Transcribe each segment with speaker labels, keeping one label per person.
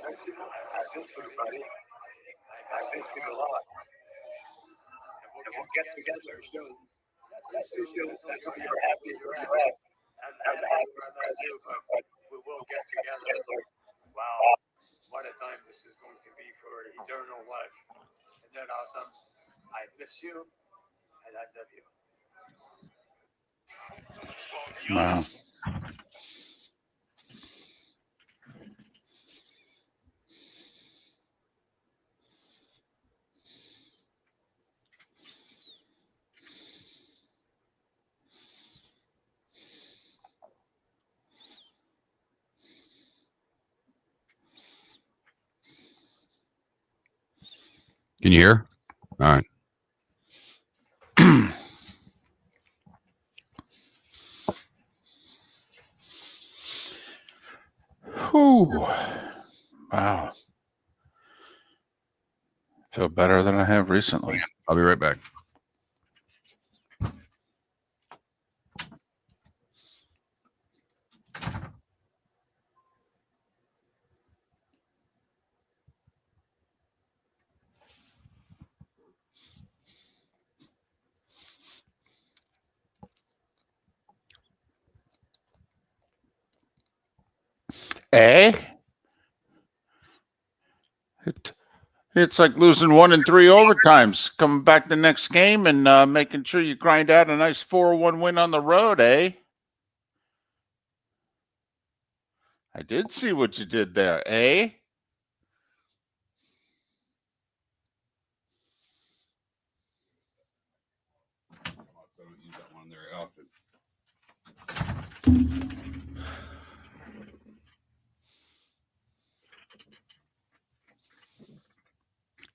Speaker 1: miss you, buddy. I miss you a lot. And we'll get together soon. That's too soon. That's why you're happy you're at. And happy that too, but we will get together. Wow. What a time this is going to be for eternal life. Isn't that awesome? I miss you, and I love you.
Speaker 2: Wow.
Speaker 3: Can you hear? All right.
Speaker 2: Whew. Wow. Feel better than I have recently.
Speaker 3: I'll be right back.
Speaker 2: It's like losing 1 in 3 overtimes, coming back the next game and making sure you grind out a nice 4-1 win on the road, eh? I did see what you did there, eh?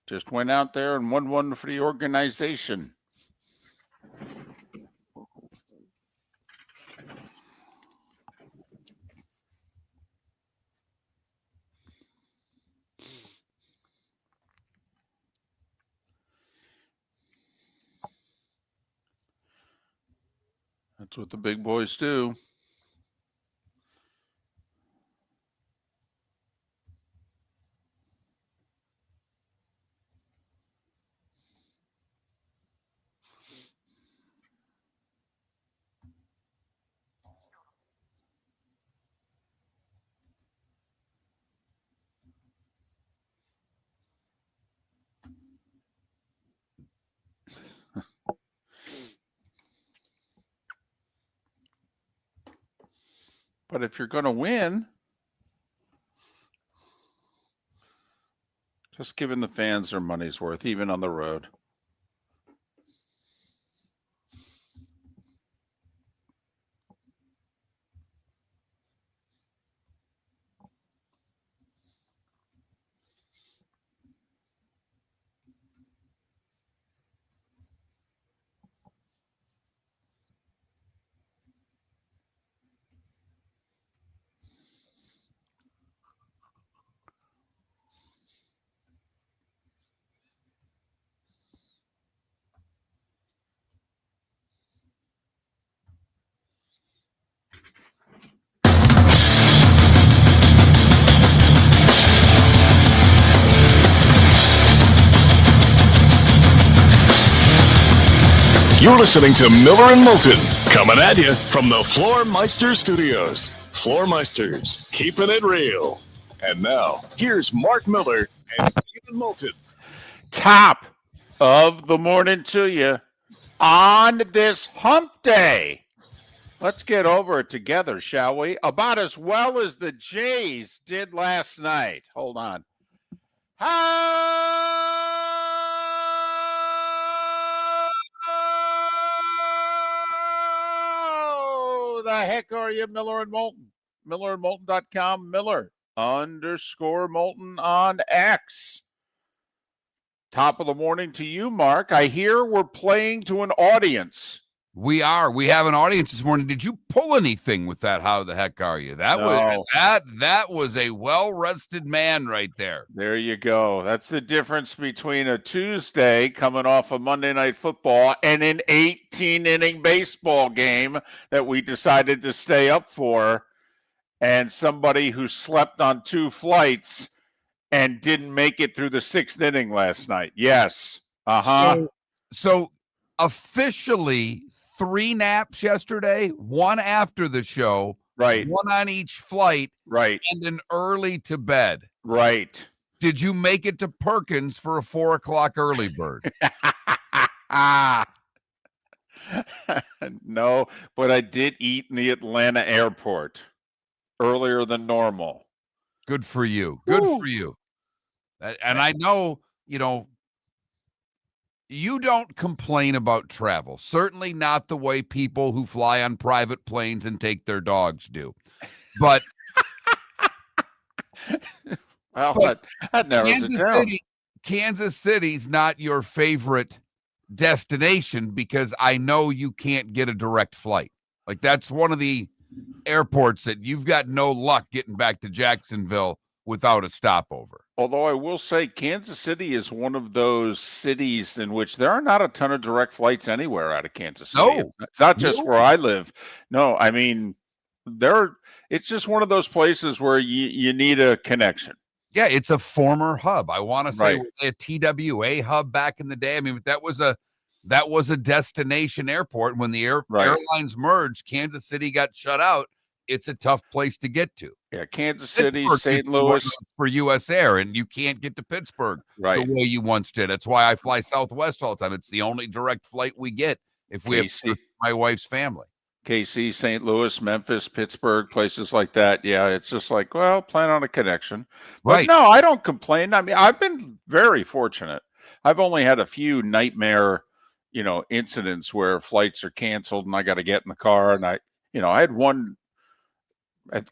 Speaker 2: Just went out there and won one for the organization. That's what the big boys do. But if you're going to win, just giving the fans their money's worth, even on the road.
Speaker 4: You're listening to Miller and Moulton, coming at you from the Floormeister Studios. Floormeisters, keeping it real. And now, here's Mark Miller and David Moulton.
Speaker 2: Top of the morning to you on this hump day. Let's get over it together, shall we? About as well as the Jays did last night. Hold on. How the heck are you, Miller and Moulton? MillerandMoulton.com, Miller_Moulton on X. Top of the morning to you, Mark. I hear we're playing to an audience.
Speaker 3: We are. We have an audience this morning. Did you pull anything with that? How the heck are you? That was a well-rested man right there.
Speaker 2: There you go. That's the difference between a Tuesday coming off of Monday Night Football and an 18-inning baseball game that we decided to stay up for, and somebody who slept on 2 flights and didn't make it through the 6th inning last night. Yes. Uh-huh.
Speaker 3: So officially 3 naps yesterday, 1 after the show,
Speaker 2: Right.
Speaker 3: 1 on each flight,
Speaker 2: Right.
Speaker 3: and an early to bed.
Speaker 2: Right.
Speaker 3: Did you make it to Perkins for a 4 o'clock early bird?
Speaker 2: No, but I did eat in the Atlanta airport earlier than normal.
Speaker 3: Good for you. Good
Speaker 2: Woo.
Speaker 3: for you. And I know, you don't complain about travel. Certainly not the way people who fly on private planes and take their dogs do. But
Speaker 2: well, that narrows it down.
Speaker 3: Kansas City's not your favorite destination because I know you can't get a direct flight. Like, that's one of the airports that you've got no luck getting back to Jacksonville without a stopover.
Speaker 2: Although I will say Kansas City is one of those cities in which there are not a ton of direct flights anywhere out of Kansas City.
Speaker 3: No.
Speaker 2: It's not just where I live. No, I mean, it's just one of those places where you need a connection.
Speaker 3: Yeah, it's a former hub. I want to say
Speaker 2: Right.
Speaker 3: a TWA hub back in the day. I mean, that was a destination airport. When the airlines merged, Kansas City got shut out. It's a tough place to get to.
Speaker 2: Yeah, Kansas City,
Speaker 3: Pittsburgh
Speaker 2: St. Louis.
Speaker 3: for U.S. Air, and you can't get to Pittsburgh
Speaker 2: Right.
Speaker 3: the way you once did. That's why I fly Southwest all the time. It's the only direct flight we get if we have my wife's family.
Speaker 2: KC, St. Louis, Memphis, Pittsburgh, places like that. Yeah, it's just like, well, plan on a connection. But
Speaker 3: Right.
Speaker 2: no, I don't complain. I mean, I've been very fortunate. I've only had a few nightmare, incidents where flights are canceled and I got to get in the car. And I had one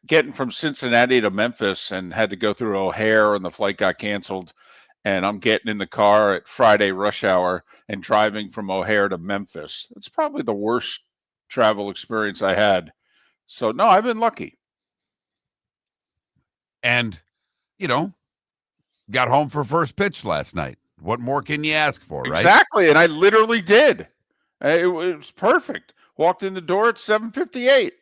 Speaker 2: getting from Cincinnati to Memphis and had to go through O'Hare and the flight got canceled. And I'm getting in the car at Friday rush hour and driving from O'Hare to Memphis. It's probably the worst travel experience I had. So no, I've been lucky.
Speaker 3: And, got home for first pitch last night. What more can you ask for, right?
Speaker 2: Exactly. And I literally did. It was perfect. Walked in the door at 7:58.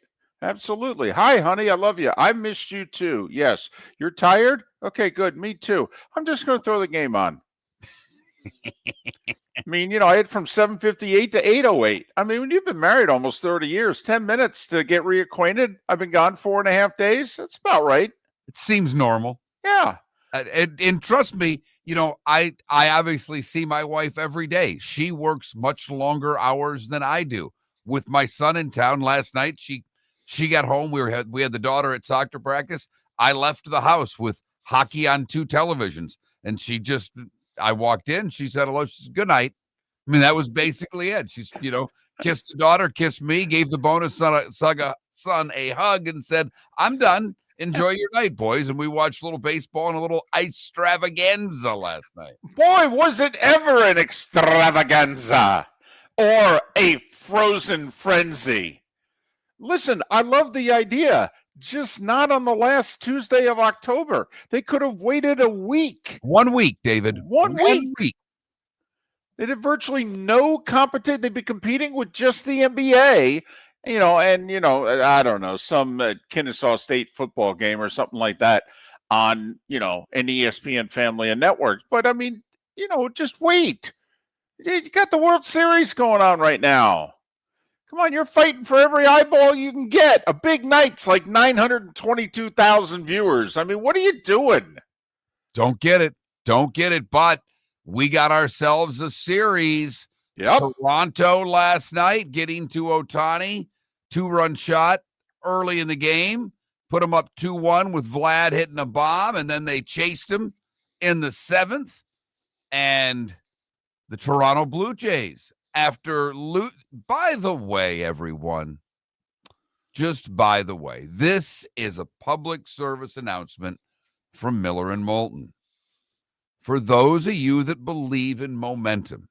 Speaker 2: Absolutely. Hi, honey. I love you. I missed you too. Yes. You're tired? Okay, good. Me too. I'm just going to throw the game on. I mean, I had from 7:58 to 8:08. I mean, when you've been married almost 30 years, 10 minutes to get reacquainted. I've been gone 4.5 days. That's about right.
Speaker 3: It seems normal.
Speaker 2: Yeah.
Speaker 3: And trust me, I obviously see my wife every day. She works much longer hours than I do. With my son in town last night, she got home. We had the daughter at soccer practice. I left the house with hockey on 2 televisions, and I walked in. She said hello. She said, good night. I mean, that was basically it. She's, kissed the daughter, kissed me, gave the bonus son a hug, and said, I'm done. Enjoy your night, boys. And we watched a little baseball and a little extravaganza last night.
Speaker 2: Boy, was it ever an extravaganza or a frozen frenzy. Listen, I love the idea, just not on the last Tuesday of October. They could have waited a week.
Speaker 3: 1 week, David.
Speaker 2: One week. They'd have virtually no competition. They'd be competing with just the NBA, I don't know, some Kennesaw State football game or something like that on, an ESPN family of networks. But I mean, just wait. You got the World Series going on right now. Come on, you're fighting for every eyeball you can get. A big night's like 922,000 viewers. I mean, what are you doing?
Speaker 3: Don't get it. But we got ourselves a series.
Speaker 2: Yep.
Speaker 3: Toronto last night getting to Ohtani, 2-run shot early in the game, put him up 2-1 with Vlad hitting a bomb, and then they chased him in the 7th. And the Toronto Blue Jays, by the way, everyone, just by the way, this is a public service announcement from Miller and Moulton. For those of you that believe in momentum,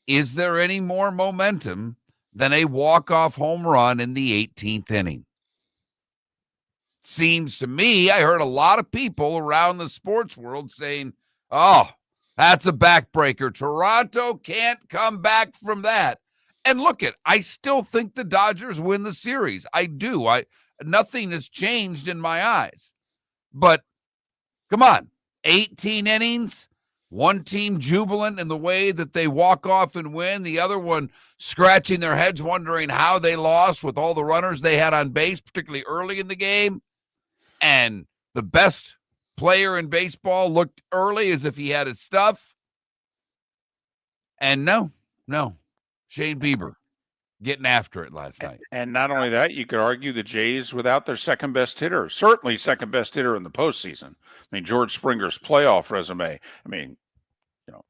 Speaker 3: is there any more momentum than a walk-off home run in the 18th inning? Seems to me, I heard a lot of people around the sports world saying, oh, that's a backbreaker. Toronto can't come back from that. And look I still think the Dodgers win the series. I do. Nothing has changed in my eyes. But come on. 18 innings, one team jubilant in the way that they walk off and win, the other one scratching their heads wondering how they lost with all the runners they had on base, particularly early in the game. And the best player in baseball looked early as if he had his stuff. And no, Shane Bieber getting after it last night.
Speaker 2: And not only that, you could argue the Jays without their second best hitter, certainly second best hitter in the postseason. I mean, George Springer's playoff resume. I mean,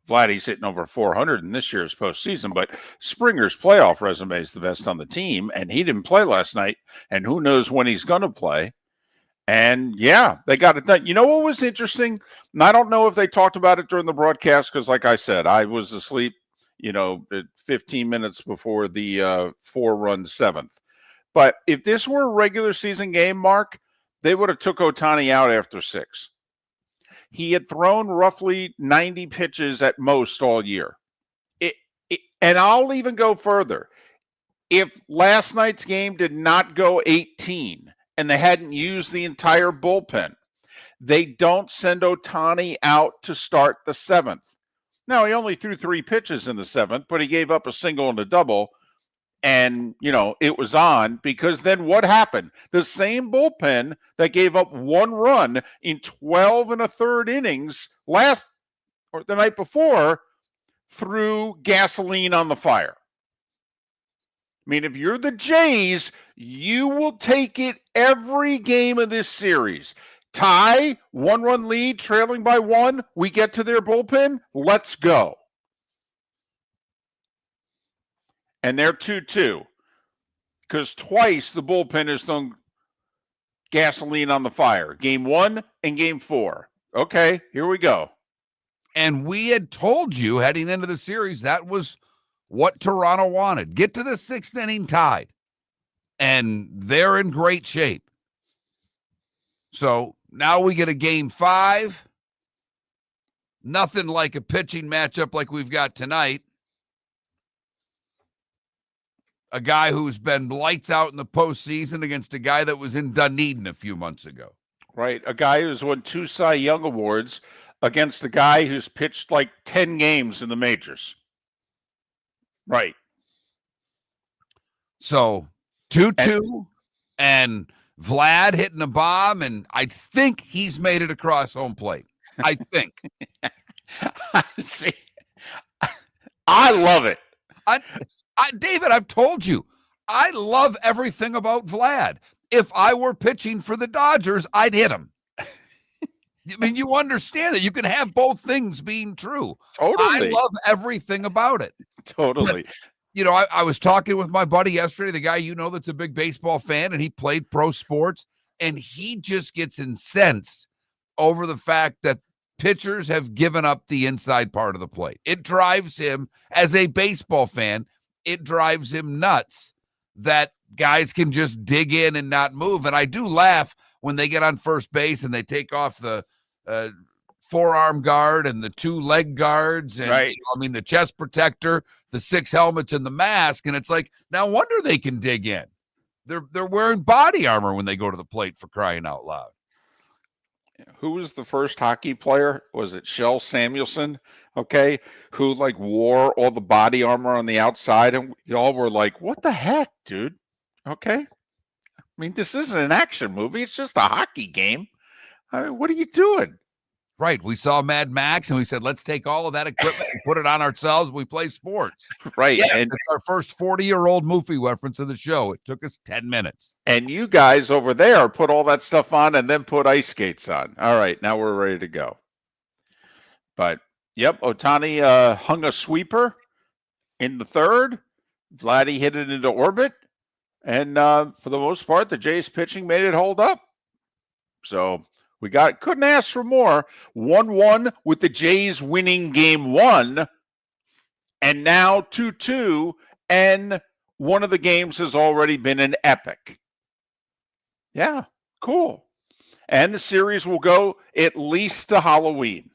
Speaker 2: Vladdy's hitting over 400 in this year's postseason, but Springer's playoff resume is the best on the team, and he didn't play last night, and who knows when he's going to play. And, yeah, they got it done. You know what was interesting? And I don't know if they talked about it during the broadcast because, like I said, I was asleep, 15 minutes before the 4-run seventh. But if this were a regular season game, Mark, they would have took Ohtani out after 6. He had thrown roughly 90 pitches at most all year. And I'll even go further. If last night's game did not go 18 and they hadn't used the entire bullpen, they don't send Ohtani out to start the 7th. Now, he only threw 3 pitches in the 7th, but he gave up a single and a double. And, it was on because then what happened? The same bullpen that gave up 1 run in 12 1/3 innings the night before threw gasoline on the fire. I mean, if you're the Jays, you will take it every game of this series. Tie, 1-run lead, trailing by 1. We get to their bullpen. Let's go. And they're 2-2 because twice the bullpen has thrown gasoline on the fire. Game 1 and game 4. Okay, here we go.
Speaker 3: And we had told you heading into the series that was what Toronto wanted. Get to the 6th inning tied. And they're in great shape. So now we get a game 5. Nothing like a pitching matchup like we've got tonight. A guy who's been lights out in the postseason against a guy that was in Dunedin a few months ago.
Speaker 2: Right. A guy who's won 2 Cy Young Awards against a guy who's pitched like 10 games in the majors. Right.
Speaker 3: So 2-2 and Vlad hitting a bomb, and I think he's made it across home plate. I think.
Speaker 2: See, I love it.
Speaker 3: David, I've told you, I love everything about Vlad. If I were pitching for the Dodgers, I'd hit him. I mean, you understand that you can have both things being true.
Speaker 2: Totally.
Speaker 3: I love everything about it.
Speaker 2: Totally.
Speaker 3: But, I was talking with my buddy yesterday, the guy that's a big baseball fan, and he played pro sports, and he just gets incensed over the fact that pitchers have given up the inside part of the plate. It drives him, as a baseball fan, it drives him nuts that guys can just dig in and not move. And I do laugh when they get on first base and they take off the forearm guard and the 2 leg guards and
Speaker 2: right.
Speaker 3: The chest protector, the 6 helmets and the mask. And it's like, no wonder they can dig in. They're wearing body armor when they go to the plate, for crying out loud.
Speaker 2: Who was the first hockey player? Was it Shel Samuelson? Okay. Who wore all the body armor on the outside, and y'all were like, what the heck, dude? Okay. I mean, this isn't an action movie. It's just a hockey game. I mean, what are you doing?
Speaker 3: Right. We saw Mad Max and we said, let's take all of that equipment and put it on ourselves. We play sports.
Speaker 2: Right.
Speaker 3: Yeah,
Speaker 2: and
Speaker 3: it's our first 40-year-old movie reference of the show. It took us 10 minutes.
Speaker 2: And you guys over there put all that stuff on and then put ice skates on. All right. Now we're ready to go. But, yep, Ohtani hung a sweeper in the 3rd. Vladdy hit it into orbit. And for the most part, the Jays pitching made it hold up. So couldn't ask for more. 1-1 with the Jays winning game 1. And now 2-2. And one of the games has already been an epic. Yeah, cool. And the series will go at least to Halloween.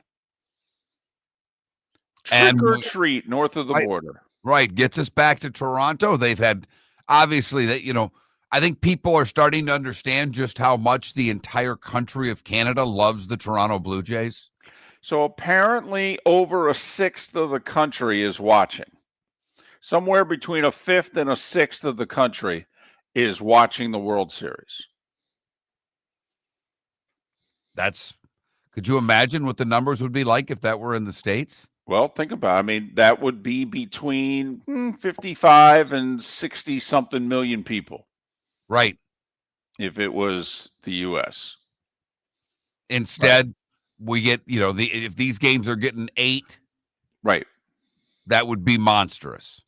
Speaker 2: Trick or treat north of the border.
Speaker 3: Right. Gets us back to Toronto. They've had, obviously, that, I think people are starting to understand just how much the entire country of Canada loves the Toronto Blue Jays.
Speaker 2: So apparently over a sixth of the country is watching. Somewhere between a fifth and a sixth of the country is watching the World Series.
Speaker 3: Could you imagine what the numbers would be like if that were in the States?
Speaker 2: Well, think about it. I mean, that would be between 55 and 60 something million people.
Speaker 3: Right.
Speaker 2: If it was the U.S.
Speaker 3: Instead, we get, if these games are getting 8,
Speaker 2: right,
Speaker 3: that would be monstrous.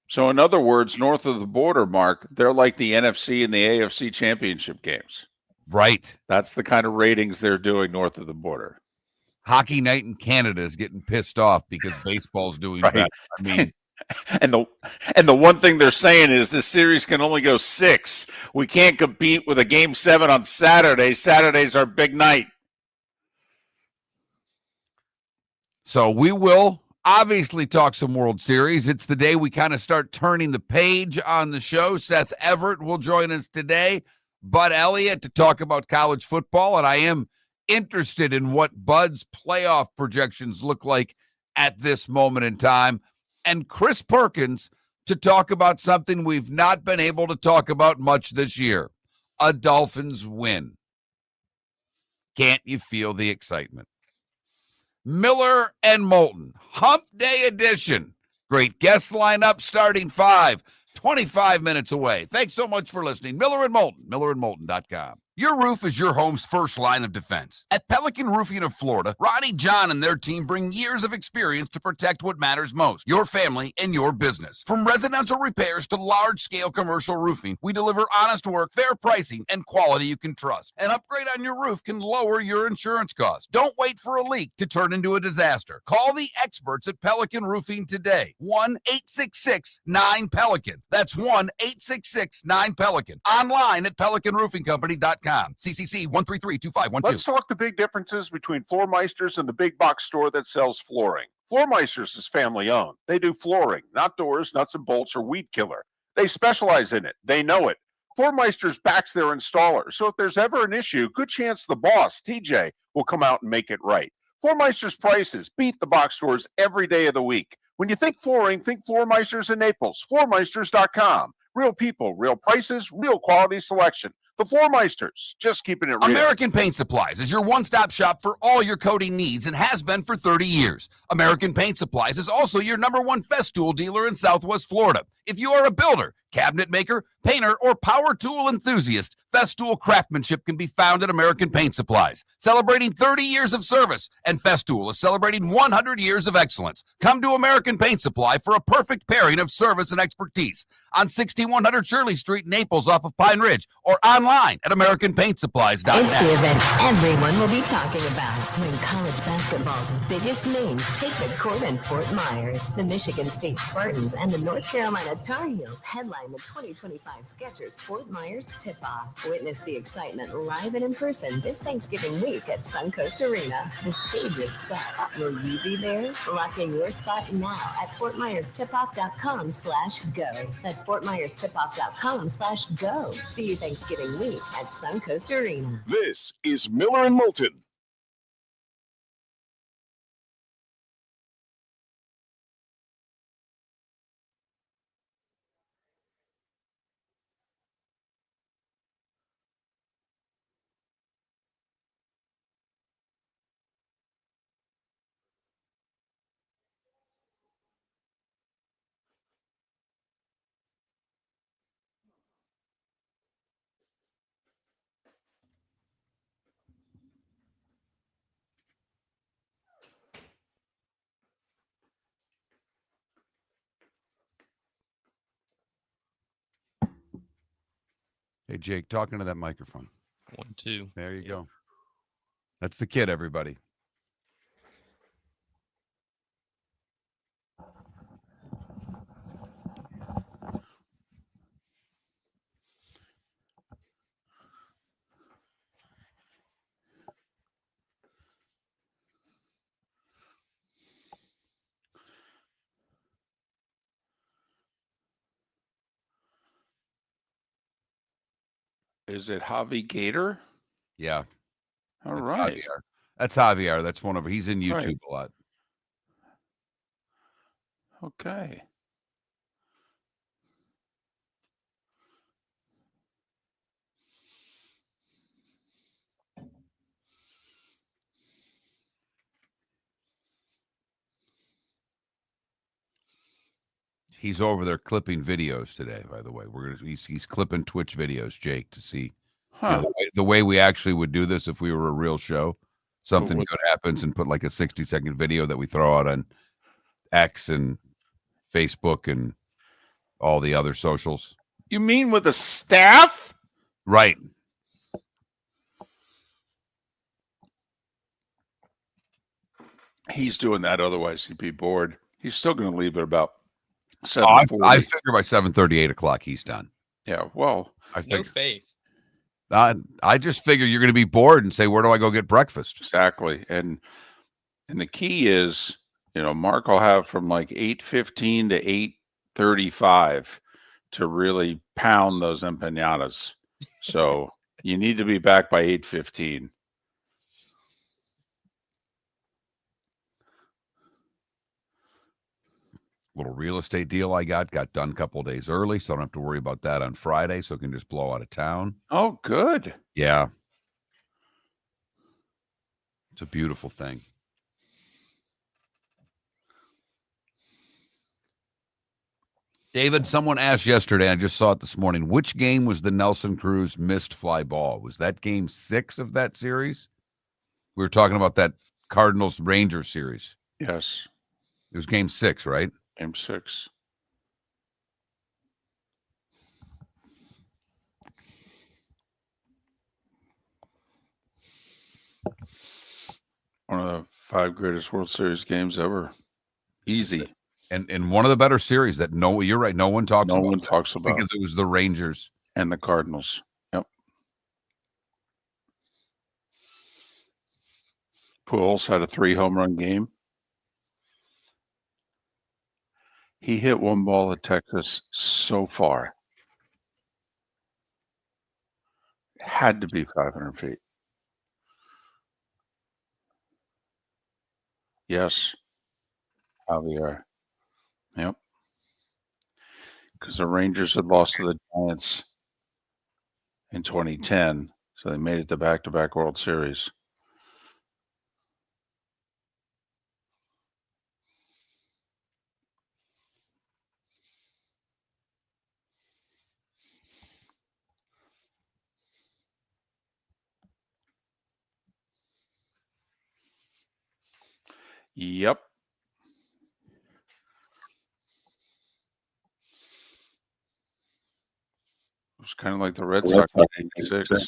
Speaker 2: So in other words, north of the border, Mark, they're like the NFC and the AFC championship games.
Speaker 3: Right.
Speaker 2: That's the kind of ratings they're doing north of the border.
Speaker 3: Hockey night in Canada is getting pissed off because baseball's doing better. I mean,
Speaker 2: and the one thing they're saying is this series can only go 6. We can't compete with a game 7 on Saturday. Saturday's our big night.
Speaker 3: So we will obviously talk some World Series. It's the day we kind of start turning the page on the show. Seth Everett will join us today. Bud Elliott to talk about college football, and I am interested in what Bud's playoff projections look like at this moment in time. And Chris Perkins to talk about something we've not been able to talk about much this year, a Dolphins win. Can't you feel the excitement? Miller and Moulton, Hump Day edition. Great guest lineup starting 25 minutes away. Thanks so much for listening. Miller and Moulton, millerandmoulton.com. Your roof is your home's first line of defense. At Pelican Roofing of Florida, Ronnie John and their team bring years of experience to protect what matters most, your family and your business. From residential repairs to large-scale commercial roofing, we deliver honest work, fair pricing, and quality you can trust. An upgrade on your roof can lower your insurance costs. Don't wait for a leak to turn into a disaster. Call the experts at Pelican Roofing today. 1-866-9-PELICAN. That's 1-866-9-PELICAN. Online at pelicanroofingcompany.com. CCC 1332512.
Speaker 2: Let's talk the big differences between Floor Meisters and the big box store that sells flooring. Floor Meisters is family owned. They do flooring, not doors, nuts and bolts, or weed killer. They specialize in it. They know it. Floor Meisters backs their installer, so if there's ever an issue, good chance the boss, TJ, will come out and make it right. Floor Meisters prices beat the box stores every day of the week. When you think flooring, think Floor Meisters in Naples. Floormeisters.com. Real people, real prices, real quality selection. The Floor Meisters, just keeping it real.
Speaker 3: American Paint Supplies is your one-stop shop for all your coating needs and has been for 30 years. American Paint Supplies is also your #1 Festool dealer in Southwest Florida. If you are a builder, cabinet maker, painter, or power tool enthusiast, Festool craftsmanship can be found at American Paint Supplies. Celebrating 30 years of service, and Festool is celebrating 100 years of excellence. Come to American Paint Supply for a perfect pairing of service and expertise on 6100 Shirley Street, Naples, off of Pine Ridge, or online at AmericanPaintSupplies.net.
Speaker 5: It's the event everyone will be talking about when college basketball's biggest names take the court in Fort Myers. The Michigan State Spartans and the North Carolina Tar Heels headline the 2025 Skechers Fort Myers Tip-Off. Witness the excitement live and in person this Thanksgiving week at Suncoast Arena. The stage is set. Will you be there? Lock in your spot now at FortMyersTipoff.com/go. That's FortMyersTipoff.com/go. See you Thanksgiving week at Suncoast Arena.
Speaker 4: This is Miller and Moulton.
Speaker 3: Hey, Jake, talking to that microphone.
Speaker 6: 1, 2.
Speaker 3: There you go. That's the kid, everybody.
Speaker 2: Is it Javi Gator?
Speaker 3: Yeah.
Speaker 2: All
Speaker 3: It's
Speaker 2: right.
Speaker 3: Javier. That's Javier. That's one of he's in YouTube
Speaker 2: Right.
Speaker 3: a lot.
Speaker 2: Okay.
Speaker 3: He's over there clipping videos today, by the way. He's clipping Twitch videos, Jake, to see
Speaker 2: Huh.
Speaker 3: the way we actually would do this if we were a real show. Something
Speaker 2: would-
Speaker 3: good happens and put like a 60-second video that we throw out on X and Facebook and all the other socials.
Speaker 2: You mean with a staff?
Speaker 3: Right.
Speaker 2: He's doing that. Otherwise, he'd be bored. He's still going to leave at about
Speaker 3: I
Speaker 2: 7:40.
Speaker 3: figure by 7:30, 8 o'clock, he's done.
Speaker 2: Yeah. Well,
Speaker 3: I
Speaker 6: No
Speaker 3: figure.
Speaker 6: faith.
Speaker 3: I just figure you're going to be bored and say, where do I go get breakfast?
Speaker 2: exactly. And the key is, Mark will have from like 8:15 to 8:35 to really pound those empanadas. So you need to be back by 8:15.
Speaker 3: Little real estate deal I got done a couple of days early, so I don't have to worry about that on Friday, so I can just blow out of town.
Speaker 2: Oh, good.
Speaker 3: Yeah. It's a beautiful thing. David, someone asked yesterday, I just saw it this morning, which game was the Nelson Cruz missed fly ball? Was that game 6 of that series? We were talking about that Cardinals-Rangers series.
Speaker 2: Yes.
Speaker 3: It was game 6, right?
Speaker 2: Game 6. One of the 5 greatest World Series games ever. Easy.
Speaker 3: And one of the better series that you're right, no one talks
Speaker 2: No
Speaker 3: about.
Speaker 2: one talks about.
Speaker 3: Because it was the Rangers.
Speaker 2: And the Cardinals. Yep. Pujols had a 3-home run game. He hit one ball at Texas so far. It had to be 500 feet. Yes. Javier. Yep. Because the Rangers had lost to the Giants in 2010, so they made it to back-to-back World Series. Yep. It was kind of like the Red Sox in '86.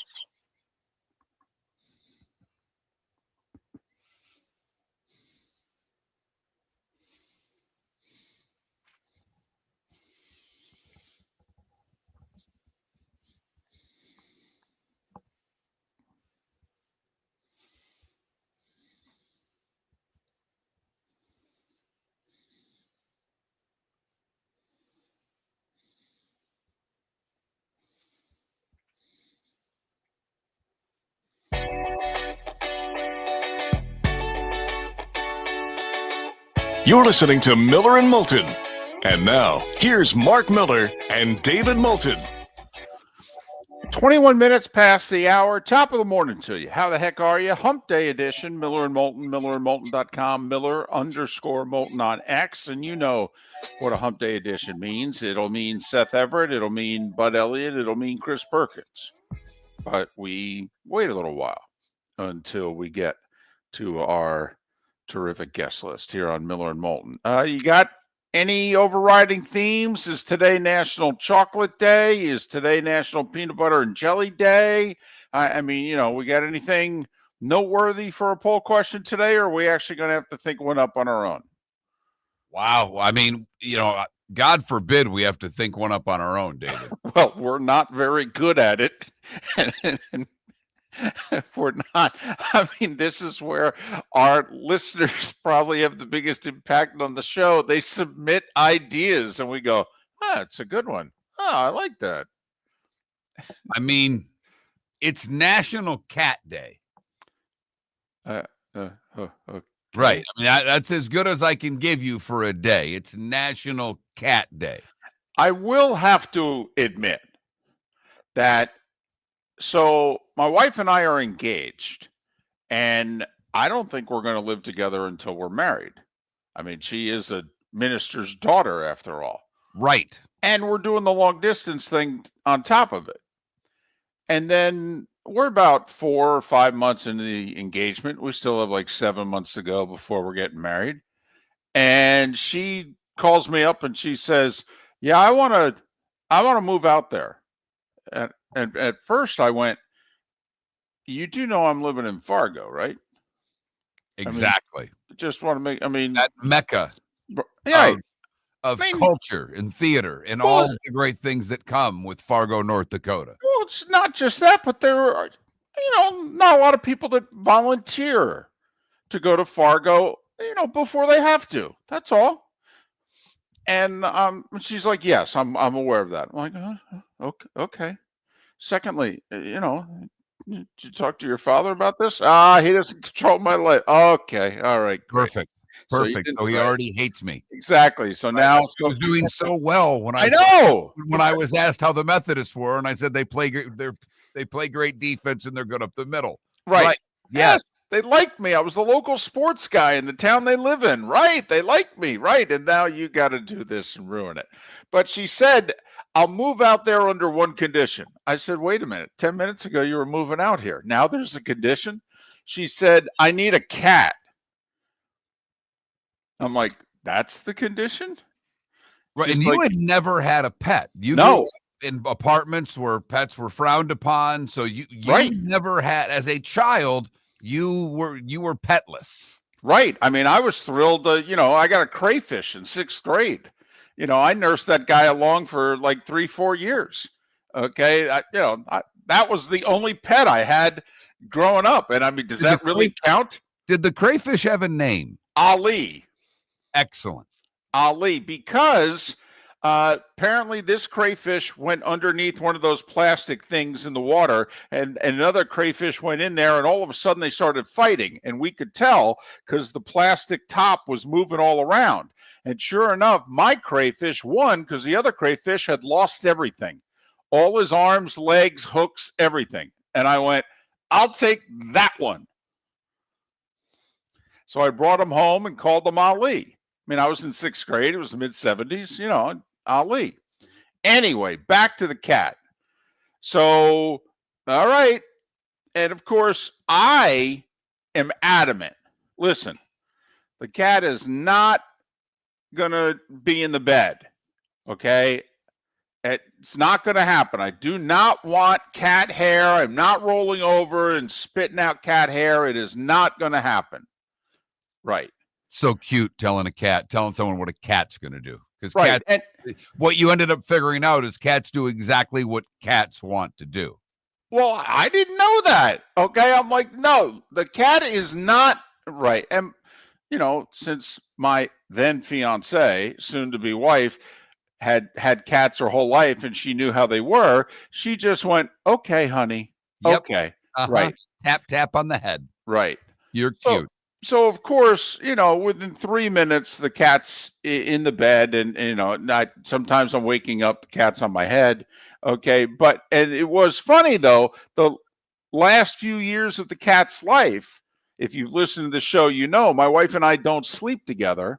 Speaker 4: You're listening to Miller and Moulton. And now, here's Mark Miller and David Moulton.
Speaker 2: 21 minutes past the hour. Top of the morning to you. How the heck are you? Hump Day edition. Miller and Moulton. MillerandMoulton.com. Miller_Moulton on X. And you know what a Hump Day edition means. It'll mean Seth Everett. It'll mean Bud Elliott. It'll mean Chris Perkins. But we wait a little while until we get to our terrific guest list here on Miller and Moulton. You got any overriding themes? Is today National Chocolate Day? Is today National Peanut Butter and Jelly Day? I mean, we got anything noteworthy for a poll question today, or are we actually going to have to think one up on our own?
Speaker 3: Wow. I mean, God forbid we have to think one up on our own, David.
Speaker 2: Well, we're not very good at it. and we're not. I mean, this is where our listeners probably have the biggest impact on the show. They submit ideas and we go, it's a good one. Oh, I like that.
Speaker 3: I mean, it's National Cat Day.
Speaker 2: Okay.
Speaker 3: Right. I mean, that's as good as I can give you for a day. It's National Cat Day.
Speaker 2: I will have to admit that. So my wife and I are engaged, and I don't think we're going to live together until we're married. I mean, she is a minister's daughter after all.
Speaker 3: Right.
Speaker 2: And we're doing the long distance thing on top of it. And then we're about 4 or 5 months into the engagement. We still have like 7 months to go before we're getting married. And she calls me up and she says, "Yeah, I want to move out there." And at first I went, "You do know I'm living in Fargo, right?"
Speaker 3: Exactly.
Speaker 2: Just want to make,
Speaker 3: that mecca
Speaker 2: yeah,
Speaker 3: of culture and theater and all the great things that come with Fargo, North Dakota.
Speaker 2: Well, it's not just that, but there are, not a lot of people that volunteer to go to Fargo, before they have to. That's all. And she's like, "Yes, I'm aware of that." I'm like, okay. Secondly, did you talk to your father about this? He doesn't control my life. Okay, all right, great.
Speaker 3: Perfect. So he already hates me.
Speaker 2: Exactly. So now
Speaker 3: he was doing so well when
Speaker 2: I know
Speaker 3: when I was asked how the Methodists were, and I said they play great defense and they're good up the middle.
Speaker 2: Right.
Speaker 3: Yes.
Speaker 2: They like me. I was the local sports guy in the town they live in. Right. They like me. Right. And now you got to do this and ruin it. But she said, "I'll move out there under one condition." I said, "Wait a minute. 10 minutes ago, you were moving out here. Now there's a condition." She said, "I need a cat." I'm like, "That's the condition?"
Speaker 3: Right.
Speaker 2: She's
Speaker 3: and
Speaker 2: like,
Speaker 3: you had never had a pet. You
Speaker 2: No.
Speaker 3: in apartments where pets were frowned upon. So you
Speaker 2: Right.
Speaker 3: never had, as a child, you were petless.
Speaker 2: Right. I mean, I was thrilled. I got a crayfish in 6th grade. I nursed that guy along for like 3-4 years. Okay. That was the only pet I had growing up. And I mean, does that really count?
Speaker 3: Did the crayfish have a name?
Speaker 2: Ali.
Speaker 3: Excellent.
Speaker 2: Ali, because apparently this crayfish went underneath one of those plastic things in the water, and another crayfish went in there, and all of a sudden they started fighting, and we could tell because the plastic top was moving all around. And sure enough, my crayfish won because the other crayfish had lost everything, all his arms, legs, hooks, everything. And I went, "I'll take that one." So I brought him home and called him Ali. I mean, I was in 6th grade. It was the mid-'70s, Ali. Anyway, back to the cat. So, all right. And of course, I am adamant. Listen, the cat is not going to be in the bed. Okay? It's not going to happen. I do not want cat hair. I'm not rolling over and spitting out cat hair. It is not going to happen. Right.
Speaker 3: So cute telling someone what a cat's going to do. Because
Speaker 2: right.
Speaker 3: What you ended up figuring out is cats do exactly what cats want to do.
Speaker 2: Well, I didn't know that. Okay. I'm like, no, the cat is not right. And, since my then fiance, soon to be wife, had cats her whole life and she knew how they were, she just went, "Okay, honey."
Speaker 3: Yep.
Speaker 2: Okay.
Speaker 3: Right. Tap on the head.
Speaker 2: Right.
Speaker 3: You're cute.
Speaker 2: So of course, within 3 minutes, the cat's in the bed, and sometimes I'm waking up, the cat's on my head. Okay, and it was funny though. The last few years of the cat's life, if you've listened to the show, my wife and I don't sleep together.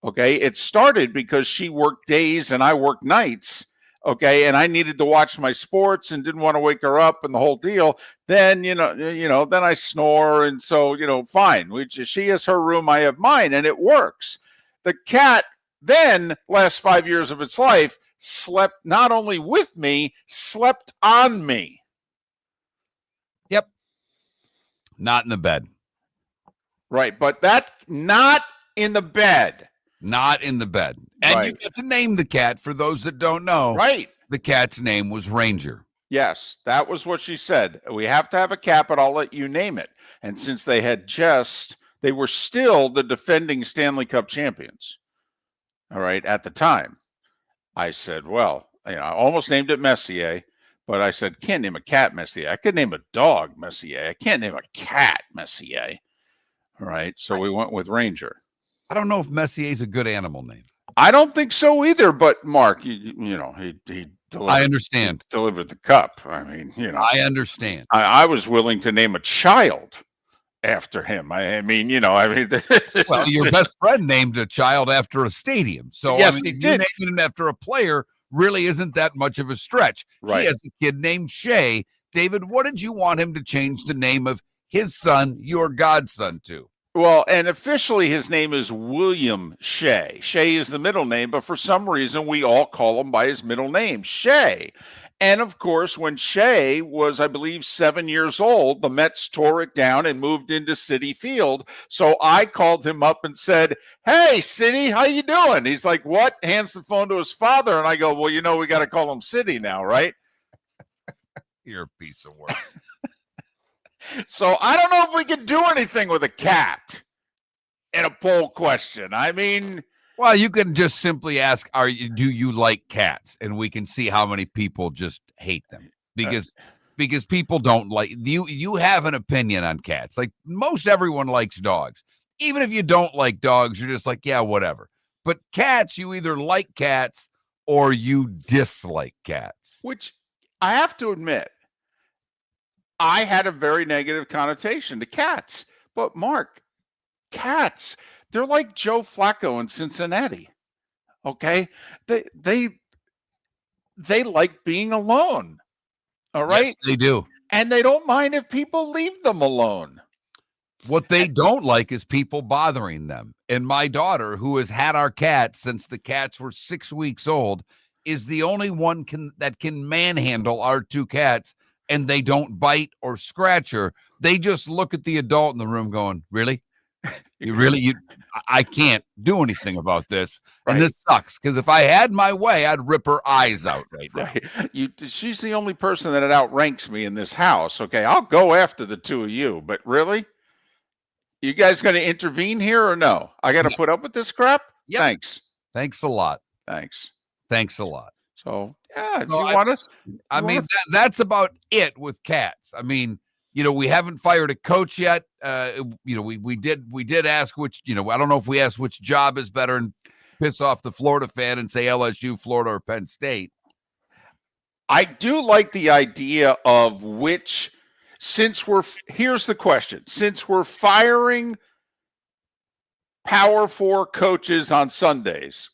Speaker 2: Okay, it started because she worked days and I worked nights. Okay, and I needed to watch my sports and didn't want to wake her up and the whole deal. Then then I snore, and so fine. She has her room, I have mine, and it works. The cat then, last 5 years of its life, slept not only with me, slept on me.
Speaker 3: Yep. Not in the bed.
Speaker 2: Right, but that not in the bed.
Speaker 3: Not in the bed. And
Speaker 2: right.
Speaker 3: You get to name the cat for those that don't know.
Speaker 2: Right.
Speaker 3: The cat's name was Ranger.
Speaker 2: Yes, that was what she said. "We have to have a cat, but I'll let you name it." And since they were still the defending Stanley Cup champions, all right, at the time, I said, well, I almost named it Messier, but I said, can't name a cat Messier. I could name a dog Messier. I can't name a cat Messier. All right, so we went with Ranger.
Speaker 3: I don't know if Messier is a good animal name.
Speaker 2: I don't think so either, but Mark, he delivered,
Speaker 3: I understand.
Speaker 2: he delivered the cup. I mean,
Speaker 3: I understand.
Speaker 2: I was willing to name a child after him.
Speaker 3: Well, your best friend named a child after a stadium. So
Speaker 2: yes, he did.
Speaker 3: Naming it after a player really isn't that much of a stretch.
Speaker 2: Right.
Speaker 3: He has a kid named Shea. David, what did you want him to change the name of his son, your godson, to?
Speaker 2: Well, and officially his name is William Shea. Shea is the middle name, but for some reason we all call him by his middle name, Shea. And of course, when Shea was, I believe, 7 years old, the Mets tore it down and moved into Citi Field. So I called him up and said, "Hey, Citi, how you doing?" He's like, "What?" Hands the phone to his father. And I go, "Well, we got to call him Citi now, right?"
Speaker 3: You're a piece of work.
Speaker 2: So I don't know if we can do anything with a cat in a poll question. I mean,
Speaker 3: well, you can just simply ask, do you like cats? And we can see how many people just hate them because people don't like you have an opinion on cats. Like most everyone likes dogs. Even if you don't like dogs, you're just like, yeah, whatever. But cats, you either like cats or you dislike cats.
Speaker 2: Which I have to admit, I had a very negative connotation to cats. But Mark, cats, they're like Joe Flacco in Cincinnati. Okay? They like being alone. All right?
Speaker 3: Yes, they do.
Speaker 2: And they don't mind if people leave them alone.
Speaker 3: What they don't like is people bothering them. And my daughter, who has had our cats since the cats were 6 weeks old, is the only one that can manhandle our two cats. And they don't bite or scratch her. They just look at the adult in the room going, really? I can't do anything about this. Right. And this sucks. Because if I had my way, I'd rip her eyes out right now.
Speaker 2: Right. She's the only person that outranks me in this house. Okay, I'll go after the two of you. But really? You guys going to intervene here or no? I got to put up with this crap?
Speaker 3: Yep.
Speaker 2: Thanks.
Speaker 3: Thanks a lot.
Speaker 2: Thanks.
Speaker 3: Thanks a lot.
Speaker 2: So, yeah, if you want us.
Speaker 3: I mean, that's about it with cats. I mean, we haven't fired a coach yet. We did ask which, I don't know if we asked which job is better and piss off the Florida fan and say LSU, Florida, or Penn State.
Speaker 2: I do like the idea of here's the question. Since we're firing Power 4 coaches on Sundays,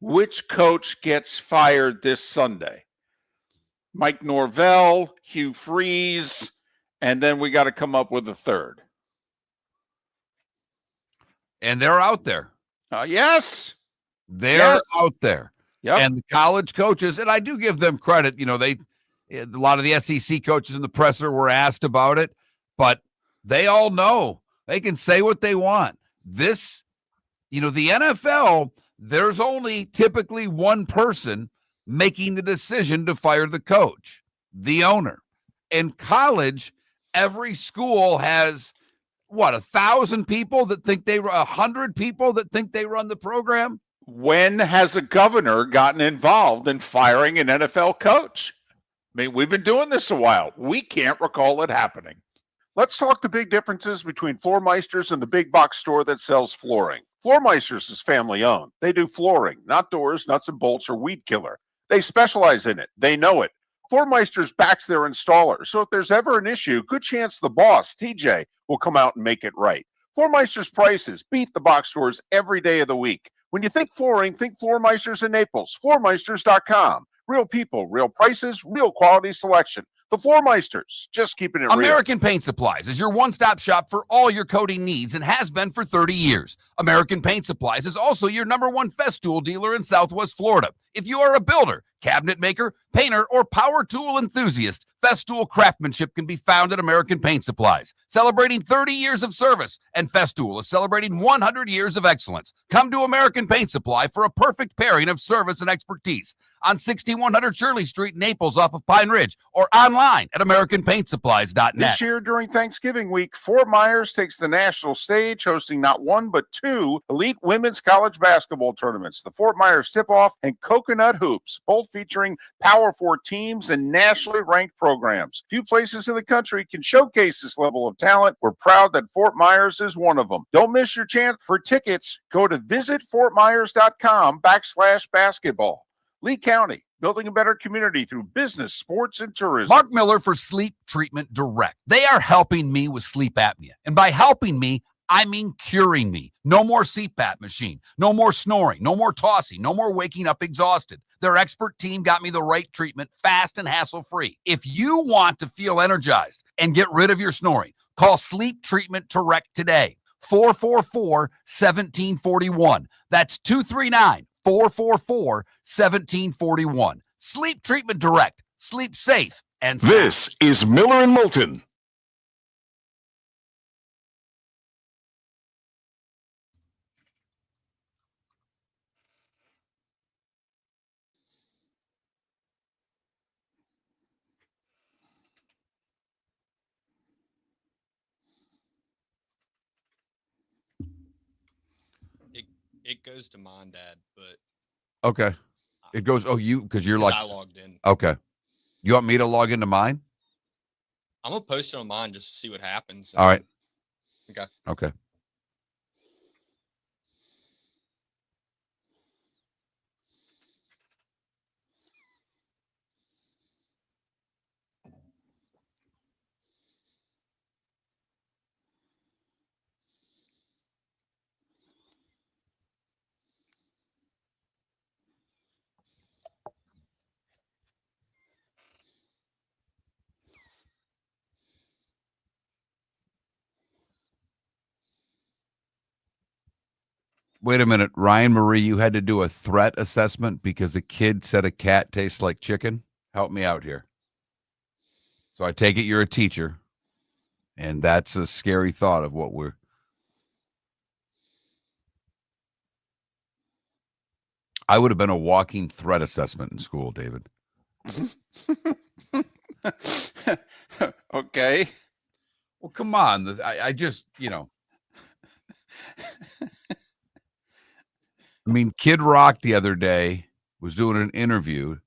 Speaker 2: which coach gets fired this Sunday? Mike Norvell, Hugh Freeze, and then we got to come up with a third.
Speaker 3: And they're out there.
Speaker 2: Yes.
Speaker 3: They're out there.
Speaker 2: Yep.
Speaker 3: And the college coaches, and I do give them credit, a lot of the SEC coaches in the presser were asked about it, but they all know they can say what they want. This, the NFL, there's only typically one person making the decision to fire the coach, the owner. In college, every school has 1,000 people that think 100 people that think they run the program.
Speaker 2: When has a governor gotten involved in firing an NFL coach? I mean, we've been doing this a while. We can't recall it happening. Let's talk the big differences between Floor Meisters and the big box store that sells flooring. Floor Meisters is family owned. They do flooring, not doors, nuts and bolts, or weed killer. They specialize in it. They know it. Floor Meisters backs their installer. So if there's ever an issue, good chance the boss, TJ, will come out and make it right. Floor Meisters prices beat the box stores every day of the week. When you think flooring, think Floor Meisters in Naples. Floormeisters.com. Real people, real prices, real quality selection. The Floor Meisters, just keeping it real.
Speaker 3: American Paint Supplies is your one-stop shop for all your coating needs and has been for 30 years. American Paint Supplies is also your #1 Festool dealer in Southwest Florida. If you are a builder, cabinet maker, painter, or power tool enthusiast, Festool craftsmanship can be found at American Paint Supplies. Celebrating 30 years of service, and Festool is celebrating 100 years of excellence. Come to American Paint Supply for a perfect pairing of service and expertise on 6100 Shirley Street, Naples, off of Pine Ridge, or online at AmericanPaintSupplies.net.
Speaker 2: This year during Thanksgiving week, Fort Myers takes the national stage, hosting not one but two elite women's college basketball tournaments, the Fort Myers Tip-Off and Coconut Hoops, both featuring Power 4 teams and nationally ranked programs. programs. Few places in the country can showcase this level of talent. We're proud that Fort Myers is one of them. Don't miss your chance. For tickets, go to visitfortmyers.com/basketball. Lee County, building a better community through business, sports, and tourism.
Speaker 6: Mark Miller for Sleep Treatment Direct. They are helping me with sleep apnea. And by helping me, I mean curing me. No more CPAP machine. No more snoring. No more tossing. No more waking up exhausted. Their expert team got me the right treatment, fast and hassle-free. If you want to feel energized and get rid of your snoring, call Sleep Treatment Direct today. 444-1741. That's 239-444-1741. Sleep Treatment Direct. Sleep safe and sound.
Speaker 4: This is Miller and Moulton.
Speaker 7: It goes to mine, Dad, but
Speaker 3: Okay. It goes, because you're
Speaker 7: 'cause
Speaker 3: like,
Speaker 7: I logged in.
Speaker 3: okay. You want me to log into mine?
Speaker 7: I'm gonna post it on mine just to see what happens.
Speaker 3: All right.
Speaker 7: Okay.
Speaker 3: Okay. Wait a minute, Ryan Marie, you had to do a threat assessment because a kid said a cat tastes like chicken? Help me out here. So I take it you're a teacher, and that's a scary thought of what we're... I would have been a walking threat assessment in school, David.
Speaker 2: Okay.
Speaker 3: Well, come on. I just, I mean, Kid Rock the other day was doing an interview,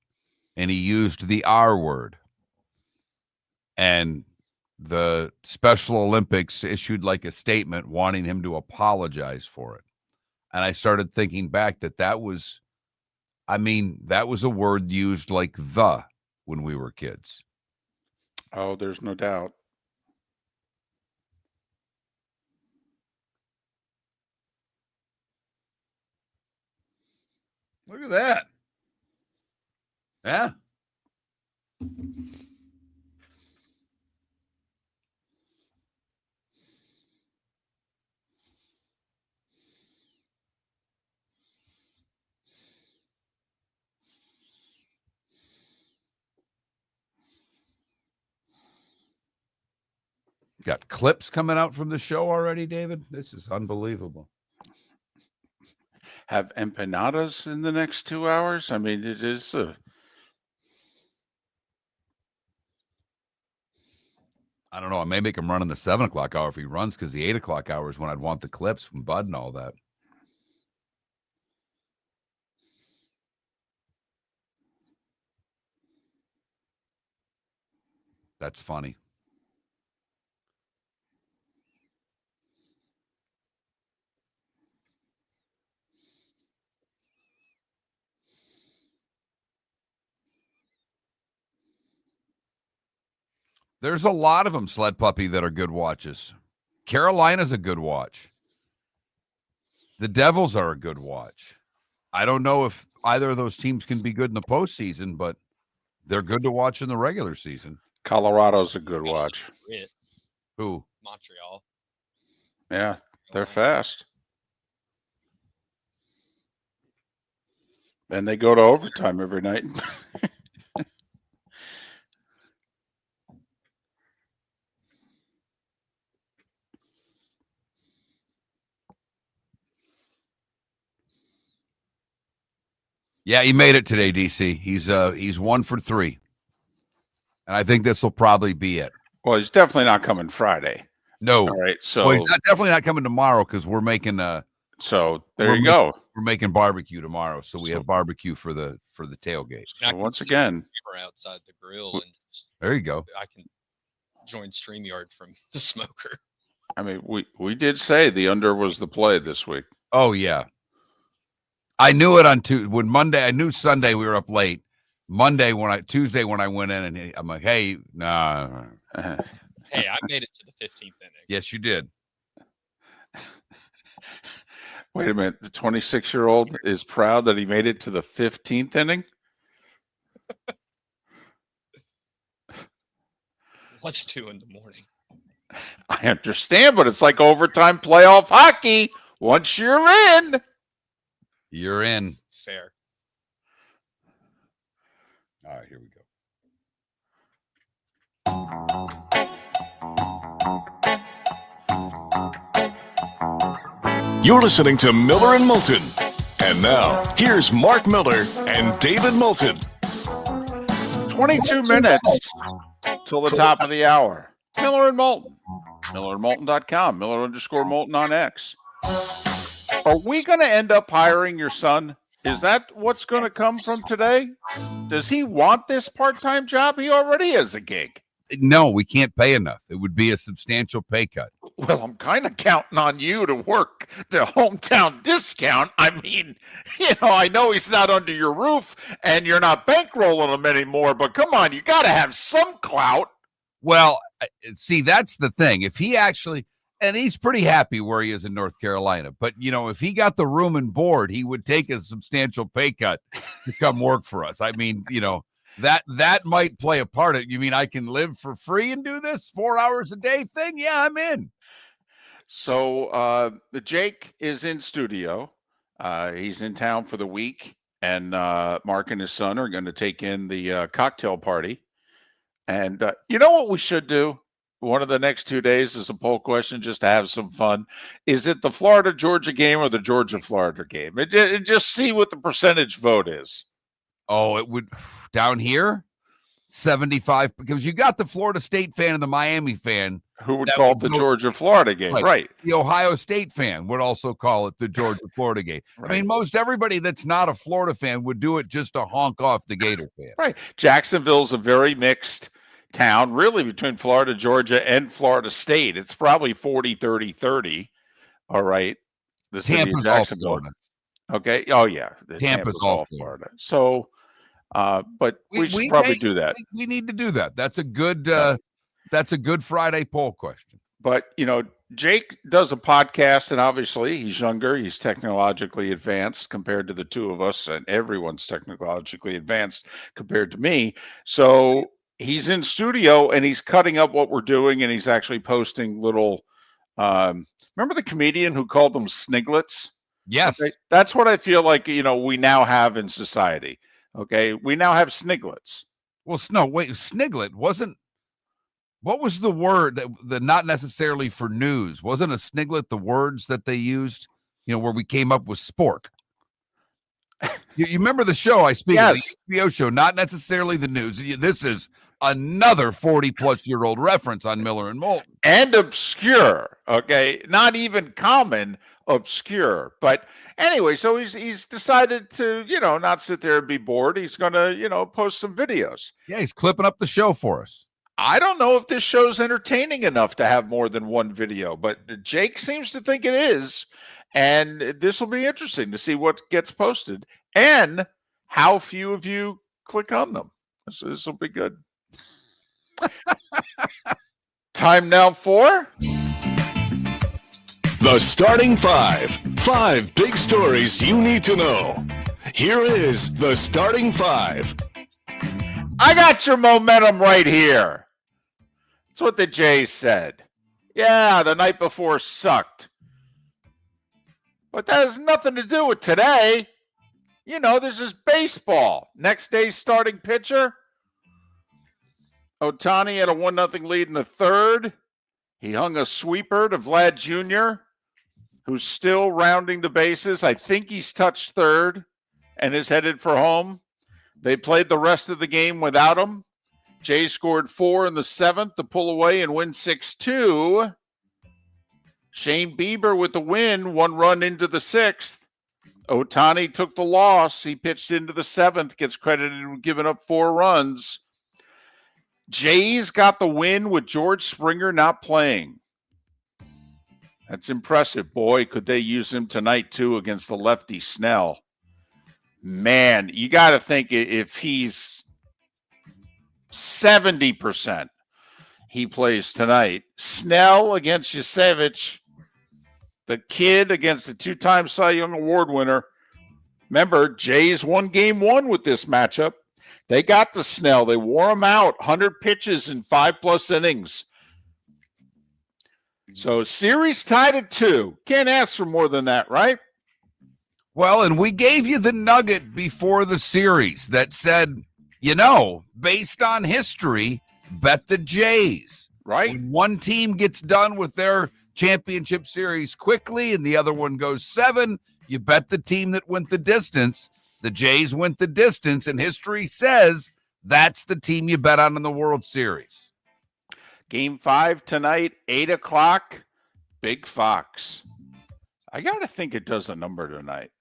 Speaker 3: and he used the R word. And the Special Olympics issued like a statement wanting him to apologize for it. And I started thinking back that was a word used like the when we were kids.
Speaker 2: Oh, there's no doubt.
Speaker 3: Look at that. Yeah. Got clips coming out from the show already, David. This is unbelievable.
Speaker 2: Have empanadas in the next 2 hours? I mean, it is...
Speaker 3: I don't know. I may make him run in the 7 o'clock hour if he runs, because the 8 o'clock hour is when I'd want the clips from Bud and all that. That's funny. There's a lot of them, Sled Puppy, that are good watches. Carolina's a good watch. The Devils are a good watch. I don't know if either of those teams can be good in the postseason, but they're good to watch in the regular season.
Speaker 2: Colorado's a good watch.
Speaker 3: Who?
Speaker 7: Montreal.
Speaker 2: Yeah, they're fast. And they go to overtime every night.
Speaker 3: Yeah, he made it today, DC. He's 1 for 3. And I think this will probably be it.
Speaker 2: Well, he's definitely not coming Friday.
Speaker 3: No.
Speaker 2: All right, so
Speaker 3: Well, he's definitely not coming tomorrow because we're making
Speaker 2: So there you go.
Speaker 3: We're making barbecue tomorrow, so we have barbecue for the tailgate.
Speaker 2: So once again,
Speaker 7: we're outside the grill, and
Speaker 3: there you go.
Speaker 7: I can join StreamYard from the smoker.
Speaker 2: I mean, we did say the under was the play this week.
Speaker 3: Oh yeah, I knew it on Monday. I knew Sunday we were up late. Tuesday when I went in, and I'm like, hey, nah.
Speaker 7: Hey, I made it to the 15th inning.
Speaker 3: Yes, you did.
Speaker 2: Wait a minute. The 26-year-old is proud that he made it to the 15th inning?
Speaker 7: What's 2 in the morning?
Speaker 2: I understand, but it's like overtime playoff hockey. Once you're in.
Speaker 3: You're in.
Speaker 7: Fair.
Speaker 3: All right, here we go.
Speaker 4: You're listening to Miller and Moulton. And now, here's Mark Miller and David Moulton.
Speaker 2: 22 minutes till the top of the hour. Miller and Moulton. MillerandMoulton.com. Miller_Moulton on X. Are we going to end up hiring your son? Is that what's going to come from today? Does he want this part-time job? He already has a gig.
Speaker 3: No, we can't pay enough. It would be a substantial pay cut.
Speaker 2: Well, I'm kind of counting on you to work the hometown discount. I mean, I know he's not under your roof and you're not bankrolling him anymore, but come on, you got to have some clout.
Speaker 3: Well, see, that's the thing. If he actually, and he's pretty happy where he is in North Carolina, but, if he got the room and board, he would take a substantial pay cut to come work for us. I mean, that might play a part of it. You mean I can live for free and do this 4 hours a day thing? Yeah, I'm in.
Speaker 2: So Jake is in studio. He's in town for the week, and Mark and his son are going to take in the cocktail party. And you know what we should do? One of the next 2 days is a poll question just to have some fun. Is it the Florida-Georgia game or the Georgia-Florida game? And just see what the percentage vote is.
Speaker 3: Oh, it would down here 75, because you got the Florida State fan and the Miami fan
Speaker 2: who would call it the Georgia-Florida game, right?
Speaker 3: The Ohio State fan would also call it the Georgia-Florida game. Right. I mean, most everybody that's not a Florida fan would do it just to honk off the Gator fan.
Speaker 2: Right. Jacksonville's a very mixed town, really, between Florida, Georgia, and Florida State. It's probably 40-30-30. All right. The city of Jacksonville. Okay. Oh, yeah.
Speaker 3: Tampa's all Florida.
Speaker 2: So, but we should probably do that.
Speaker 3: We need to do that. That's a good Friday poll question.
Speaker 2: But, Jake does a podcast, and obviously he's younger. He's technologically advanced compared to the two of us, and everyone's technologically advanced compared to me. So he's in studio, and he's cutting up what we're doing, and he's actually posting little remember the comedian who called them sniglets?
Speaker 3: Yes.
Speaker 2: Okay? That's what I feel like, we now have in society. Okay. We now have sniglets.
Speaker 3: Well, no, wait, sniglet wasn't. What was the word that not necessarily for news? Wasn't a sniglet the words that they used, where we came up with spork? You remember the show I speak of, the HBO show, not necessarily the news. This is another 40-plus-year-old reference on Miller and Moulton.
Speaker 2: And obscure, okay? Not even common, obscure. But anyway, so he's decided to, not sit there and be bored. He's going to, post some videos.
Speaker 3: Yeah, he's clipping up the show for us.
Speaker 2: I don't know if this show's entertaining enough to have more than one video, but Jake seems to think it is. And this will be interesting to see what gets posted and how few of you click on them. This will be good. Time now for
Speaker 4: the starting five. 5 big stories you need to know. Here is the starting five.
Speaker 2: I got your momentum right here. That's what the Jays said. Yeah, the night before sucked. But that has nothing to do with today. This is baseball. Next day's starting pitcher. Ohtani had a 1-0 lead in the third. He hung a sweeper to Vlad Jr., who's still rounding the bases. I think he's touched third and is headed for home. They played the rest of the game without him. Jays scored 4 in the 7th to pull away and win 6-2. Shane Bieber with the win, 1 run into the 6th. Ohtani took the loss. He pitched into the 7th, gets credited with giving up 4 runs. Jays got the win with George Springer not playing. That's impressive. Boy, could they use him tonight, too, against the lefty Snell. Man, you got to think if he's 70%, he plays tonight. Snell against Yasevich. The kid against the 2-time Cy Young Award winner. Remember, Jays won game 1 with this matchup. They got to Snell. They wore him out. 100 pitches in 5+ innings. So series tied at 2. Can't ask for more than that, right?
Speaker 3: Well, and we gave you the nugget before the series that said, based on history, bet the Jays.
Speaker 2: Right.
Speaker 3: When one team gets done with their championship series quickly and the other one goes 7, you bet the team that went the distance. The Jays went the distance, and history says that's the team you bet on in the World Series.
Speaker 2: Game 5 tonight, 8 o'clock, Big Fox. I got to think it does a number tonight.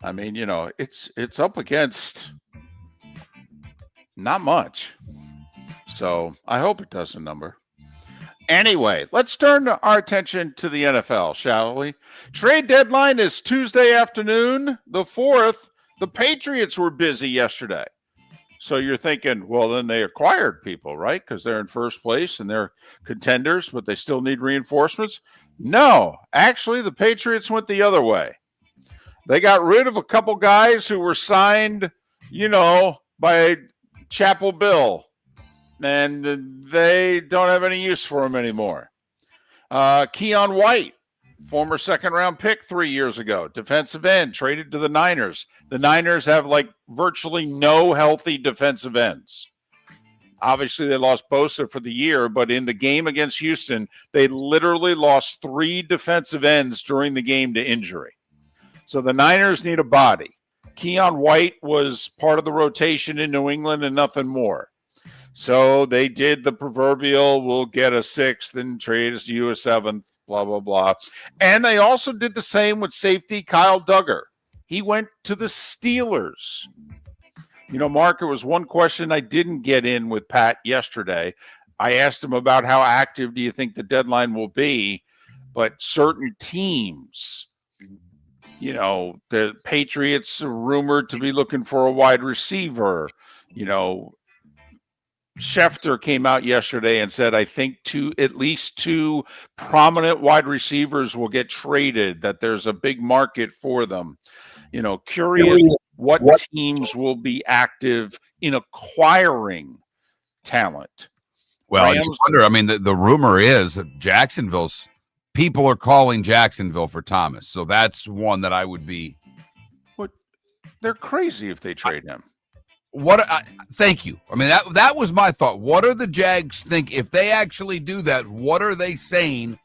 Speaker 2: I mean, it's up against not much. So I hope it does a number. Anyway, let's turn our attention to the NFL, shall we? Trade deadline is Tuesday afternoon, the 4th. The Patriots were busy yesterday. So you're thinking, well, then they acquired people, right? Because they're in first place and they're contenders, but they still need reinforcements. No, actually, the Patriots went the other way. They got rid of a couple guys who were signed, by Chapel Bill. And they don't have any use for him anymore. Keon White, former second-round pick 3 years ago, defensive end, traded to the Niners. The Niners have, virtually no healthy defensive ends. Obviously, they lost Bosa for the year, but in the game against Houston, they literally lost 3 defensive ends during the game to injury. So the Niners need a body. Keon White was part of the rotation in New England and nothing more. So they did the proverbial, we'll get a 6th and trade you a 7th, blah, blah, blah. And they also did the same with safety Kyle Duggar. He went to the Steelers. Mark, there was one question I didn't get in with Pat yesterday. I asked him about how active do you think the deadline will be, but certain teams, the Patriots are rumored to be looking for a wide receiver, Schefter came out yesterday and said, I think at least 2 prominent wide receivers will get traded, that there's a big market for them. Curious what teams will be active in acquiring talent.
Speaker 3: Well, you wonder, the rumor is that people are calling Jacksonville for Thomas. So that's one that I would be.
Speaker 2: They're crazy if they trade him.
Speaker 3: Thank you. That was my thought. What are the Jags think if they actually do that? What are they saying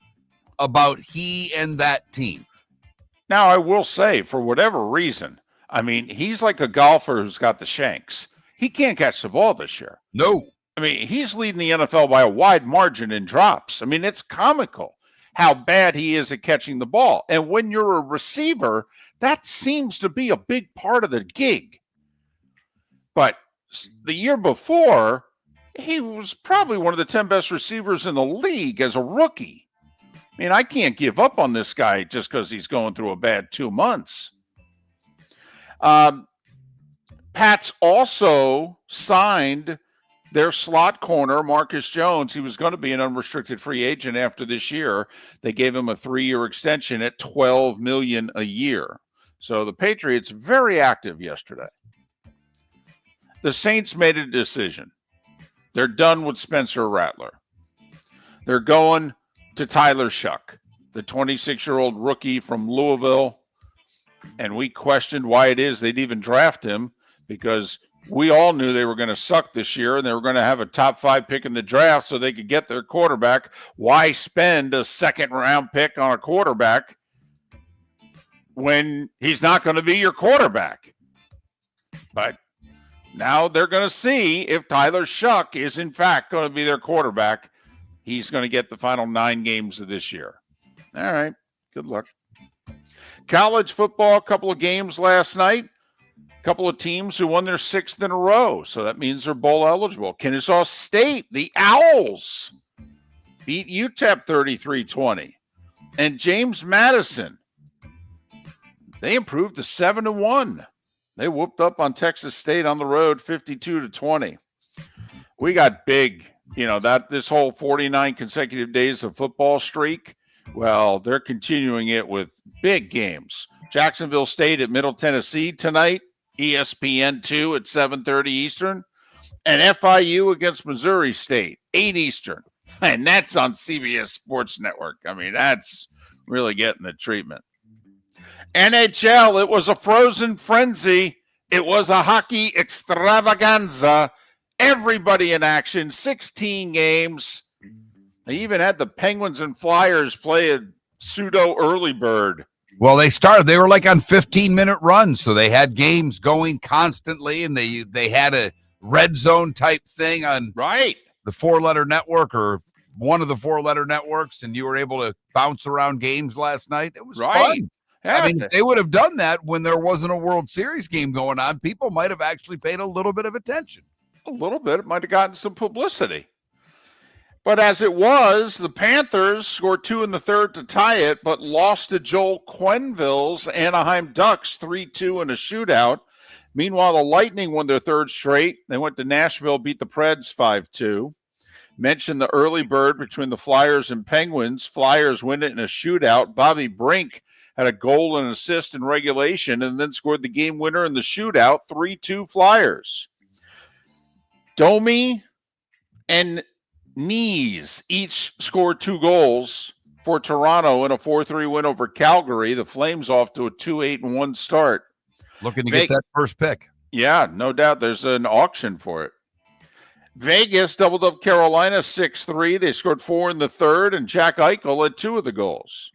Speaker 3: about he and that team?
Speaker 2: Now, I will say, for whatever reason, he's like a golfer who's got the shanks. He can't catch the ball this year.
Speaker 3: No.
Speaker 2: He's leading the NFL by a wide margin in drops. It's comical how bad he is at catching the ball. And when you're a receiver, that seems to be a big part of the gig. But the year before, he was probably one of the 10 best receivers in the league as a rookie. I can't give up on this guy just because he's going through a bad 2 months. Pats also signed their slot corner, Marcus Jones. He was going to be an unrestricted free agent after this year. They gave him a 3-year extension at $12 million a year. So the Patriots very active yesterday. The Saints made a decision. They're done with Spencer Rattler. They're going to Tyler Shuck, the 26-year-old rookie from Louisville. And we questioned why it is they'd even draft him, because we all knew they were going to suck this year and they were going to have a top 5 pick in the draft so they could get their quarterback. Why spend a 2nd-round pick on a quarterback when he's not going to be your quarterback? But now they're going to see if Tyler Shuck is in fact going to be their quarterback. he's going to get the final 9 games of this year. All right. Good luck. College football, a couple of games last night. A couple of teams who won their 6th in a row. So that means they're bowl eligible. Kennesaw State, the Owls, beat UTEP 33-20. And James Madison, they improved to 7-1. They whooped up on Texas State on the road 52-20. We got big, this whole 49 consecutive days of football streak. Well, they're continuing it with big games. Jacksonville State at Middle Tennessee tonight, ESPN2 at 7:30 Eastern, and FIU against Missouri State, 8 Eastern. And that's on CBS Sports Network. I mean, that's really getting the treatment. NHL, it was a frozen frenzy. It was a hockey extravaganza. Everybody in action, 16 games. They even had the Penguins and Flyers play a pseudo early bird.
Speaker 3: Well, they were like on 15-minute runs, so they had games going constantly, and they had a red zone type thing on the 4-letter network or one of the 4-letter networks, and you were able to bounce around games last night. It was fun. Yeah, I mean, if they would have done that when there wasn't a World Series game going on, people might have actually paid a little bit of attention.
Speaker 2: A little bit. It might have gotten some publicity. But as it was, the Panthers scored 2 in the third to tie it, but lost to Joel Quenneville's Anaheim Ducks 3-2 in a shootout. Meanwhile, the Lightning won their 3rd straight. They went to Nashville, beat the Preds 5-2. Mentioned the early bird between the Flyers and Penguins. Flyers win it in a shootout. Bobby Brink had a goal and assist in regulation and then scored the game winner in the shootout, 3-2 Flyers. Domi and Knees each scored 2 goals for Toronto in a 4-3 win over Calgary. The Flames off to a 2-8-1 start.
Speaker 3: Looking to get that first pick.
Speaker 2: Yeah, no doubt. There's an auction for it. Vegas doubled up Carolina 6-3. They scored 4 in the third, and Jack Eichel had 2 of the goals.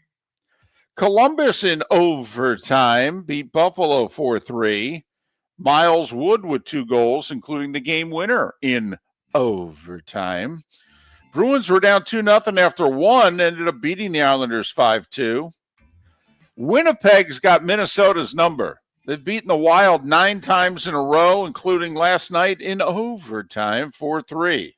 Speaker 2: Columbus in overtime beat Buffalo 4-3. Miles Wood with 2 goals, including the game winner in overtime. Bruins were down 2-0 after 1, ended up beating the Islanders 5-2. Winnipeg's got Minnesota's number. They've beaten the Wild 9 times in a row, including last night in overtime, 4-3.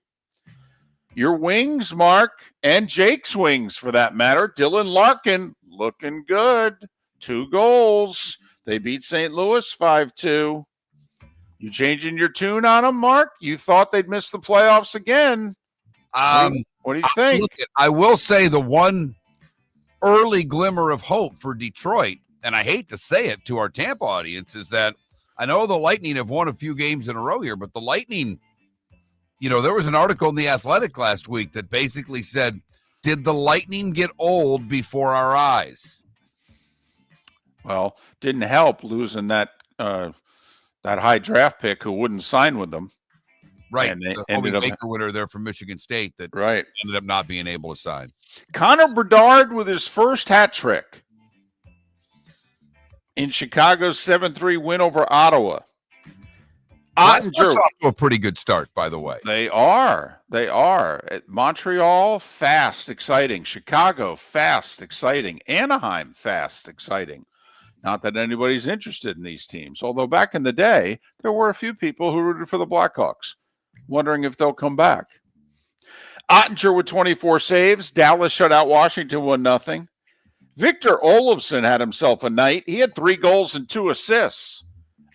Speaker 2: Your Wings, Mark, and Jake's Wings for that matter. Dylan Larkin looking good. 2 goals. They beat St. Louis 5-2. You changing your tune on them, Mark? You thought they'd miss the playoffs again. What do you think?
Speaker 3: I will say the one early glimmer of hope for Detroit, and I hate to say it to our Tampa audience, is that I know the Lightning have won a few games in a row here, but the Lightning, there was an article in The Athletic last week that basically said, did the Lightning get old before our eyes?
Speaker 2: Well, didn't help losing that high draft pick who wouldn't sign with them.
Speaker 3: Right.
Speaker 2: And they
Speaker 3: the
Speaker 2: ended up
Speaker 3: Baker winner there from Michigan State that ended up not being able to sign.
Speaker 2: Connor Bedard with his first hat trick in Chicago's 7-3 win over Ottawa.
Speaker 3: That's off to a pretty good start, by the way.
Speaker 2: They are. Montreal, fast, exciting. Chicago, fast, exciting. Anaheim, fast, exciting. Not that anybody's interested in these teams, although back in the day, there were a few people who rooted for the Blackhawks, wondering if they'll come back. Ottinger with 24 saves. Dallas shut out Washington 1-0. Victor Olofsson had himself a night. He had 3 goals and 2 assists.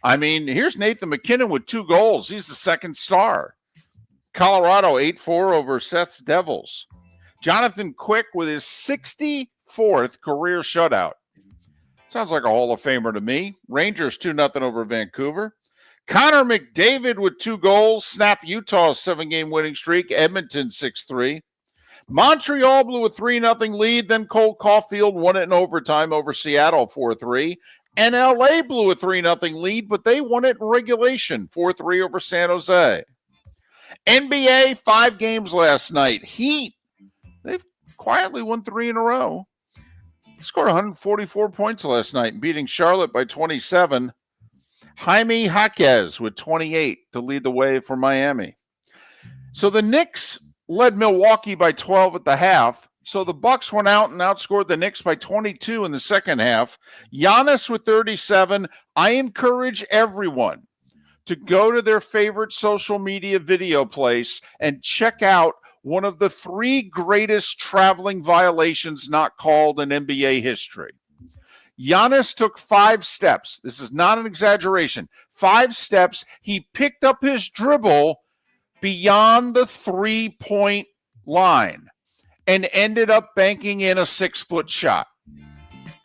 Speaker 2: I mean, here's Nathan McKinnon with 2 goals. He's the second star. Colorado 8-4 over Seth's Devils. Jonathan Quick with his 64th career shutout. Sounds like a Hall of Famer to me. Rangers 2-0 over Vancouver. Connor McDavid with 2 goals. Snap Utah's 7-game winning streak. Edmonton 6-3. Montreal blew a 3-0 lead. Then Cole Caulfield won it in overtime over Seattle 4-3. And LA blew a 3-0 lead, but they won it in regulation 4-3 over San Jose. NBA 5 games last night. Heat, they've quietly won 3 in a row. Scored 144 points last night, beating Charlotte by 27. Jaime Jaquez with 28 to lead the way for Miami. So the Knicks led Milwaukee by 12 at the half. So the Bucks went out and outscored the Knicks by 22 in the second half. Giannis with 37. I encourage everyone to go to their favorite social media video place and check out one of the 3 greatest traveling violations not called in NBA history. Giannis took 5 steps. This is not an exaggeration. 5 steps. He picked up his dribble beyond the 3-point line and ended up banking in a 6-foot shot.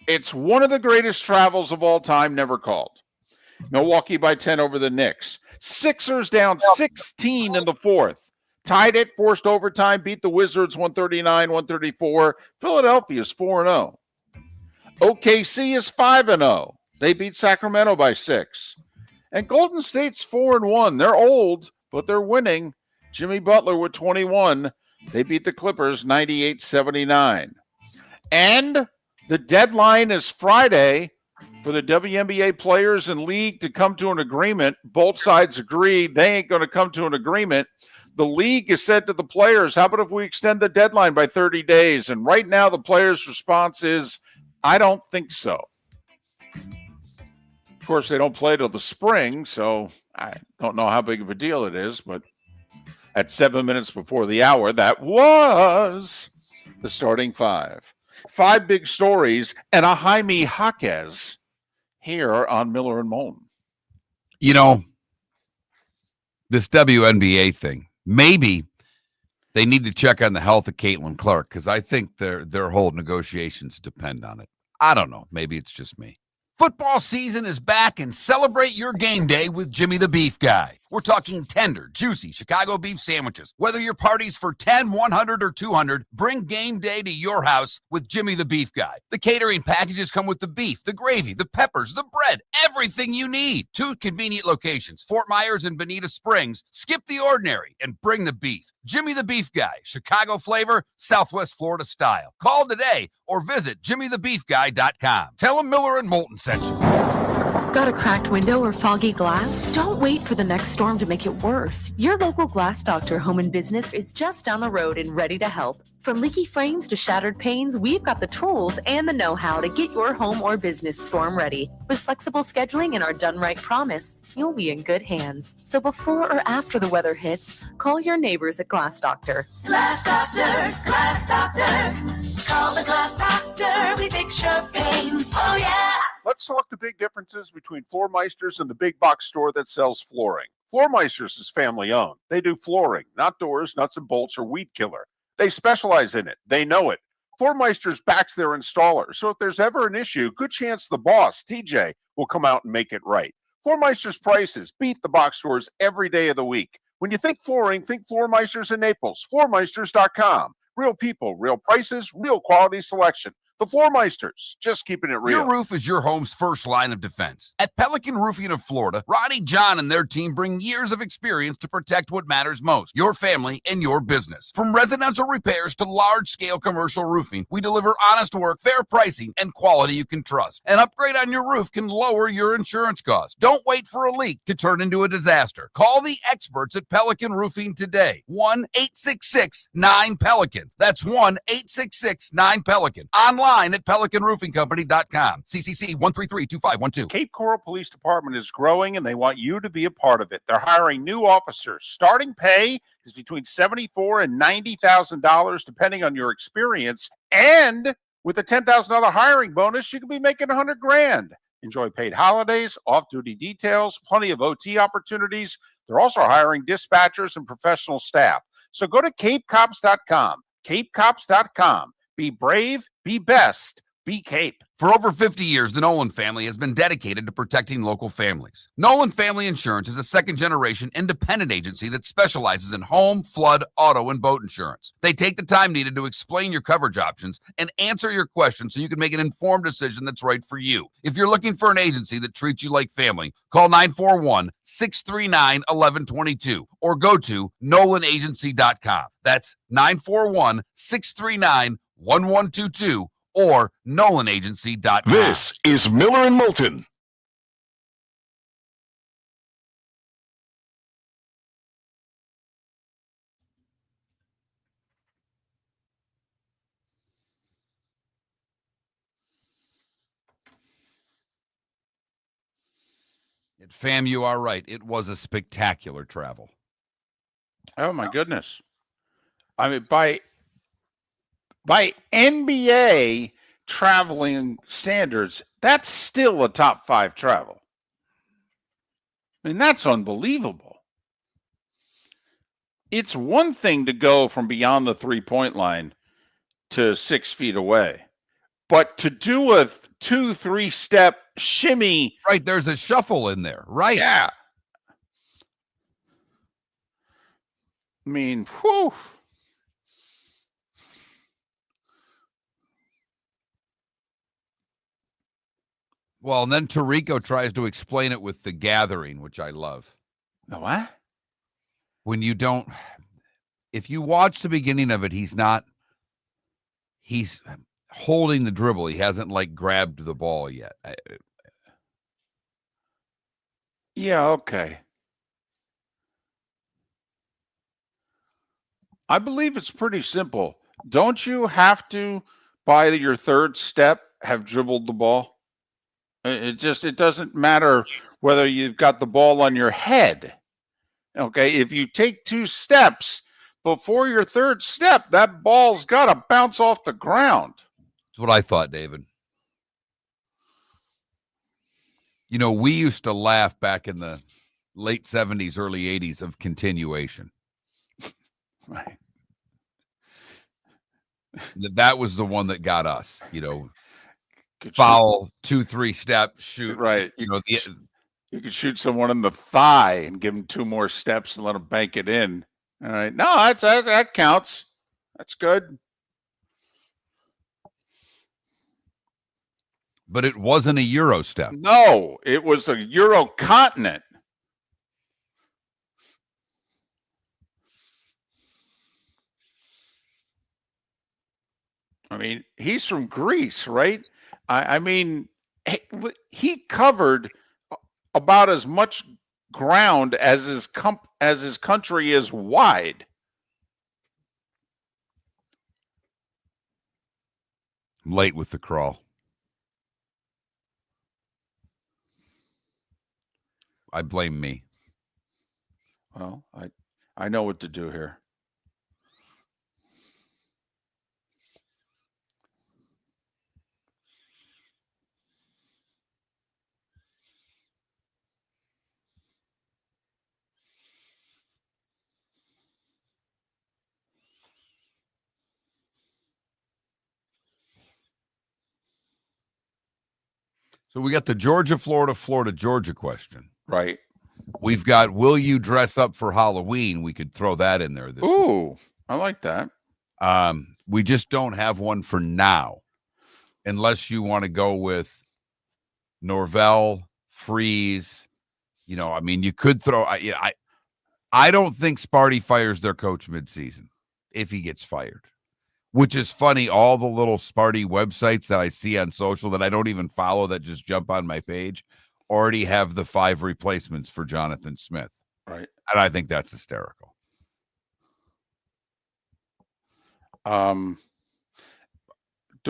Speaker 2: It's one of the greatest travels of all time, never called. Milwaukee by 10 over the Knicks. Sixers down 16 in the fourth. Tied it, forced overtime, beat the Wizards 139-134. Philadelphia's 4-0. OKC is 5-0. They beat Sacramento by 6. And Golden State's 4-1. They're old, but they're winning. Jimmy Butler with 21. They beat the Clippers 98-79. And the deadline is Friday for the WNBA players and league to come to an agreement. Both sides agree they ain't going to come to an agreement. The league has said to the players, how about if we extend the deadline by 30 days? And right now the players' response is, I don't think so. Of course, they don't play till the spring, so I don't know how big of a deal it is, but at 7 minutes before the hour, that was the starting 5. 5 big stories and a Jaime Jaquez here on Miller and Moulton.
Speaker 3: You know, this WNBA thing, maybe they need to check on the health of Caitlin Clark because I think their whole negotiations depend on it. I don't know. Maybe it's just me.
Speaker 6: Football season is back, and celebrate your game day with Jimmy the Beef Guy. We're talking tender, juicy Chicago beef sandwiches. Whether your party's for 10, 100, or 200, bring game day to your house with Jimmy the Beef Guy. The catering packages come with the beef, the gravy, the peppers, the bread, everything you need. 2 convenient locations, Fort Myers and Bonita Springs. Skip the ordinary and bring the beef. Jimmy the Beef Guy, Chicago flavor, Southwest Florida style. Call today or visit jimmythebeefguy.com. Tell him Miller and Moulton sent you.
Speaker 8: Got a cracked window or foggy glass? Don't wait for the next storm to make it worse. Your local Glass Doctor Home and Business is just down the road and ready to help. From leaky frames to shattered panes, we've got the tools and the know-how to get your home or business storm ready. With flexible scheduling and our done right promise, you'll be in good hands. So before or after the weather hits, call your neighbors at Glass Doctor.
Speaker 9: Glass Doctor, Glass Doctor. Call the Glass Doctor, we fix your pains. Oh yeah.
Speaker 2: Let's talk the big differences between Floormeisters and the big box store that sells flooring. Floormeisters is family owned. They do flooring, not doors, nuts and bolts, or weed killer. They specialize in it. They know it. Floormeisters backs their installer. So if there's ever an issue, good chance the boss, TJ, will come out and make it right. Floormeisters prices beat the box stores every day of the week. When you think flooring, think Floormeisters in Naples. Floormeisters.com. Real people, real prices, real quality selection. The Floormeisters, just keeping it real.
Speaker 6: Your roof is your home's first line of defense. At Pelican Roofing of Florida, Ronnie John and their team bring years of experience to protect what matters most, your family and your business. From residential repairs to large-scale commercial roofing, we deliver honest work, fair pricing, and quality you can trust. An upgrade on your roof can lower your insurance costs. Don't wait for a leak to turn into a disaster. Call the experts at Pelican Roofing today. 1-866-9-PELICAN. That's 1-866-9-PELICAN. Online at pelicanroofingcompany.com. CCC 1332512.
Speaker 2: Cape Coral Police Department is growing and they want you to be a part of it. They're hiring new officers. Starting pay is between $74,000 and $90,000 depending on your experience. And with a $10,000 hiring bonus, you could be making $100,000. Enjoy paid holidays, off-duty details, plenty of OT opportunities. They're also hiring dispatchers and professional staff. So go to capecops.com. capecops.com. Be brave, be best, be Cape.
Speaker 6: For over 50 years, the Nolan family has been dedicated to protecting local families. Nolan Family Insurance is a second-generation independent agency that specializes in home, flood, auto, and boat insurance. They take the time needed to explain your coverage options and answer your questions so you can make an informed decision that's right for you. If you're looking for an agency that treats you like family, call 941-639-1122 or go to nolanagency.com. That's 941-639-1122 or nolanagency.com.
Speaker 4: This is Miller and Moulton.
Speaker 3: Fam, you are right. It was a spectacular travel.
Speaker 2: Oh my goodness. I mean, by NBA traveling standards, that's still a top 5 travel. I mean, that's unbelievable. It's one thing to go from beyond the 3-point line to 6 feet away, but to do a 2-3 step shimmy.
Speaker 3: Right. There's a shuffle in there. Right.
Speaker 2: Yeah. I mean, whew.
Speaker 3: Well, and then Tirico tries to explain it with The Gathering, which I love.
Speaker 2: The what?
Speaker 3: When you don't, if you watch the beginning of it, he's holding the dribble. He hasn't like grabbed the ball yet.
Speaker 2: Yeah, okay. I believe it's pretty simple. Don't you have to, by your 3rd step, have dribbled the ball? It doesn't matter whether you've got the ball on your head. Okay, if you take 2 steps before your 3rd step, that ball's got to bounce off the ground.
Speaker 3: That's what I thought, David. You know, we used to laugh back in the late 70s, early 80s of continuation.
Speaker 2: Right.
Speaker 3: That was the one that got us, you know.
Speaker 2: Could
Speaker 3: Foul, 2-3 step, shoot.
Speaker 2: Right.
Speaker 3: You know,
Speaker 2: you could shoot someone in the thigh and give them 2 more steps and let them bank it in. All right. No, that counts. That's good.
Speaker 3: But it wasn't a Euro step.
Speaker 2: No, it was a Euro continent. I mean, he's from Greece, right? I mean, he covered about as much ground as his country is wide.
Speaker 3: Late with the crawl. I blame me.
Speaker 2: Well, I know what to do here.
Speaker 3: So we got the Georgia, Florida, Georgia question.
Speaker 2: Right.
Speaker 3: We've got, will you dress up for Halloween? We could throw that in there.
Speaker 2: Ooh, I like that.
Speaker 3: We just don't have one for now, unless you want to go with Norvell, Freeze. You know, I mean, you could throw. I don't think Sparty fires their coach midseason if he gets fired. Which is funny. All the little Sparty websites that I see on social that I don't even follow that just jump on my page already have the 5 replacements for Jonathan Smith.
Speaker 2: Right.
Speaker 3: And I think that's hysterical.
Speaker 2: Do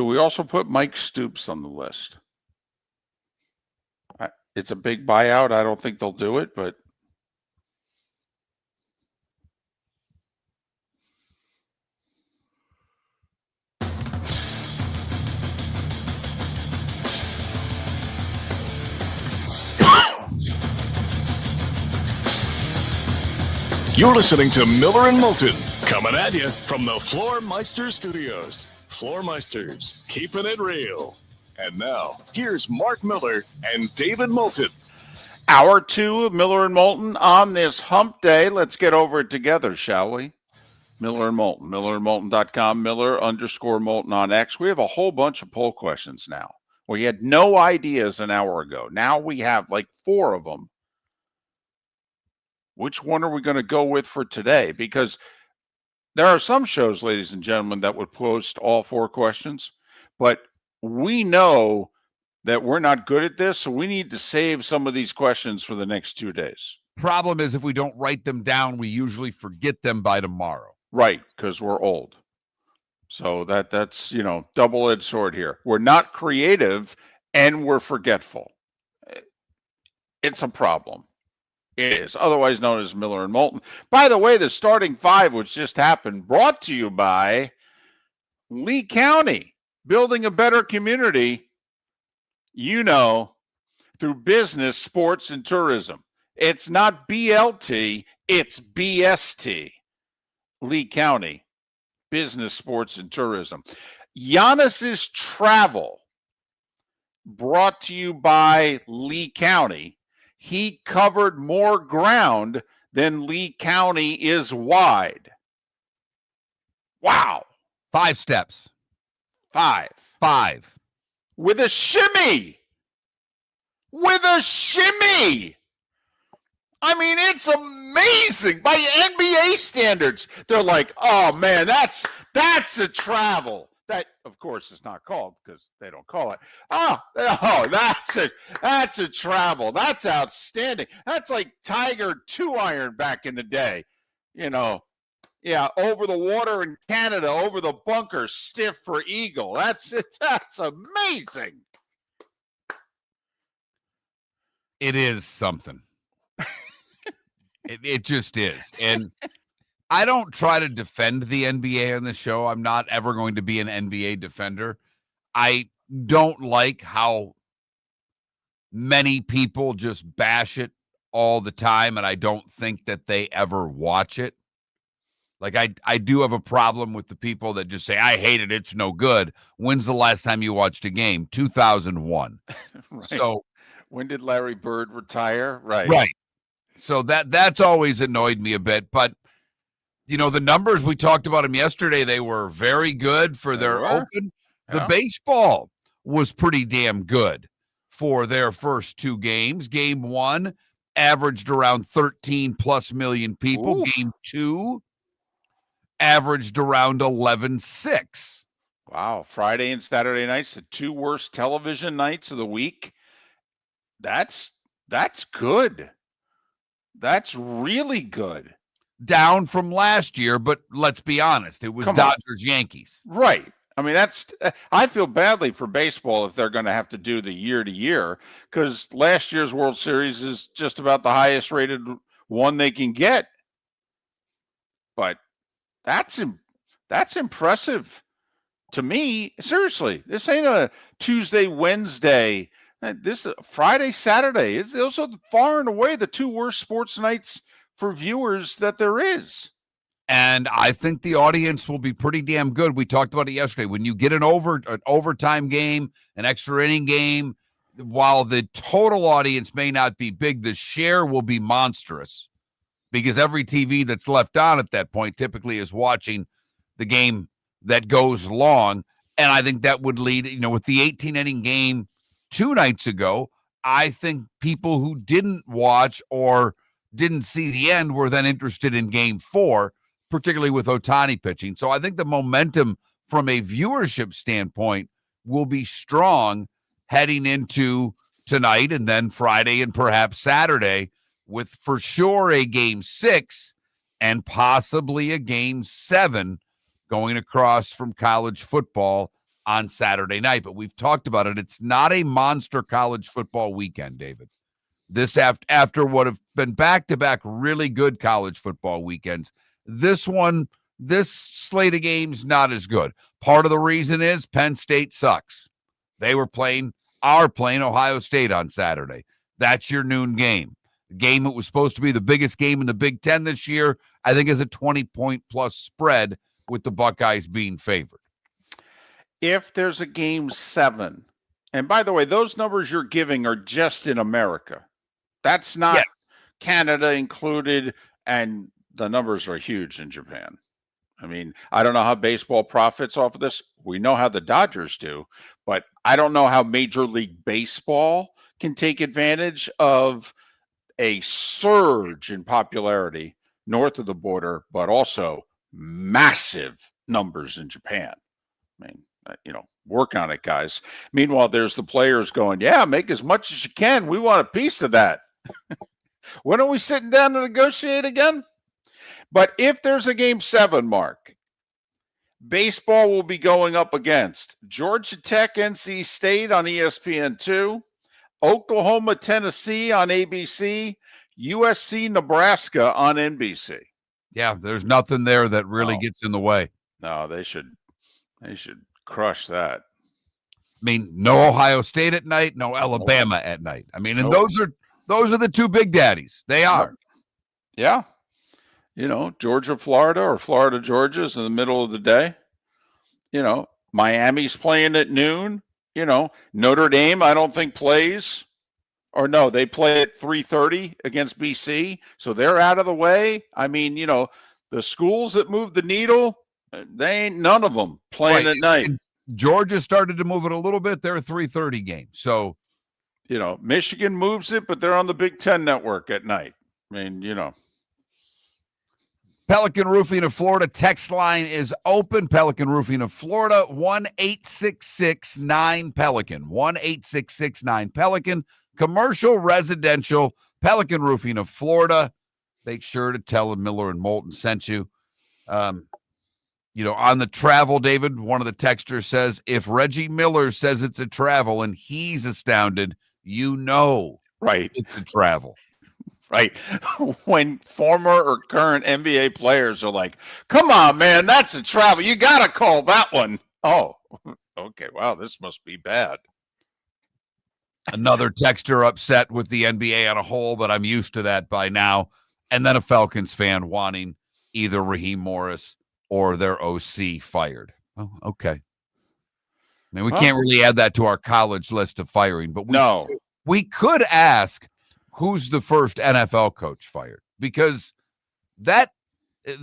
Speaker 2: we also put Mike Stoops on the list? It's a big buyout. I don't think they'll do it, but
Speaker 4: You're listening to Miller and Moulton, coming at you from the Floor Meister Studios. Floor Meisters, keeping it real. And now, here's Mark Miller and David Moulton.
Speaker 2: Hour 2 of Miller and Moulton on this hump day. Let's get over it together, shall we? Miller and Moulton, millerandmoulton.com, Miller_Moulton on X. We have a whole bunch of poll questions now. We had no ideas an hour ago. Now we have like 4 of them. Which one are we going to go with for today? Because there are some shows, ladies and gentlemen, that would post all 4 questions, but we know that we're not good at this, so we need to save some of these questions for the next 2 days.
Speaker 3: Problem is, if we don't write them down, we usually forget them by tomorrow.
Speaker 2: Right, because we're old. So that's, double-edged sword here. We're not creative, and we're forgetful. It's a problem. It is, otherwise known as Miller and Moulton. By the way, the starting five, which just happened, brought to you by Lee County, building a better community, through business, sports, and tourism. It's not BLT, it's BST. Lee County, business, sports, and tourism. Giannis's Travel, brought to you by Lee County. He covered more ground than Lee County is wide. Wow.
Speaker 3: 5 steps.
Speaker 2: 5. With a shimmy. I mean, it's amazing by NBA standards. They're like, oh man, that's a travel. That, of course, is not called because they don't call it. That's a travel. That's outstanding. That's like Tiger 2-iron back in the day. Yeah, over the water in Canada, over the bunker, stiff for eagle. That's amazing.
Speaker 3: It is something. It just is. And I don't try to defend the NBA on the show. I'm not ever going to be an NBA defender. I don't like how many people just bash it all the time, and I don't think that they ever watch it. Like, I do have a problem with the people that just say, I hate it, it's no good. When's the last time you watched a game? 2001.
Speaker 2: Right.
Speaker 3: So
Speaker 2: when did Larry Bird retire? Right.
Speaker 3: So that's always annoyed me a bit. But, the numbers, we talked about them yesterday, they were very good for their open. The baseball was pretty damn good for their first 2 games. Game 1 averaged around 13+ million people. Ooh. Game 2 averaged around 11.6.
Speaker 2: Wow. Friday and Saturday nights, the 2 worst television nights of the week. That's good. That's really good.
Speaker 3: Down from last year, but let's be honest, it was Dodgers-Yankees.
Speaker 2: Right. I mean, I feel badly for baseball if they're going to have to do the year-to-year, because last year's World Series is just about the highest rated one they can get. But that's impressive to me. Seriously, this ain't a Tuesday, Wednesday. This is Friday, Saturday. Those are far and away the 2 worst sports nights for viewers that there is.
Speaker 3: And I think the audience will be pretty damn good. We talked about it yesterday. When you get an overtime game, an extra inning game, while the total audience may not be big, the share will be monstrous, because every TV that's left on at that point typically is watching the game that goes long. And I think that would lead, with the 18-inning game 2 nights ago, I think people who didn't watch or didn't see the end were then interested in game 4, particularly with Ohtani pitching. So I think the momentum from a viewership standpoint will be strong heading into tonight and then Friday and perhaps Saturday, with for sure a game 6 and possibly a game 7 going across from college football on Saturday night. But we've talked about it. It's not a monster college football weekend, David. This after what have been back-to-back really good college football weekends, this slate of games, not as good. Part of the reason is Penn State sucks. They are playing Ohio State on Saturday. That's your noon game. The game that was supposed to be the biggest game in the Big Ten this year, I think, is a 20-point-plus spread with the Buckeyes being favored.
Speaker 2: If there's a game 7, and by the way, those numbers you're giving are just in America. That's not Canada included, and the numbers are huge in Japan. I mean, I don't know how baseball profits off of this. We know how the Dodgers do, but I don't know how Major League Baseball can take advantage of a surge in popularity north of the border, but also massive numbers in Japan. I mean, work on it, guys. Meanwhile, there's the players going, yeah, make as much as you can. We want a piece of that. When are we sitting down to negotiate again? But if there's a game 7, Mark, baseball will be going up against Georgia Tech, NC State on ESPN2, Oklahoma, Tennessee on ABC, USC, Nebraska on NBC.
Speaker 3: Yeah, there's nothing there that really
Speaker 2: No.
Speaker 3: gets in the way.
Speaker 2: No, they should crush that.
Speaker 3: I mean, no Ohio State at night, no Alabama at night. I mean, and those are the two big daddies. They are.
Speaker 2: Yeah. Georgia, Florida, or Florida, Georgia is in the middle of the day. Miami's playing at noon. Notre Dame, I don't think plays. Or no, they play at 3:30 against BC. So they're out of the way. I mean, the schools that move the needle, they ain't none of them playing at night.
Speaker 3: And Georgia started to move it a little bit. They're a 3:30 game. So,
Speaker 2: Michigan moves it, but they're on the Big Ten network at night. I mean,
Speaker 3: Pelican Roofing of Florida text line is open. Pelican Roofing of Florida, 1-866-9-PELICAN. 1-866-9-PELICAN. Commercial, residential, Pelican Roofing of Florida. Make sure to tell them Miller and Moulton sent you. On the travel, David, one of the texters says, if Reggie Miller says it's a travel and he's astounded,
Speaker 2: right,
Speaker 3: it's a travel.
Speaker 2: Right. When former or current NBA players are like, come on, man, that's a travel. You got to call that one. Oh, okay. Wow, this must be bad.
Speaker 3: Another texter upset with the NBA on a whole, but I'm used to that by now. And then a Falcons fan wanting either Raheem Morris or their OC fired. Oh, okay. I mean, we can't really add that to our college list of firing, but we could ask, who's the first NFL coach fired? Because the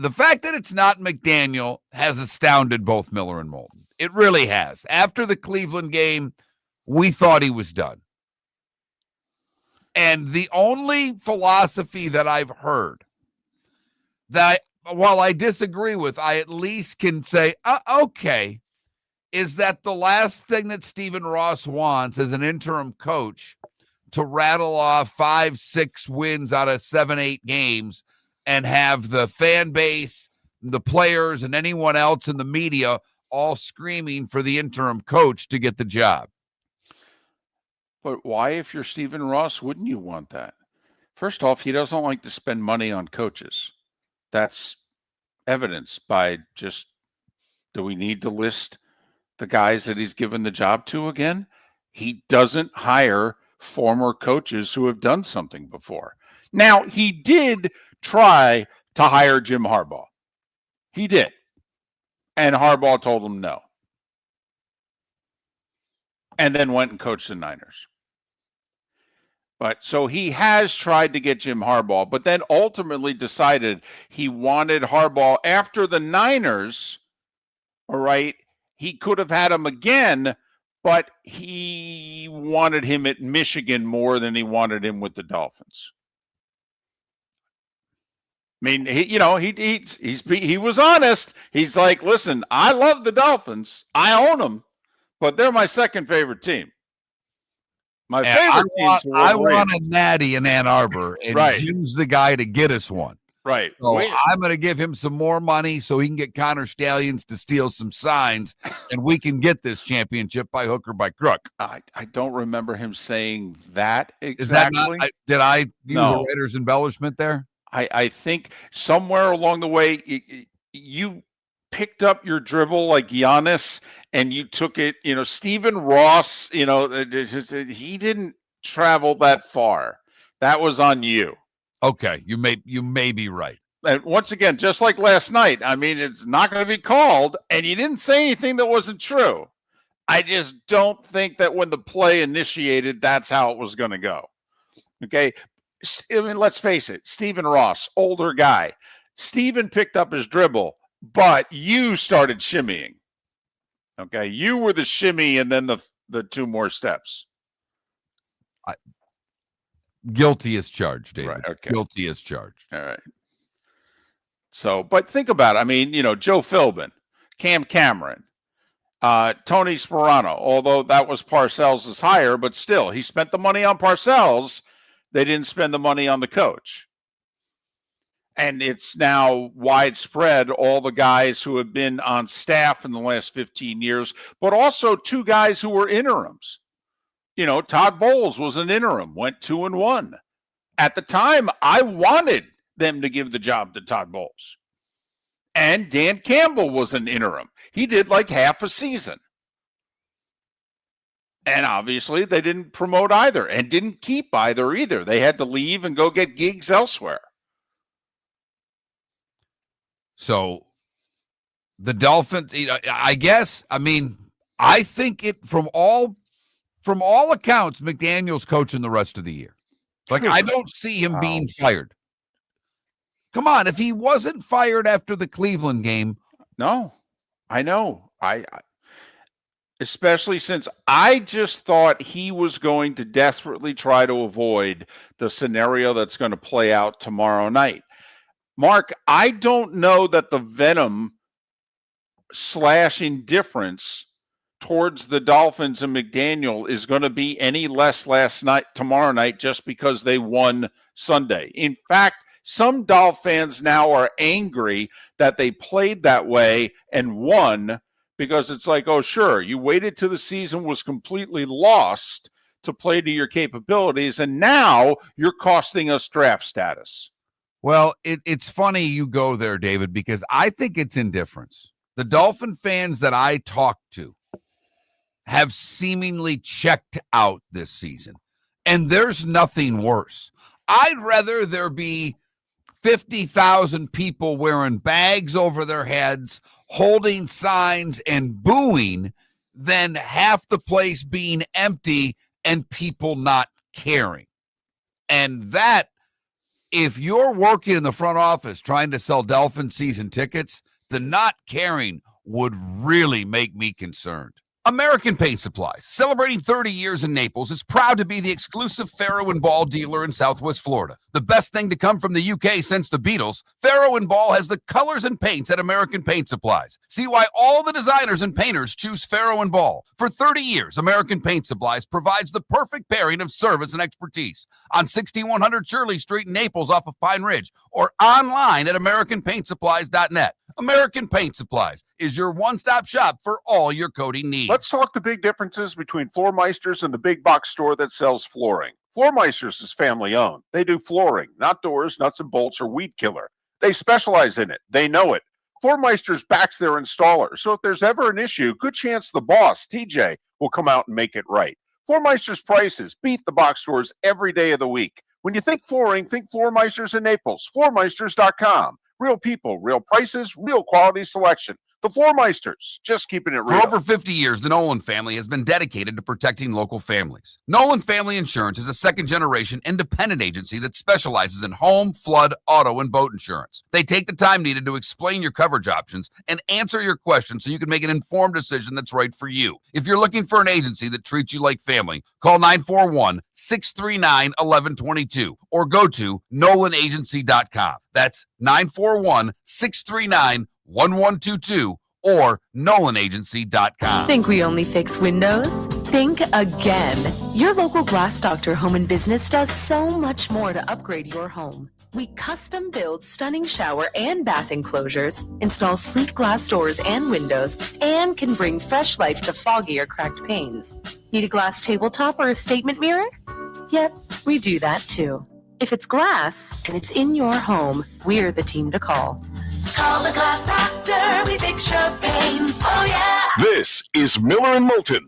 Speaker 3: fact that it's not McDaniel has astounded both Miller and Moulton. It really has. After the Cleveland game, we thought he was done. And the only philosophy that I've heard that, while I disagree with, I at least can say, okay, is that the last thing that Stephen Ross wants as an interim coach to rattle off 5-6 wins out of 7-8 games and have the fan base, the players, and anyone else in the media all screaming for the interim coach to get the job.
Speaker 2: But why, if you're Stephen Ross, wouldn't you want that? First off, he doesn't like to spend money on coaches. That's evidenced by just, do we need to list the guys that he's given the job to again? He doesn't hire former coaches who have done something before. Now, he did try to hire Jim Harbaugh. He did. And Harbaugh told him no. And then went and coached the Niners. But so he has tried to get Jim Harbaugh, but then ultimately decided he wanted Harbaugh after the Niners. All right. He could have had him again, but he wanted him at Michigan more than he wanted him with the Dolphins. I mean, he was honest. He's like, listen, I love the Dolphins. I own them, but they're my second favorite team. My favorite team.
Speaker 3: I want a natty in Ann Arbor, and Jim's the guy to get us one.
Speaker 2: Right.
Speaker 3: So I'm going to give him some more money so he can get Connor Stallions to steal some signs, and we can get this championship by hook or by crook.
Speaker 2: I don't remember him saying that exactly.
Speaker 3: Is that not, did I use a writer's embellishment there?
Speaker 2: I think somewhere along the way, you picked up your dribble like Giannis, and you took it. Stephen Ross, he didn't travel that far. That was on you.
Speaker 3: Okay, you may be right.
Speaker 2: And once again, just like last night, I mean, it's not going to be called, and you didn't say anything that wasn't true. I just don't think that when the play initiated, that's how it was going to go. Okay, I mean, let's face it, Stephen Ross, older guy. Stephen picked up his dribble, but you started shimmying. Okay, you were the shimmy and then the two more steps.
Speaker 3: Guilty as charged, David.
Speaker 2: Right, okay.
Speaker 3: Guilty as charged.
Speaker 2: All right. So, but think about it. I mean, Joe Philbin, Cam Cameron, Tony Sperano, although that was Parcells' hire, but still, he spent the money on Parcells. They didn't spend the money on the coach. And it's now widespread, all the guys who have been on staff in the last 15 years, but also two guys who were interims. Todd Bowles was an interim, went 2-1. At the time, I wanted them to give the job to Todd Bowles. And Dan Campbell was an interim. He did like half a season. And obviously, they didn't promote either and didn't keep either. They had to leave and go get gigs elsewhere.
Speaker 3: So the Dolphins, I guess, I think it from all accounts, McDaniel's coaching the rest of the year. Like, I don't see him being fired. Come on, if he wasn't fired after the Cleveland game.
Speaker 2: No, I know. I especially since I just thought he was going to desperately try to avoid the scenario that's going to play out tomorrow night. Mark, I don't know that the venom / indifference towards the Dolphins and McDaniel is going to be any less tomorrow night just because they won Sunday. In fact, some Dolph fans now are angry that they played that way and won, because it's like, oh, sure, you waited till the season was completely lost to play to your capabilities, and now you're costing us draft status.
Speaker 3: Well, it's funny you go there, David, because I think it's indifference. The Dolphin fans that I talk to have seemingly checked out this season, and there's nothing worse. I'd rather there be 50,000 people wearing bags over their heads, holding signs and booing, than half the place being empty and people not caring. And that, if you're working in the front office trying to sell Dolphin season tickets, the not caring would really make me concerned. American Paint Supplies, celebrating 30 years in Naples, is proud to be the exclusive Farrow & Ball dealer in Southwest Florida. The best thing to come from the UK since the Beatles, Farrow & Ball has the colors and paints at American Paint Supplies. See why all the designers and painters choose Farrow & Ball. For 30 years, American Paint Supplies provides the perfect pairing of service and expertise on 6100 Shirley Street in Naples off of Pine Ridge, or online at AmericanPaintSupplies.net. American Paint Supplies is your one-stop shop for all your coating needs.
Speaker 2: Let's talk the big differences between Floormeisters and the big box store that sells flooring. Floormeisters is family-owned. They do flooring, not doors, nuts and bolts, or weed killer. They specialize in it. They know it. Floormeisters backs their installer, so if there's ever an issue, good chance the boss, TJ, will come out and make it right. Floormeisters prices beat the box stores every day of the week. When you think flooring, think Floormeisters in Naples. Floormeisters.com. Real people, real prices, real quality selection. The Floormeisters, just keeping it real.
Speaker 6: For over 50 years, the Nolan family has been dedicated to protecting local families. Nolan Family Insurance is a second-generation independent agency that specializes in home, flood, auto, and boat insurance. They take the time needed to explain your coverage options and answer your questions so you can make an informed decision that's right for you. If you're looking for an agency that treats you like family, call 941-639-1122 or go to NolanAgency.com. That's 941-639-1122 or NolanAgency.com.
Speaker 8: Think we only fix windows? Think again. Your local Glass Doctor Home and Business does so much more to upgrade your home. We custom build stunning shower and bath enclosures, install sleek glass doors and windows, and can bring fresh life to foggy or cracked panes. Need a glass tabletop or a statement mirror? Yep, we do that too. If it's glass and it's in your home, we're the team to call.
Speaker 9: Call the Glass Doctor, we fix your pains. Oh yeah.
Speaker 4: This is Miller and Moulton.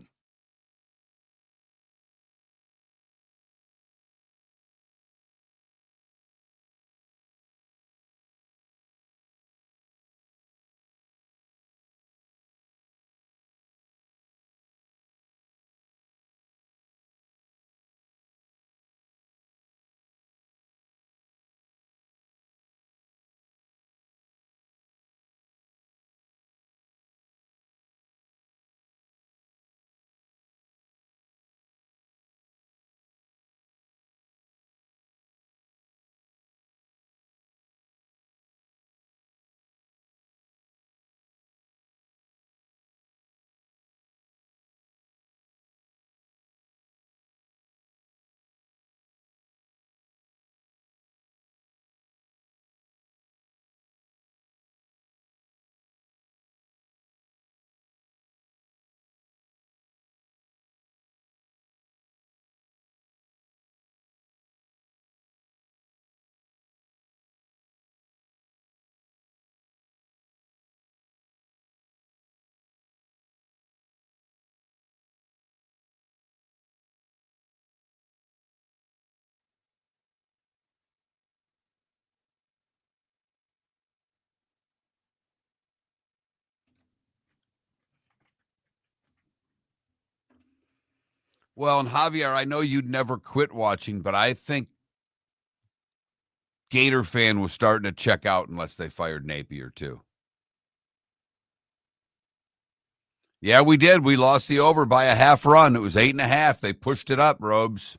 Speaker 3: Well, and Javier, I know you'd never quit watching, but I think Gator fan was starting to check out unless they fired Napier too. Yeah, we did. We lost the over by a half run. It was 8.5. They pushed it up, Robes.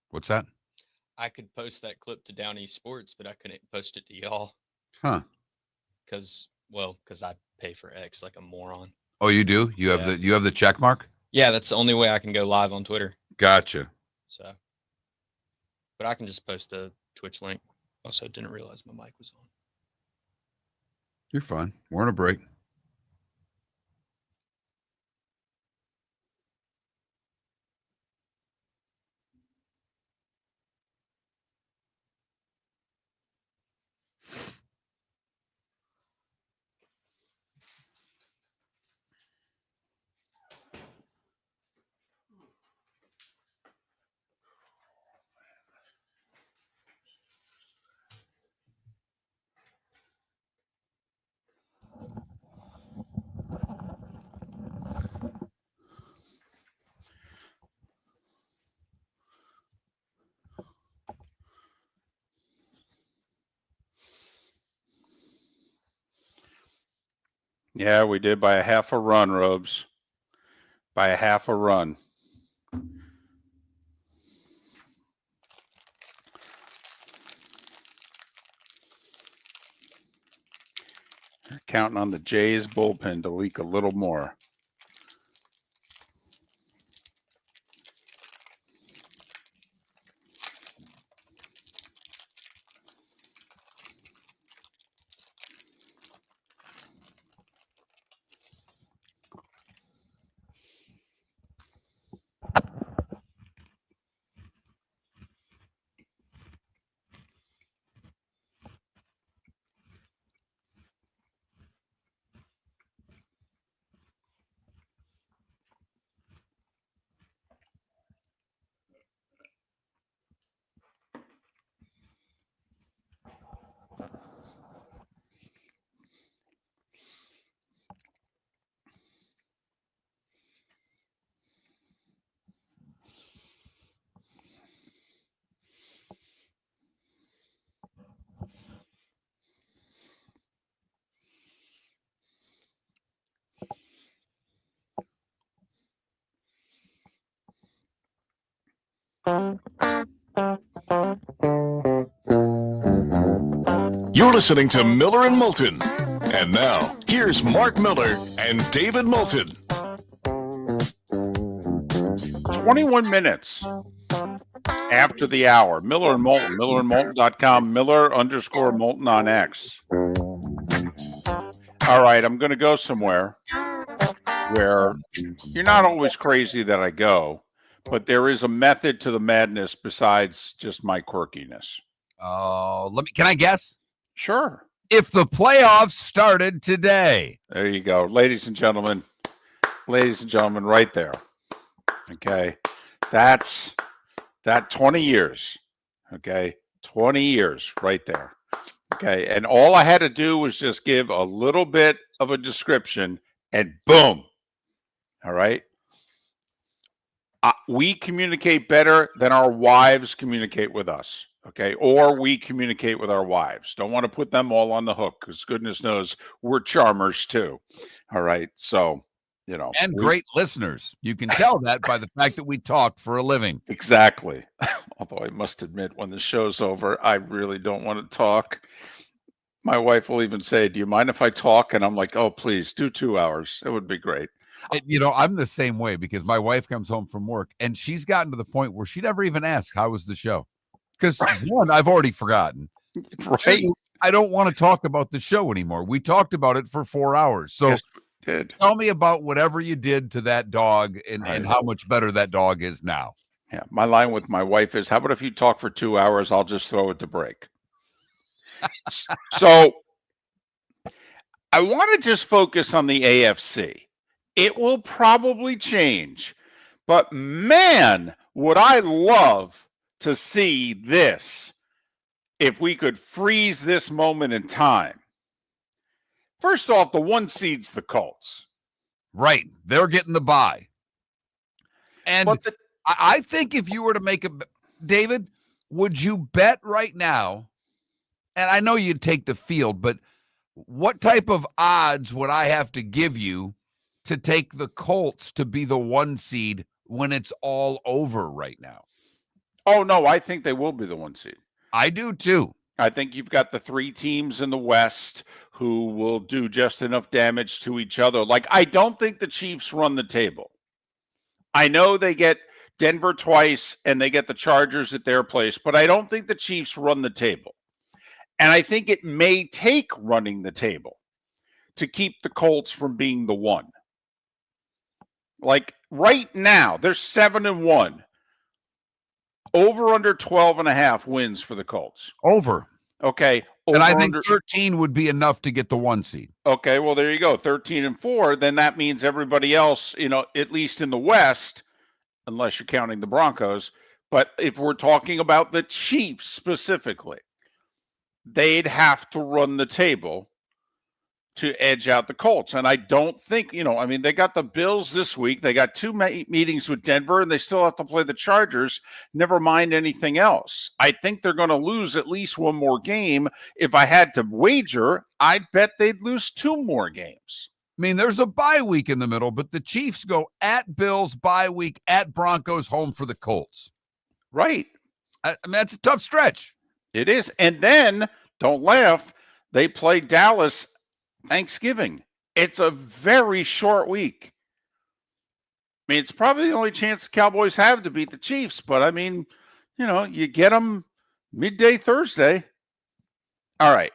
Speaker 3: What's that?
Speaker 7: I could post that clip to Down East Sports, but I couldn't post it to y'all.
Speaker 3: Huh.
Speaker 7: Because I pay for X like a moron.
Speaker 3: Oh, you do? You have the check mark?
Speaker 7: Yeah, that's the only way I can go live on Twitter.
Speaker 3: Gotcha.
Speaker 7: So, but I can just post a Twitch link. Also, didn't realize my mic was on.
Speaker 3: You're fine. We're on a break.
Speaker 2: Yeah, we did by a half a run, Robes. By a half a run. They're counting on the Jays bullpen to leak a little more.
Speaker 4: You're listening to Miller and Moulton. And now, here's Mark Miller and David Moulton.
Speaker 2: 21 minutes after the hour. Miller and Moulton, millerandmoulton.com, Miller_Moulton on X. All right, I'm going to go somewhere where you're not always crazy that I go, but there is a method to the madness besides just my quirkiness.
Speaker 3: Can I guess?
Speaker 2: Sure.
Speaker 3: If the playoffs started today.
Speaker 2: There you go. Ladies and gentlemen, right there. Okay. That's 20 years. Okay. 20 years right there. Okay. And all I had to do was just give a little bit of a description and boom. All right. We communicate better than our wives communicate with us. Okay. Or we communicate with our wives. Don't want to put them all on the hook because goodness knows we're charmers too. All right. So,
Speaker 3: and great listeners. You can tell that by the fact that we talk for a living.
Speaker 2: Exactly. Although I must admit, when the show's over, I really don't want to talk. My wife will even say, "Do you mind if I talk?" And I'm like, "Oh, please do 2 hours. It would be great."
Speaker 3: I'm the same way because my wife comes home from work and she's gotten to the point where she never even asks, "How was the show?" Because one, I've already forgotten.
Speaker 2: Right?
Speaker 3: Two, I don't want to talk about the show anymore. We talked about it for 4 hours. So
Speaker 2: Yes, we did.
Speaker 3: tell me about whatever you did to that dog and
Speaker 2: Right.
Speaker 3: how much better that dog is now.
Speaker 2: Yeah, my line with my wife is, how about if you talk for 2 hours, I'll just throw it to break. So I want to just focus on the AFC. It will probably change, but man, would I love to see this if we could freeze this moment in time. First off, the 1 seed's the Colts.
Speaker 3: Right. They're getting the bye. And
Speaker 2: But
Speaker 3: I think if you were to make David, would you bet right now? And I know you'd take the field, but what type of odds would I have to give you to take the Colts to be the 1 seed when it's all over right now?
Speaker 2: Oh, no, I think they will be the 1 seed.
Speaker 3: I do too.
Speaker 2: I think you've got the 3 teams in the West who will do just enough damage to each other. Like, I don't think the Chiefs run the table. I know they get Denver twice and they get the Chargers at their place, but I don't think the Chiefs run the table. And I think it may take running the table to keep the Colts from being the 1. Like right now, they're 7-1. Over under 12.5 wins for the Colts.
Speaker 3: Over.
Speaker 2: Okay.
Speaker 3: And I think 13 would be enough to get the 1 seed.
Speaker 2: Okay, well, there you go. 13-4. Then that means everybody else, at least in the West, unless you're counting the Broncos. But if we're talking about the Chiefs specifically, they'd have to run the table to edge out the Colts. And I don't think, they got the Bills this week. They got 2 meetings with Denver, and they still have to play the Chargers, never mind anything else. I think they're going to lose at least 1 more game. If I had to wager, I'd bet they'd lose 2 more games.
Speaker 3: I mean, there's a bye week in the middle, but the Chiefs go at Bills, bye week, at Broncos, home for the Colts.
Speaker 2: Right.
Speaker 3: I mean, that's a tough stretch.
Speaker 2: It is. And then, don't laugh, they play Dallas Thanksgiving. It's a very short week. I mean, it's probably the only chance the Cowboys have to beat the Chiefs, but I mean, you get them midday Thursday. All right.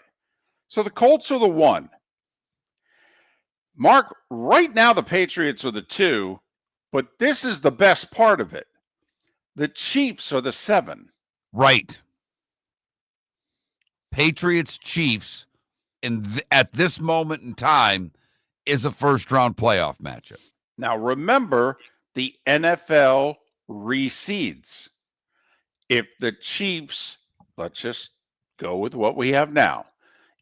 Speaker 2: So the Colts are the 1. Mark, right now the Patriots are the 2, but this is the best part of it. The Chiefs are the 7.
Speaker 3: Right. Patriots, Chiefs, and at this moment in time is a first-round playoff matchup.
Speaker 2: Now, remember, the NFL reseeds. If the Chiefs, let's just go with what we have now.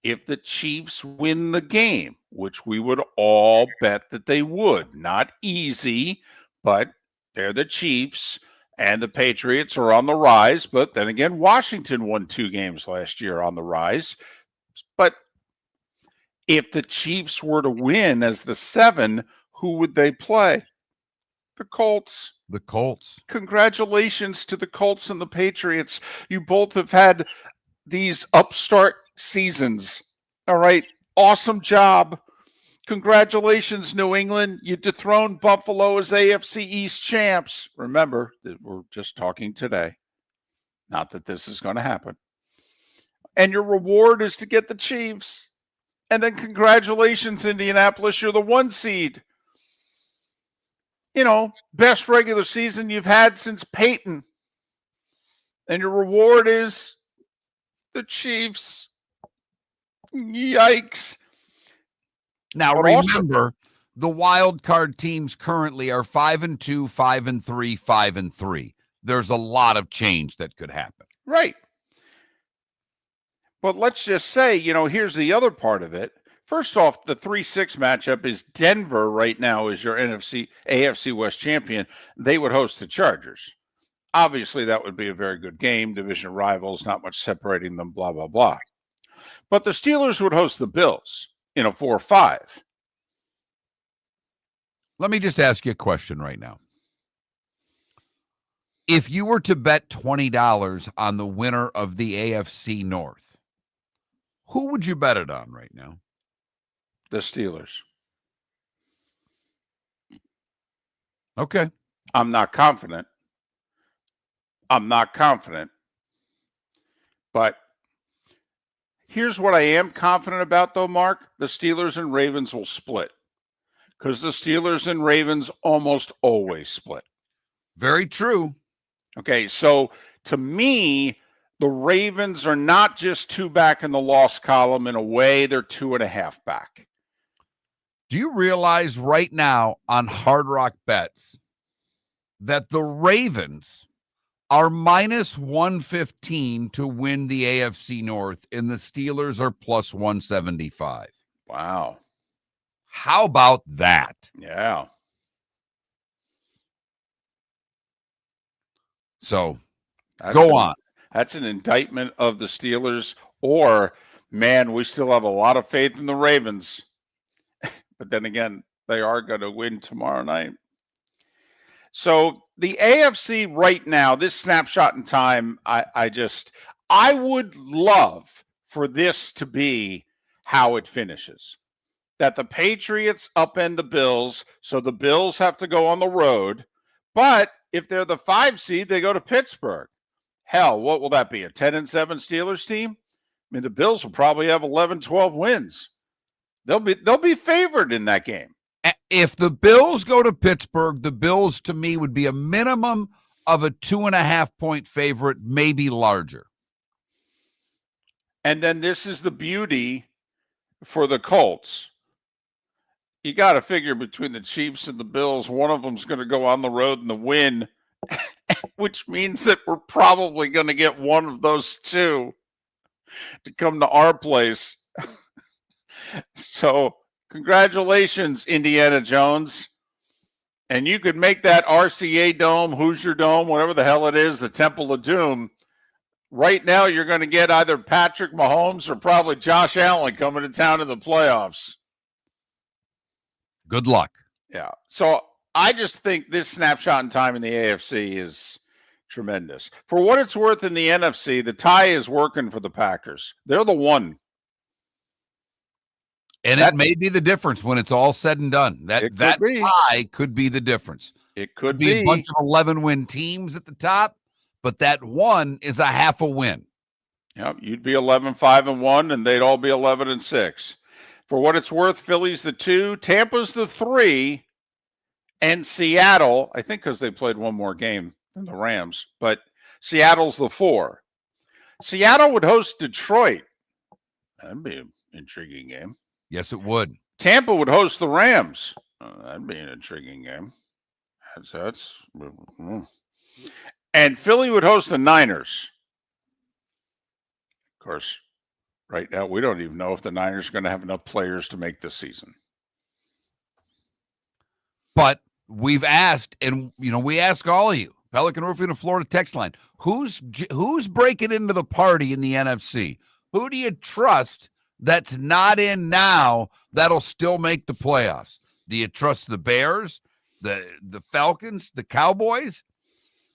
Speaker 2: If the Chiefs win the game, which we would all bet that they would, not easy, but they're the Chiefs, and the Patriots are on the rise. But then again, Washington won 2 games last year on the rise. But if the Chiefs were to win as the 7, who would they play? The Colts.
Speaker 3: The Colts.
Speaker 2: Congratulations to the Colts and the Patriots. You both have had these upstart seasons. All right. Awesome job. Congratulations, New England. You dethroned Buffalo as AFC East champs. Remember that we're just talking today. Not that this is going to happen. And your reward is to get the Chiefs. And then congratulations, Indianapolis. You're the 1 seed. Best regular season you've had since Peyton. And your reward is the Chiefs. Yikes.
Speaker 3: Now,
Speaker 2: But
Speaker 3: remember, the wild card teams currently are 5-2, 5-3, 5-3. There's a lot of change that could happen.
Speaker 2: Right. But let's just say, here's the other part of it. First off, the 3-6 matchup is Denver right now is your AFC West champion. They would host the Chargers. Obviously, that would be a very good game. Division rivals, not much separating them, blah, blah, blah. But the Steelers would host the Bills in a 4-5.
Speaker 3: Let me just ask you a question right now. If you were to bet $20 on the winner of the AFC North, who would you bet it on right now?
Speaker 2: The Steelers.
Speaker 3: Okay.
Speaker 2: I'm not confident. But here's what I am confident about, though, Mark. The Steelers and Ravens will split because the Steelers and Ravens almost always split.
Speaker 3: Very true.
Speaker 2: Okay, so to me, the Ravens are not just 2 back in the loss column. In a way, they're 2.5 back.
Speaker 3: Do you realize right now on Hard Rock Bets that the Ravens are minus 115 to win the AFC North and the Steelers are plus 175?
Speaker 2: Wow.
Speaker 3: How about that?
Speaker 2: Yeah.
Speaker 3: So go on.
Speaker 2: That's an indictment of the Steelers, or, man, we still have a lot of faith in the Ravens. But then again, they are going to win tomorrow night. So the AFC right now, this snapshot in time, I would love for this to be how it finishes. That the Patriots upend the Bills, so the Bills have to go on the road. But if they're the 5 seed, they go to Pittsburgh. Hell, what will that be, a 10-7 Steelers team? I mean, the Bills will probably have 11, 12 wins. They'll be favored in that game.
Speaker 3: If the Bills go to Pittsburgh, the Bills to me would be a minimum of a 2.5-point favorite, maybe larger.
Speaker 2: And then this is the beauty for the Colts. You got to figure between the Chiefs and the Bills, one of them's going to go on the road and the win, which means that we're probably going to get one of those two to come to our place. So congratulations, Indiana Jones. And you could make that RCA Dome, Hoosier Dome, whatever the hell it is, the Temple of Doom. Right now, you're going to get either Patrick Mahomes or probably Josh Allen coming to town in the playoffs.
Speaker 3: Good luck.
Speaker 2: Yeah. So I just think this snapshot in time in the AFC is tremendous. For what it's worth in the NFC, the tie is working for the Packers. They're the one.
Speaker 3: And it may be the difference when it's all said and done. That tie could be the difference.
Speaker 2: It could
Speaker 3: be
Speaker 2: be
Speaker 3: a bunch of 11-win teams at the top, but that one is a half a win.
Speaker 2: Yep, you'd be 11-5-1, and they'd all be 11-6. For what it's worth, Philly's the 2, Tampa's the 3, and Seattle, I think because they played one more game than the Rams, but Seattle's the 4. Seattle would host Detroit. That'd be an intriguing game.
Speaker 3: Yes, it would.
Speaker 2: Tampa would host the Rams. That'd be an intriguing game. And Philly would host the Niners. Of course, right now we don't even know if the Niners are going to have enough players to make this season.
Speaker 3: But we've asked, and we ask all of you, Pelican Roofing and Florida text line, who's breaking into the party in the NFC? Who do you trust that's not in now that'll still make the playoffs? Do you trust the Bears, the Falcons, the Cowboys?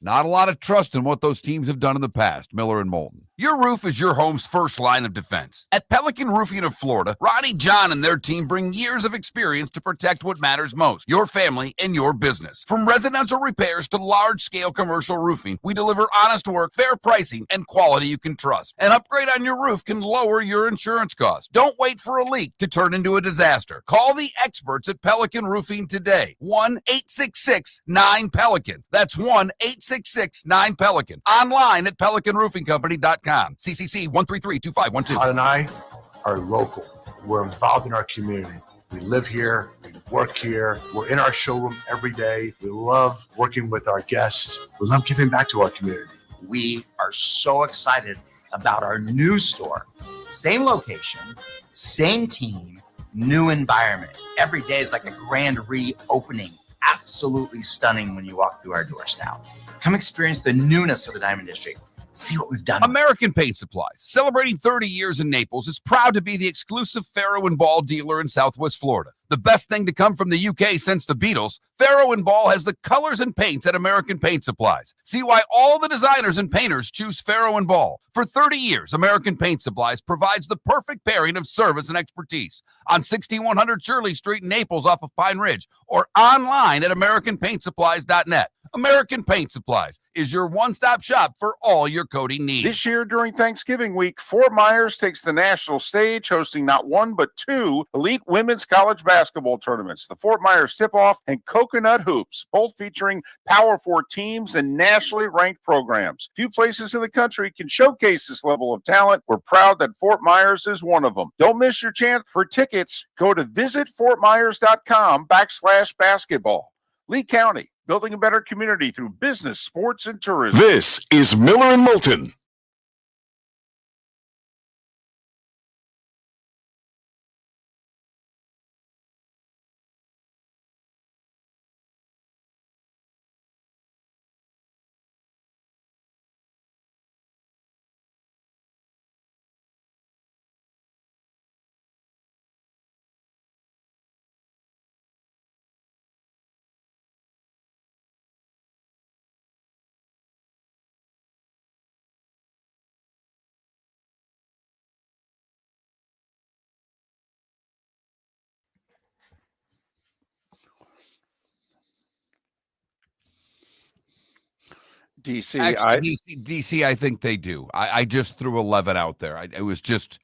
Speaker 3: Not a lot of trust in what those teams have done in the past. Miller and Moulton.
Speaker 6: Your roof is your home's first line of defense. At Pelican Roofing of Florida, Ronnie, John, and their team bring years of experience to protect what matters most, your family and your business. From residential repairs to large-scale commercial roofing, we deliver honest work, fair pricing, and quality you can trust. An upgrade on your roof can lower your insurance costs. Don't wait for a leak to turn into a disaster. Call the experts at Pelican Roofing today. 1-866-9-PELICAN. That's 1-866-9-PELICAN. Online at PelicanRoofingCompany.com. CCC 1332512.
Speaker 10: Todd and I are local. We're involved in our community. We live here. We work here. We're in our showroom every day. We love working with our guests. We love giving back to our community.
Speaker 11: We are so excited about our new store. Same location, same team, new environment. Every day is like a grand reopening. Absolutely stunning when you walk through our doors now. Come experience the newness of the Diamond District. See what we've done.
Speaker 6: American Paint Supplies, celebrating 30 years in Naples, is proud to be the exclusive Farrow & Ball dealer in Southwest Florida. The best thing to come from the UK since the Beatles, Farrow & Ball has the colors and paints at American Paint Supplies. See why all the designers and painters choose Farrow & Ball. For 30 years, American Paint Supplies provides the perfect pairing of service and expertise. On 6100 Shirley Street in Naples off of Pine Ridge, or online at AmericanPaintSupplies.net. American Paint Supplies is your one-stop shop for all your coating needs.
Speaker 2: This year during Thanksgiving week, Fort Myers takes the national stage, hosting not one but two elite women's college basketball tournaments, the Fort Myers Tip-Off and Coconut Hoops, both featuring Power 4 teams and nationally ranked programs. Few places in the country can showcase this level of talent. We're proud that Fort Myers is one of them. Don't miss your chance. For tickets, go to visitfortmyers.com/basketball. Lee County, building a better community through business, sports, and tourism.
Speaker 4: This is Miller and Moulton.
Speaker 2: DC,
Speaker 3: Actually, DC, I think they do. I just threw 11 out there. It was just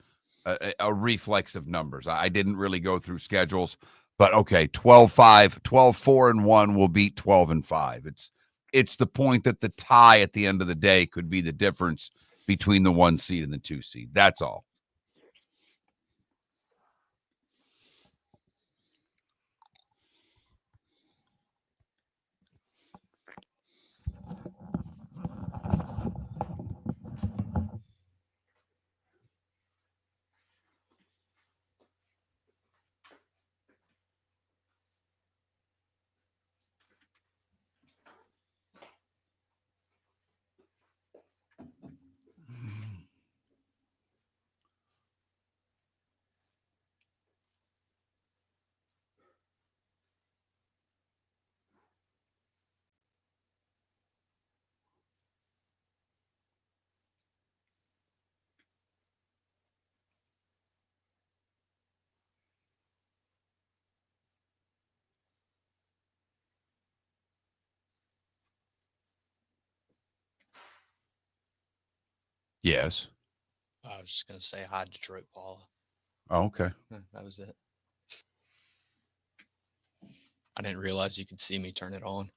Speaker 3: a reflex of numbers. I didn't really go through schedules, but okay, 12-5, 12-4-1 will beat 12-5. It's the point that the tie at the end of the day could be the difference between the 1 seed and the 2 seed. That's all. Yes.
Speaker 7: I was just going to say hi, Detroit, Paula.
Speaker 3: Oh, okay.
Speaker 7: That was it. I didn't realize you could see me turn it on.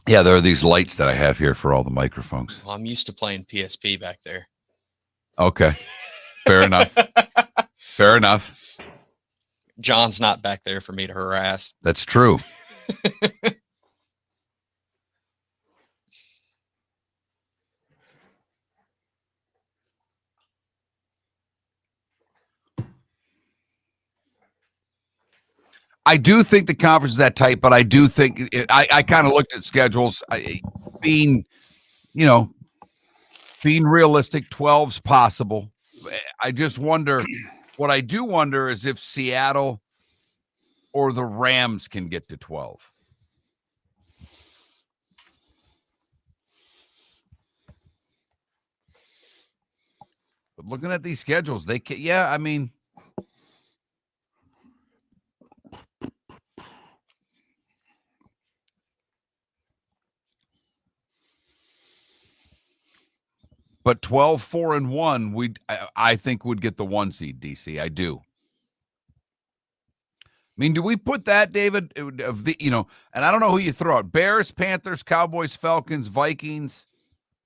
Speaker 3: Yeah, there are these lights that I have here for all the microphones.
Speaker 7: Well, I'm used to playing PSP back there.
Speaker 3: Okay. Fair enough. Fair enough.
Speaker 7: John's not back there for me to harass.
Speaker 3: That's true. I do think the conference is that tight, but I do think I kind of looked at schedules. Being realistic, 12's possible. I just wonder. What I do wonder is if Seattle or the Rams can get to 12. But looking at these schedules, they can. Yeah, I mean. But 12-4-1, I think would get the 1 seed, DC. I do. I mean, do we put that, David? Of the, and I don't know who you throw out. Bears, Panthers, Cowboys, Falcons, Vikings,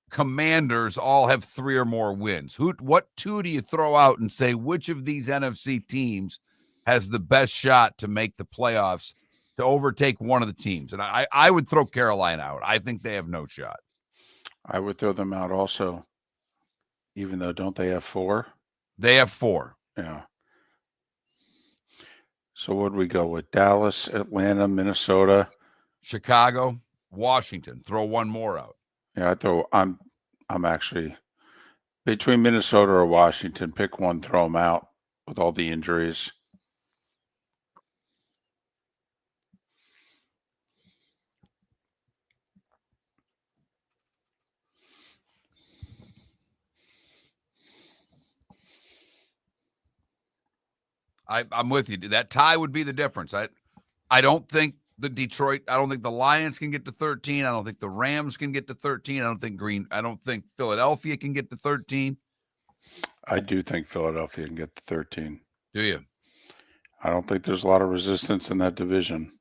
Speaker 3: Commanders all have 3 or more wins. What 2 do you throw out and say which of these NFC teams has the best shot to make the playoffs, to overtake one of the teams? And I would throw Carolina out. I think they have no shot.
Speaker 2: I would throw them out also. Even though, don't they have 4?
Speaker 3: They have 4.
Speaker 2: Yeah. So what do we go with? Dallas, Atlanta, Minnesota,
Speaker 3: Chicago, Washington. Throw one more out.
Speaker 2: Yeah, I'm actually between Minnesota or Washington. Pick one, throw them out with all the injuries.
Speaker 3: I'm with you. That tie would be the difference. I don't think the Detroit. I don't think the Lions can get to 13. I don't think the Rams can get to 13. I don't think Philadelphia can get to 13.
Speaker 2: I do think Philadelphia can get to 13.
Speaker 3: Do you?
Speaker 2: I don't think there's a lot of resistance in that division.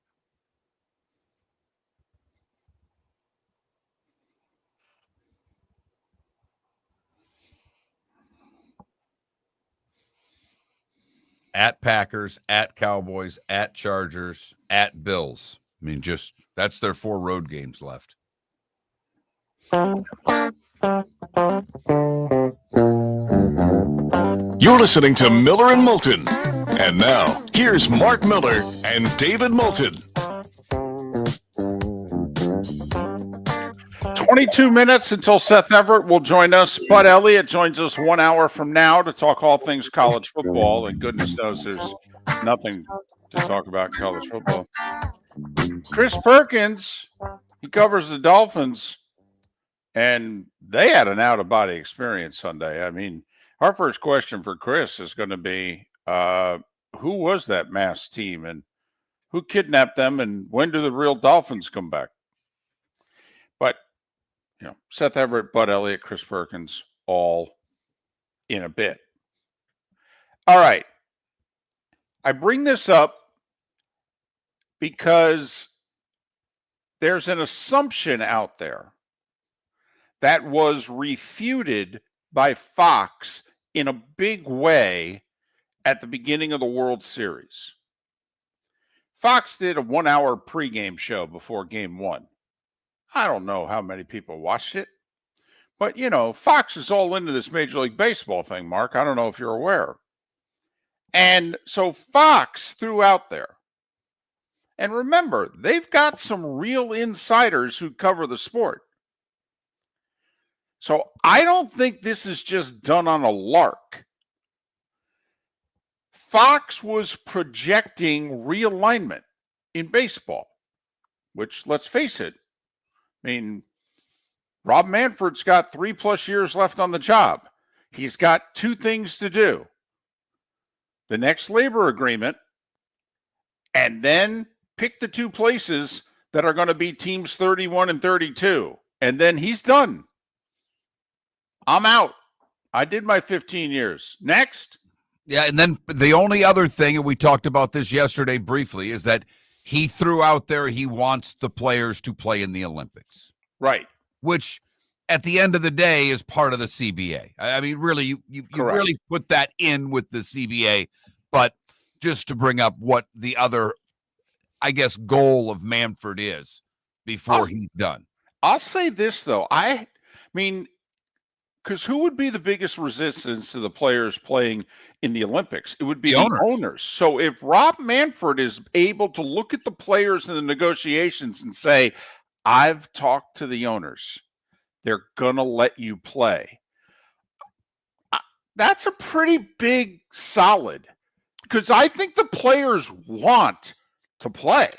Speaker 3: At Packers, at Cowboys, at Chargers, at Bills. I mean, just that's their 4 road games left.
Speaker 4: You're listening to Miller and Moulton. And now, here's Mark Miller and David Moulton.
Speaker 2: 22 minutes until Seth Everett will join us. Bud Elliott joins us 1 hour from now to talk all things college football. And goodness knows there's nothing to talk about in college football. Chris Perkins, he covers the Dolphins, and they had an out-of-body experience Sunday. I mean, our first question for Chris is going to be, who was that masked team and who kidnapped them and when do the real Dolphins come back? But, Seth Everett, Bud Elliott, Chris Perkins, all in a bit. All right. I bring this up because there's an assumption out there that was refuted by Fox in a big way at the beginning of the World Series. Fox did a 1-hour pregame show before Game 1. I don't know how many people watched it, but, Fox is all into this Major League Baseball thing, Mark. I don't know if you're aware. And so Fox threw out there, and remember, they've got some real insiders who cover the sport. So I don't think this is just done on a lark. Fox was projecting realignment in baseball, which, let's face it, I mean, Rob Manfred's got 3+ years left on the job. He's got 2 things to do. The next labor agreement, and then pick the 2 places that are going to be teams 31 and 32. And then he's done. I'm out. I did my 15 years. Next.
Speaker 3: Yeah, and then the only other thing, and we talked about this yesterday briefly, is that he threw out there he wants the players to play in the Olympics.
Speaker 2: Right.
Speaker 3: Which, at the end of the day, is part of the CBA. I mean, really, you really put that in with the CBA, but just to bring up what the other, I guess, goal of Manfred is before he's done.
Speaker 2: I'll say this, though. I mean, because who would be the biggest resistance to the players playing in the Olympics? It would be the owners. So if Rob Manfred is able to look at the players in the negotiations and say, I've talked to the owners, they're going to let you play. That's a pretty big solid, because I think the players want to play.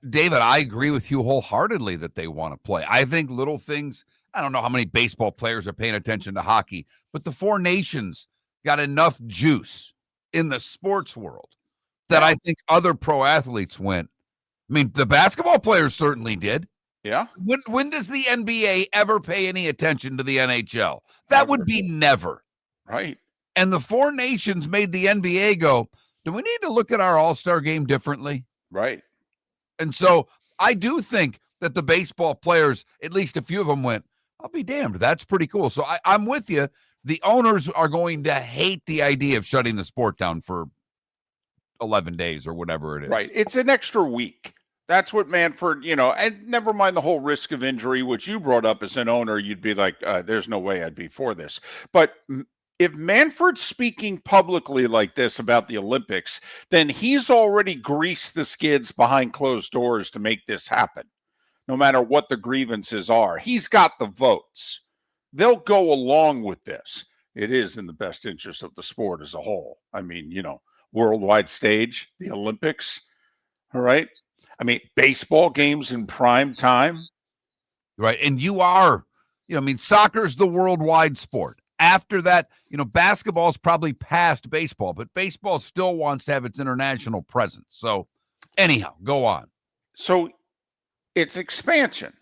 Speaker 3: David, I agree with you wholeheartedly that they want to play. I think little things, I don't know how many baseball players are paying attention to hockey, but the 4 nations got enough juice in the sports world that I think other pro athletes went. I mean, the basketball players certainly did.
Speaker 2: Yeah.
Speaker 3: When does the NBA ever pay any attention to the NHL? That would be never.
Speaker 2: Right.
Speaker 3: And the 4 nations made the NBA go, do we need to look at our all-star game differently?
Speaker 2: Right.
Speaker 3: And so I do think that the baseball players, at least a few of them went, I'll be damned. That's pretty cool. So I'm with you. The owners are going to hate the idea of shutting the sport down for 11 days or whatever it is.
Speaker 2: Right. It's an extra week. That's what Manfred, and never mind the whole risk of injury, which you brought up as an owner, you'd be like, there's no way I'd be for this. But if Manfred's speaking publicly like this about the Olympics, then he's already greased the skids behind closed doors to make this happen, no matter what the grievances are. He's got the votes. They'll go along with this. It is in the best interest of the sport as a whole. I mean, worldwide stage, the Olympics, all right? I mean, baseball games in prime time.
Speaker 3: Right. And soccer's the worldwide sport. After that, basketball's probably past baseball, but baseball still wants to have its international presence. So anyhow, go on.
Speaker 2: So it's expansion.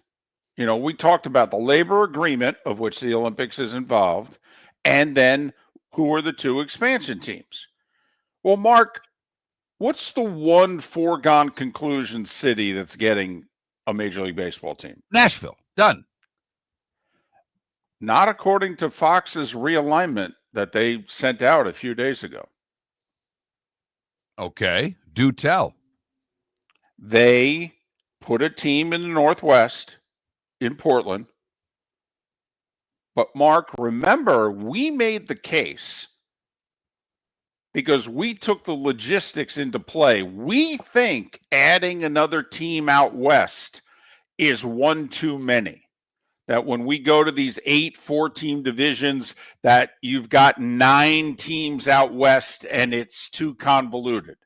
Speaker 2: We talked about the labor agreement, of which the Olympics is involved, and then who are the two expansion teams? Well, Mark, what's the one foregone conclusion city that's getting a Major League Baseball team?
Speaker 3: Nashville. Done.
Speaker 2: Not according to Fox's realignment that they sent out a few days ago.
Speaker 3: Okay. Do tell.
Speaker 2: They put a team in the Northwest in Portland. But Mark, remember, we made the case because we took the logistics into play. We think adding another team out west is one too many. That when we go to these 8 4-team divisions, that you've got 9 teams out west and it's too convoluted.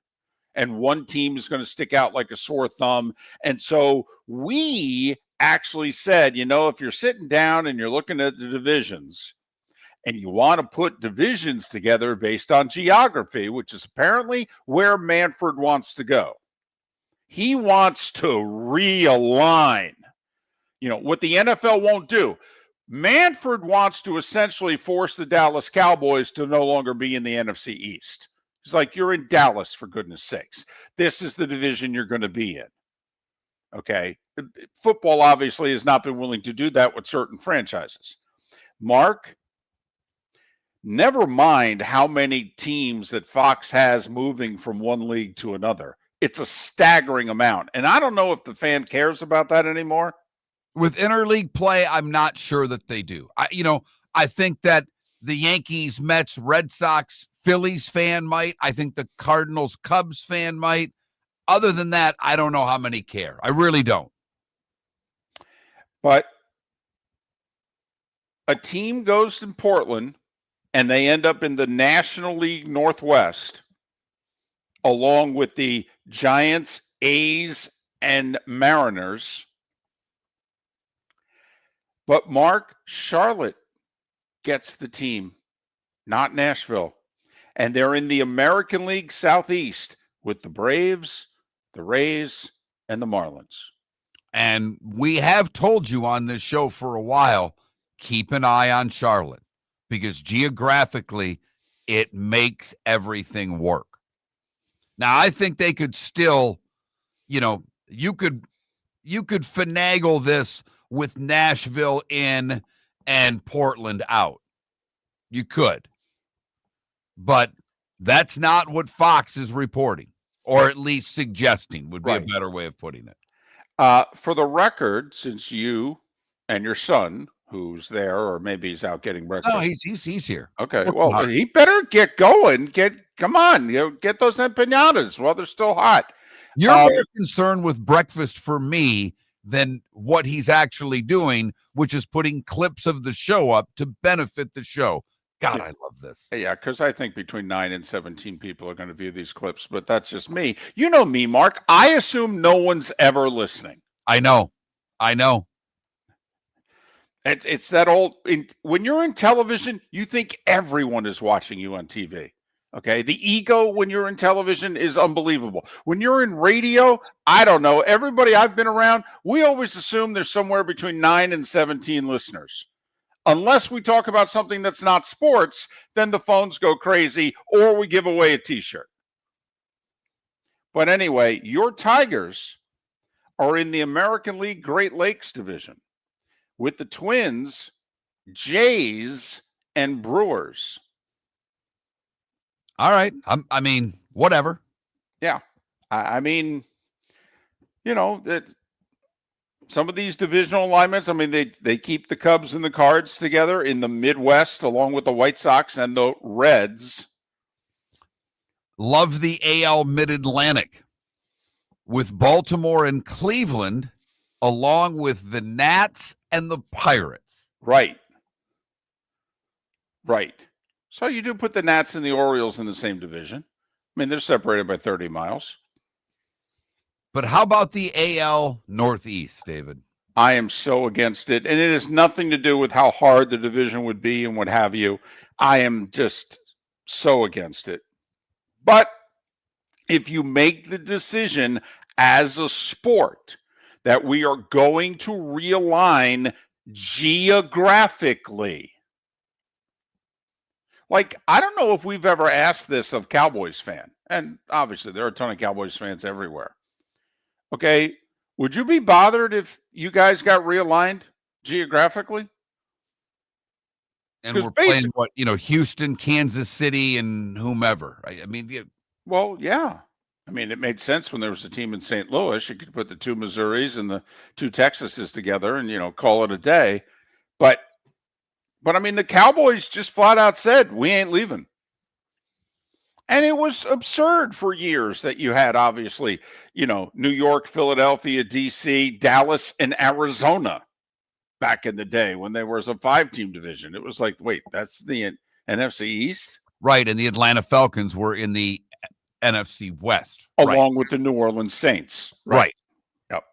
Speaker 2: And one team is going to stick out like a sore thumb. And so we actually said, if you're sitting down and you're looking at the divisions and you want to put divisions together based on geography, which is apparently where Manfred wants to go. He wants to realign. What the NFL won't do. Manfred wants to essentially force the Dallas Cowboys to no longer be in the NFC East. He's like, you're in Dallas, for goodness sakes. This is the division you're going to be in. Okay. Football obviously has not been willing to do that with certain franchises. Mark, never mind how many teams that Fox has moving from one league to another. It's a staggering amount. And I don't know if the fan cares about that anymore.
Speaker 3: With interleague play, I'm not sure that they do. I think that the Yankees, Mets, Red Sox, Phillies fan might. I think the Cardinals, Cubs fan might. Other than that, I don't know how many care. I really don't.
Speaker 2: But a team goes in Portland and they end up in the National League Northwest, along with the Giants, A's, and Mariners. But Mark, Charlotte gets the team, not Nashville. And they're in the American League Southeast with the Braves, the Rays, and the Marlins.
Speaker 3: And we have told you on this show for a while, keep an eye on Charlotte because geographically it makes everything work. Now, I think they could still, you could finagle this with Nashville in and Portland out. You could. But that's not what Fox is reporting, or at least suggesting would be a better way of putting it.
Speaker 2: For the record, since you and your son, who's there, or maybe he's out getting breakfast.
Speaker 3: No, he's here.
Speaker 2: Okay, well, he better get going. Come on, get those empanadas while they're still hot.
Speaker 3: You're more concerned with breakfast for me than what he's actually doing, which is putting clips of the show up to benefit the show. God, I love this.
Speaker 2: Yeah, because I think between 9 and 17 people are going to view these clips, but that's just me. You know me, Mark. I assume no one's ever listening.
Speaker 3: I know.
Speaker 2: It's that old. When you're in television, you think everyone is watching you on TV. Okay, the ego when you're in television is unbelievable. When you're in radio, I don't know. Everybody I've been around, we always assume there's somewhere between 9 and 17 listeners. Unless we talk about something that's not sports, then the phones go crazy or we give away a T-shirt. But anyway, your Tigers are in the American League Great Lakes Division with the Twins, Jays, and Brewers.
Speaker 3: All right. I mean, whatever.
Speaker 2: Yeah. I mean, that some of these divisional alignments, I mean, they keep the Cubs and the Cards together in the Midwest along with the White Sox and the Reds.
Speaker 3: Love the AL Mid-Atlantic with Baltimore and Cleveland along with the Nats and the Pirates.
Speaker 2: Right. So you do put the Nats and the Orioles in the same division. I mean, they're separated by 30 miles.
Speaker 3: But how about the AL Northeast, David?
Speaker 2: I am so against it. And it has nothing to do with how hard the division would be and what have you. I am just so against it. But if you make the decision as a sport that we are going to realign geographically. Like, I don't know if we've ever asked this of Cowboys fan, and obviously there are a ton of Cowboys fans everywhere. Okay, would you be bothered if you guys got realigned geographically?
Speaker 3: And we're playing Houston, Kansas City, and whomever. Right? I mean,
Speaker 2: well, yeah. I mean, it made sense when there was a team in St. Louis. You could put the 2 Missouris and the 2 Texases together and, call it a day. But I mean, the Cowboys just flat out said, we ain't leaving. And it was absurd for years that you had, obviously, New York, Philadelphia, D.C., Dallas, and Arizona back in the day when there was a 5-team division. It was like, wait, that's the NFC East?
Speaker 3: Right, and the Atlanta Falcons were in the NFC West.
Speaker 2: Along with the New Orleans Saints.
Speaker 3: Right.
Speaker 2: Yep.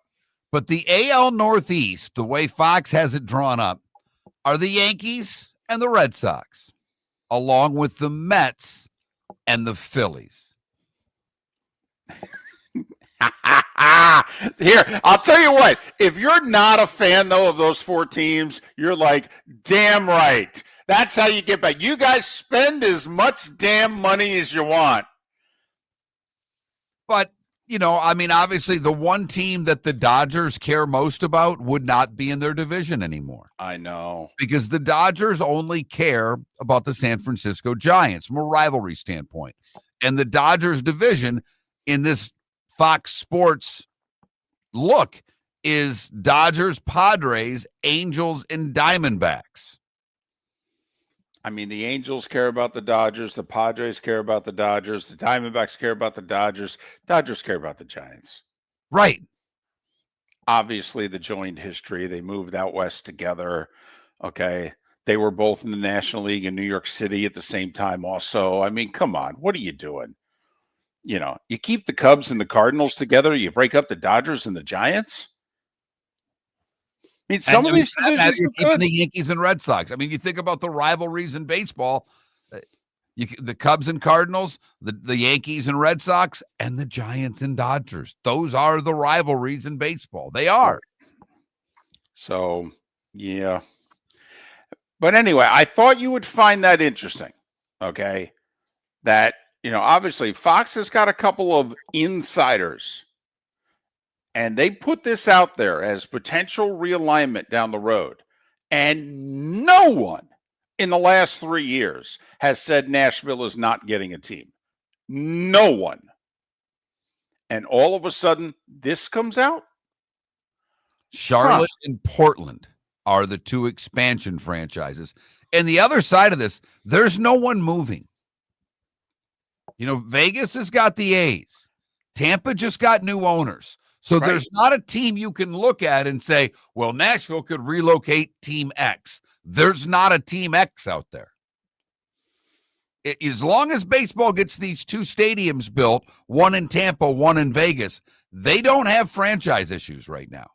Speaker 3: But the AL Northeast, the way Fox has it drawn up, are the Yankees and the Red Sox, along with the Mets and the Phillies.
Speaker 2: Here, I'll tell you what, if you're not a fan, though, of those 4 teams, you're like, damn right. That's how you get back. You guys spend as much damn money as you want.
Speaker 3: But, obviously the one team that the Dodgers care most about would not be in their division anymore.
Speaker 2: I know.
Speaker 3: Because the Dodgers only care about the San Francisco Giants from a rivalry standpoint. And the Dodgers division in this Fox Sports look is Dodgers, Padres, Angels, and Diamondbacks.
Speaker 2: I mean, the Angels care about the Dodgers. The Padres care about the Dodgers. The Diamondbacks care about the Dodgers. Dodgers care about the Giants.
Speaker 3: Right.
Speaker 2: Obviously, the joined history. They moved out west together. Okay. They were both in the National League in New York City at the same time also. I mean, come on. What are you doing? You keep the Cubs and the Cardinals together. You break up the Dodgers and the Giants. I mean, some of these divisions are good.
Speaker 3: The Yankees and Red Sox. I mean, you think about the rivalries in baseball, the Cubs and Cardinals, the Yankees and Red Sox, and the Giants and Dodgers. Those are the rivalries in baseball. They are.
Speaker 2: So, yeah. But anyway, I thought you would find that interesting, okay? That, obviously Fox has got a couple of insiders. And they put this out there as potential realignment down the road. And no one in the last 3 years has said Nashville is not getting a team. No one. And all of a sudden, this comes out?
Speaker 3: Charlotte and Portland are the 2 expansion franchises. And the other side of this, there's no one moving. Vegas has got the A's. Tampa just got new owners. So there's not a team you can look at and say, well, Nashville could relocate Team X. There's not a Team X out there. As long as baseball gets these 2 stadiums built, one in Tampa, one in Vegas, they don't have franchise issues right now.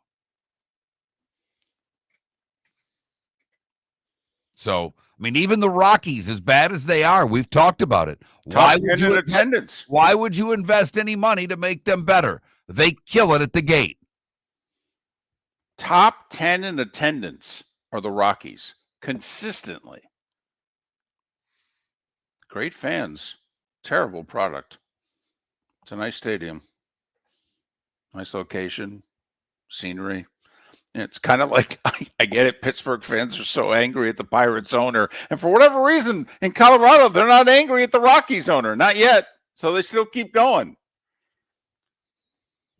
Speaker 3: So, I mean, even the Rockies, as bad as they are, we've talked about it. Why would you invest any money to make them better? They kill it at the gate.
Speaker 2: Top 10 in attendance are the Rockies consistently. Great fans. Terrible product. It's a nice stadium. Nice location. Scenery. It's kind of like, I get it, Pittsburgh fans are so angry at the Pirates owner. And for whatever reason, in Colorado, they're not angry at the Rockies owner. Not yet. So they still keep going.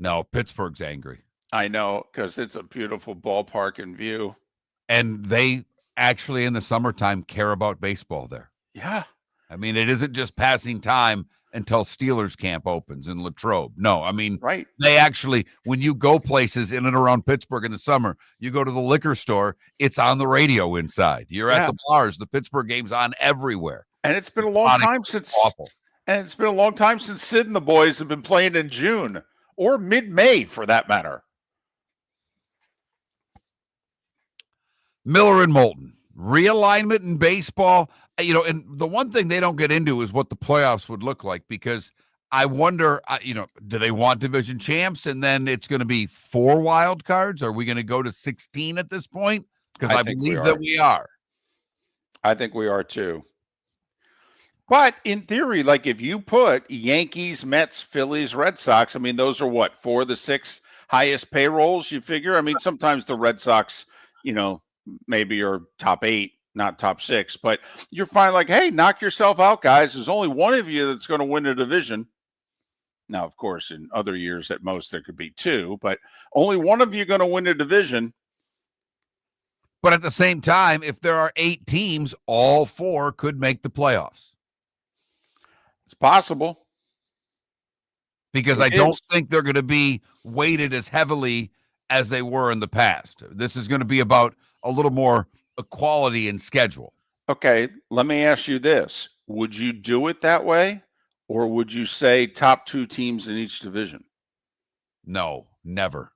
Speaker 3: No, Pittsburgh's angry.
Speaker 2: I know, because it's a beautiful ballpark and view.
Speaker 3: And they actually, in the summertime, care about baseball there.
Speaker 2: Yeah.
Speaker 3: I mean, it isn't just passing time until Steelers camp opens in Latrobe. No, I mean, they actually, when you go places in and around Pittsburgh in the summer, you go to the liquor store, it's on the radio inside. You're at the bars, the Pittsburgh game's on everywhere.
Speaker 2: And it's been a long time since Sid and the boys have been playing in June or mid-May for that matter.
Speaker 3: Miller and Moulton, realignment in baseball. And the one thing they don't get into is what the playoffs would look like, because I wonder, do they want division champs? And then it's going to be 4 wild cards? Are we going to go to 16 at this point? Because I believe that we are.
Speaker 2: I think we are too. But in theory, like if you put Yankees, Mets, Phillies, Red Sox, I mean, those are what, 4 of the 6 highest payrolls, you figure? I mean, sometimes the Red Sox, maybe are top 8, not top 6, but you're fine. Like, hey, knock yourself out, guys. There's only one of you that's going to win a division. Now, of course, in other years at most, there could be 2, but only one of you going to win a division.
Speaker 3: But at the same time, if there are 8 teams, all 4 could make the playoffs.
Speaker 2: It's possible.
Speaker 3: Because I don't think they're going to be weighted as heavily as they were in the past. This is going to be about a little more equality in schedule.
Speaker 2: Okay, let me ask you this. Would you do it that way? Or would you say top 2 teams in each division?
Speaker 3: No, never.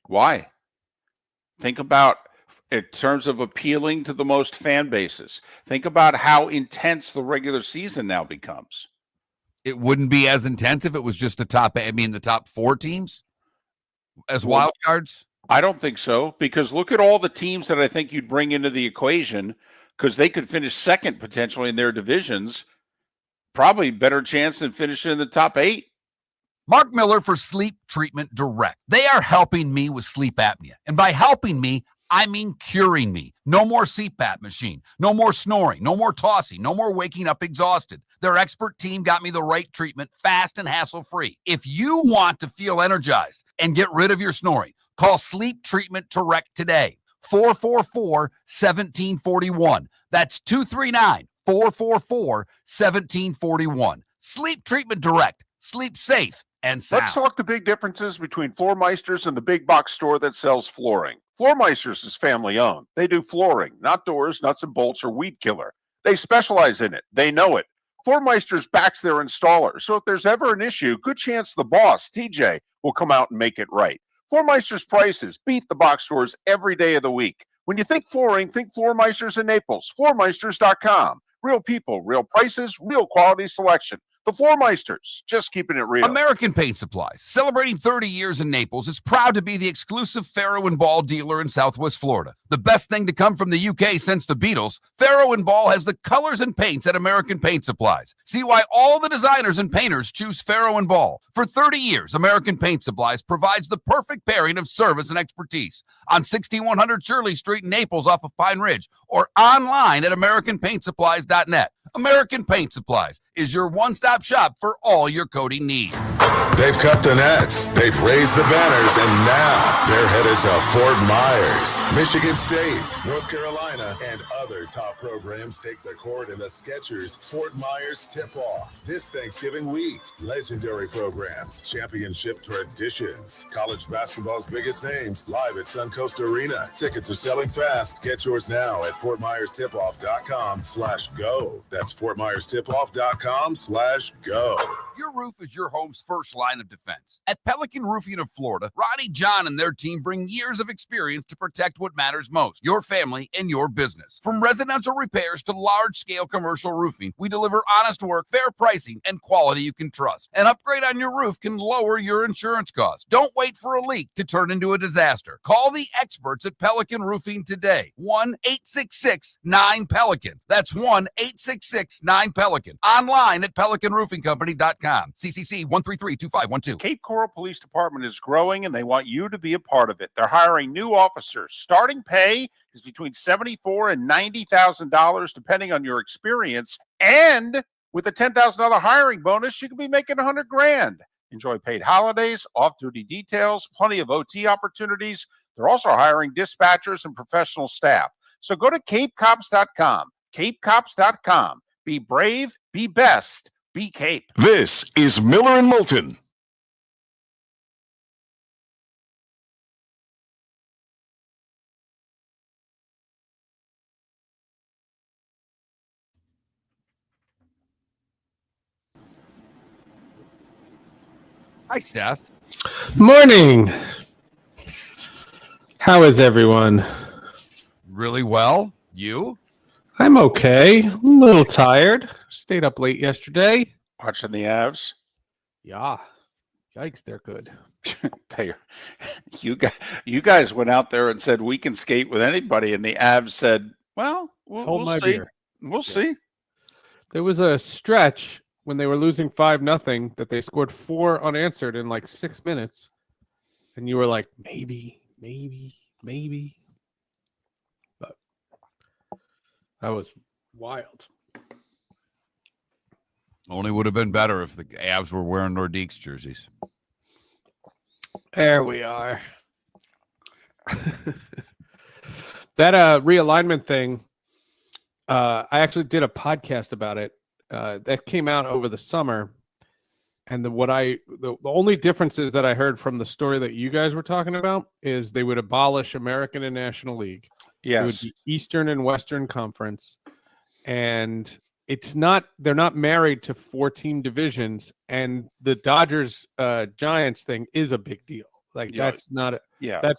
Speaker 2: Why? Think about, in terms of appealing to the most fan bases, think about how intense the regular season now becomes.
Speaker 3: It wouldn't be as intense if it was just the top 4 teams as wild cards?
Speaker 2: I don't think so, because look at all the teams that I think you'd bring into the equation, because they could finish second potentially in their divisions. Probably better chance than finishing in the top 8.
Speaker 6: Mark Miller for Sleep Treatment Direct. They are helping me with sleep apnea. And by helping me, I mean curing me. No more CPAP machine. No more snoring. No more tossing. No more waking up exhausted. Their expert team got me the right treatment, fast and hassle-free. If you want to feel energized and get rid of your snoring, call Sleep Treatment Direct today. 444-1741. That's 239-444-1741. Sleep Treatment Direct. Sleep safe and sound.
Speaker 12: Let's talk the big differences between Floormeisters and the big box store that sells flooring. Floormeisters is family owned. They do flooring, not doors, nuts and bolts, or weed killer. They specialize in it. They know it. Floormeisters backs their installer, so if there's ever an issue, good chance the boss, TJ, will come out and make it right. Floormeister's prices beat the box stores every day of the week. When you think flooring, think Floormeisters in Naples. Floormeisters.com. Real people, real prices, real quality selection. The Floormeisters, just keeping it real.
Speaker 6: American Paint Supplies, celebrating 30 years in Naples, is proud to be the exclusive Farrow & Ball dealer in Southwest Florida. The best thing to come from the UK since the Beatles, Farrow & Ball has the colors and paints at American Paint Supplies. See why all the designers and painters choose Farrow & Ball. For 30 years, American Paint Supplies provides the perfect pairing of service and expertise on 6100 Shirley Street in Naples off of Pine Ridge or online at AmericanPaintSupplies.net. American Paint Supplies is your one-stop shop for all your coating needs.
Speaker 13: They've cut the nets, they've raised the banners, and now they're headed to Fort Myers. Michigan State, North Carolina, and other top programs take the court in the Skechers Fort Myers Tip-Off this Thanksgiving week. Legendary programs, championship traditions, college basketball's biggest names, live at Suncoast Arena. Tickets are selling fast. Get yours now at FortMyersTipoff.com/go. That's FortMyersTipoff.com/go.
Speaker 6: Your roof is your home's first line of defense. At Pelican Roofing of Florida, Ronnie, John, and their team bring years of experience to protect what matters most, your family and your business. From residential repairs to large-scale commercial roofing, we deliver honest work, fair pricing, and quality you can trust. An upgrade on your roof can lower your insurance costs. Don't wait for a leak to turn into a disaster. Call the experts at Pelican Roofing today. 1-866-9-PELICAN. That's 1-866-9-PELICAN. Online at PelicanRoofingCompany.com. CCC 1332512.
Speaker 12: Cape Coral Police Department is growing, and they want you to be a part of it. They're hiring new officers. Starting pay is between $74,000 and $90,000, depending on your experience. And with a $10,000 hiring bonus, you could be making $100,000. Enjoy paid holidays, off-duty details, plenty of OT opportunities. They're also hiring dispatchers and professional staff. So go to CapeCops.com. CapeCops.com. Be brave, be best. Be Cape.
Speaker 4: This is Miller and Moulton.
Speaker 3: Hi, Seth.
Speaker 14: Morning. How is everyone?
Speaker 3: Really well. You?
Speaker 14: I'm okay. A little tired. Stayed up late yesterday.
Speaker 2: Watching the Avs.
Speaker 15: Yeah. Yikes, they're good.
Speaker 2: You guys went out there and said we can skate with anybody, and the Avs said, "Well,
Speaker 15: Hold
Speaker 2: we'll
Speaker 15: my
Speaker 2: see.
Speaker 15: beer.
Speaker 2: We'll see."
Speaker 15: There was a stretch when they were losing 5-0 that they scored 4 unanswered in like 6 minutes, and you were like, maybe. But that was wild.
Speaker 3: Only would have been better if the Avs were wearing Nordiques jerseys.
Speaker 15: There we are. That realignment thing, I actually did a podcast about it. That came out over the summer. And the only differences that I heard from the story that you guys were talking about is they would abolish American and National League.
Speaker 2: Yes.
Speaker 15: It would be Eastern and Western Conference. And they're not married to 4-team divisions. And the Dodgers Giants thing is a big deal. Like that's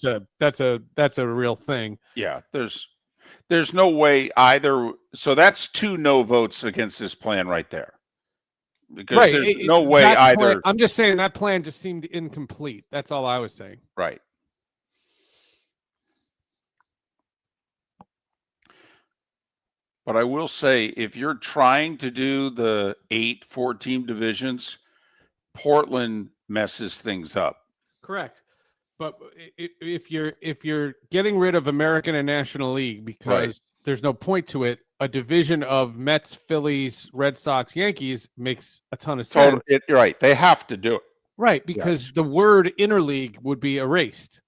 Speaker 15: a real thing.
Speaker 2: Yeah. There's no way either. So that's 2 no votes against this plan right there. Because there's no way either.
Speaker 15: I'm just saying that plan just seemed incomplete. That's all I was saying.
Speaker 2: Right. But I will say, if you're trying to do the 8 4-team divisions, Portland messes things up.
Speaker 15: Correct. But if you're getting rid of American and National League because there's no point to it, a division of Mets, Phillies, Red Sox, Yankees makes a ton of sense.
Speaker 2: Right. They have to do it.
Speaker 15: Right, because the word interleague would be erased.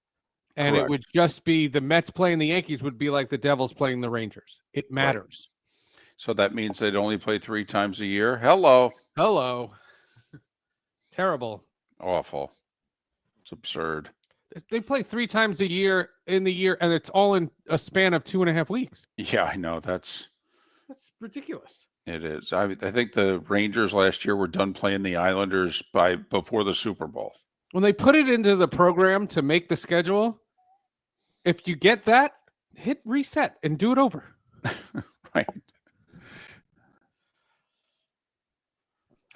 Speaker 15: And
Speaker 2: Correct.
Speaker 15: It would just be the Mets playing the Yankees would be like the Devils playing the Rangers. It matters.
Speaker 2: Right. So that means they'd only play 3 times a year. Hello.
Speaker 15: Terrible.
Speaker 2: Awful. It's absurd.
Speaker 15: They play 3 times a year in the year, and it's all in a span of 2.5 weeks.
Speaker 2: Yeah, I know. That's
Speaker 15: ridiculous.
Speaker 2: It is. I think the Rangers last year were done playing the Islanders before the Super Bowl.
Speaker 15: When they put it into the program to make the schedule, if you get that, hit reset and do it over.
Speaker 2: Right.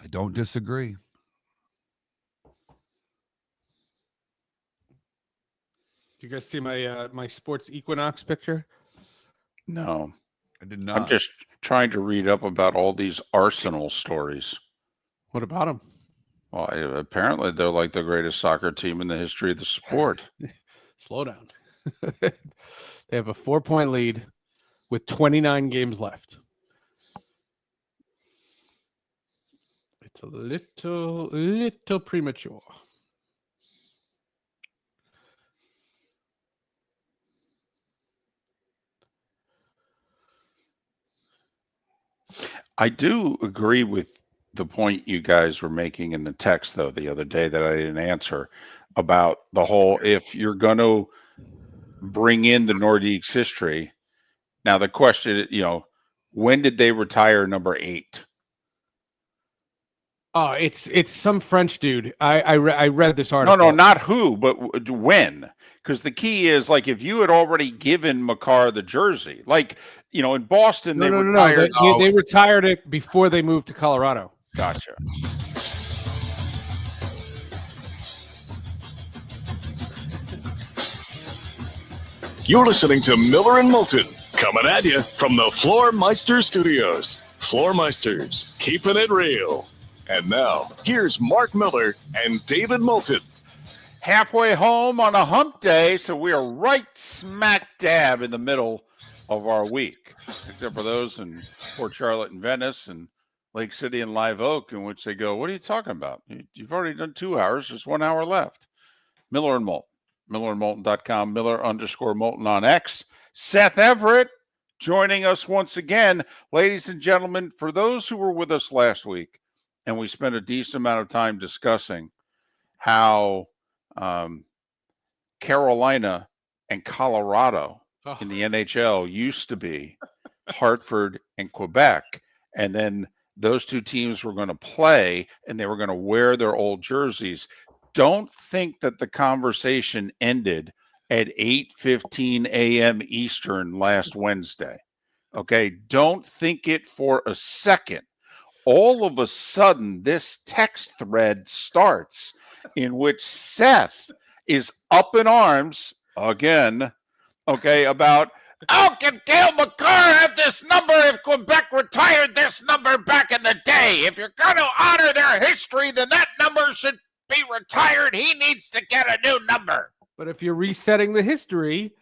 Speaker 3: I don't disagree.
Speaker 15: Do you guys see my my sports equinox picture?
Speaker 2: No,
Speaker 3: I did not.
Speaker 2: I'm just trying to read up about all these Arsenal stories.
Speaker 15: What about them?
Speaker 2: Well, apparently they're like the greatest soccer team in the history of the sport.
Speaker 15: Slow down. They have a 4-point lead with 29 games left. It's a little premature.
Speaker 2: I do agree with the point you guys were making in the text, though, the other day that I didn't answer about the whole, if you're going to bring in the Nordiques history. Now, the question, when did they retire number 8?
Speaker 15: Oh, it's some French dude. I read this article.
Speaker 2: No, not who, but when. Because the key is, like, if you had already given Makar the jersey, like, in Boston, they retired.
Speaker 15: No. They retired it before they moved to Colorado.
Speaker 2: Gotcha.
Speaker 4: You're listening to Miller and Moulton, coming at you from the Floor Meister Studios. Floor Meisters, keeping it real. And now, here's Mark Miller and David Moulton.
Speaker 2: Halfway home on a hump day, so we are right smack dab in the middle of our week, except for those in Port Charlotte and Venice and Lake City and Live Oak, in which they go, what are you talking about? You've already done 2 hours. There's 1 hour left. Miller and Moulton. MillerandMoulton.com, Miller_Moulton on X. Seth Everett joining us once again. Ladies and gentlemen, for those who were with us last week, and we spent a decent amount of time discussing how Carolina and Colorado in the NHL used to be Hartford and Quebec, and then those 2 teams were going to play, and they were going to wear their old jerseys. Don't think that the conversation ended at 8:15 a.m. Eastern last Wednesday. Okay? Don't think it for a second. all of a sudden this text thread starts in which Seth is up in arms again, okay, about how can Gail McCarr have this number if Quebec retired this number back in the day? If you're going to honor their history, then that number should be retired. He needs to get a new number.
Speaker 15: But if you're resetting the history,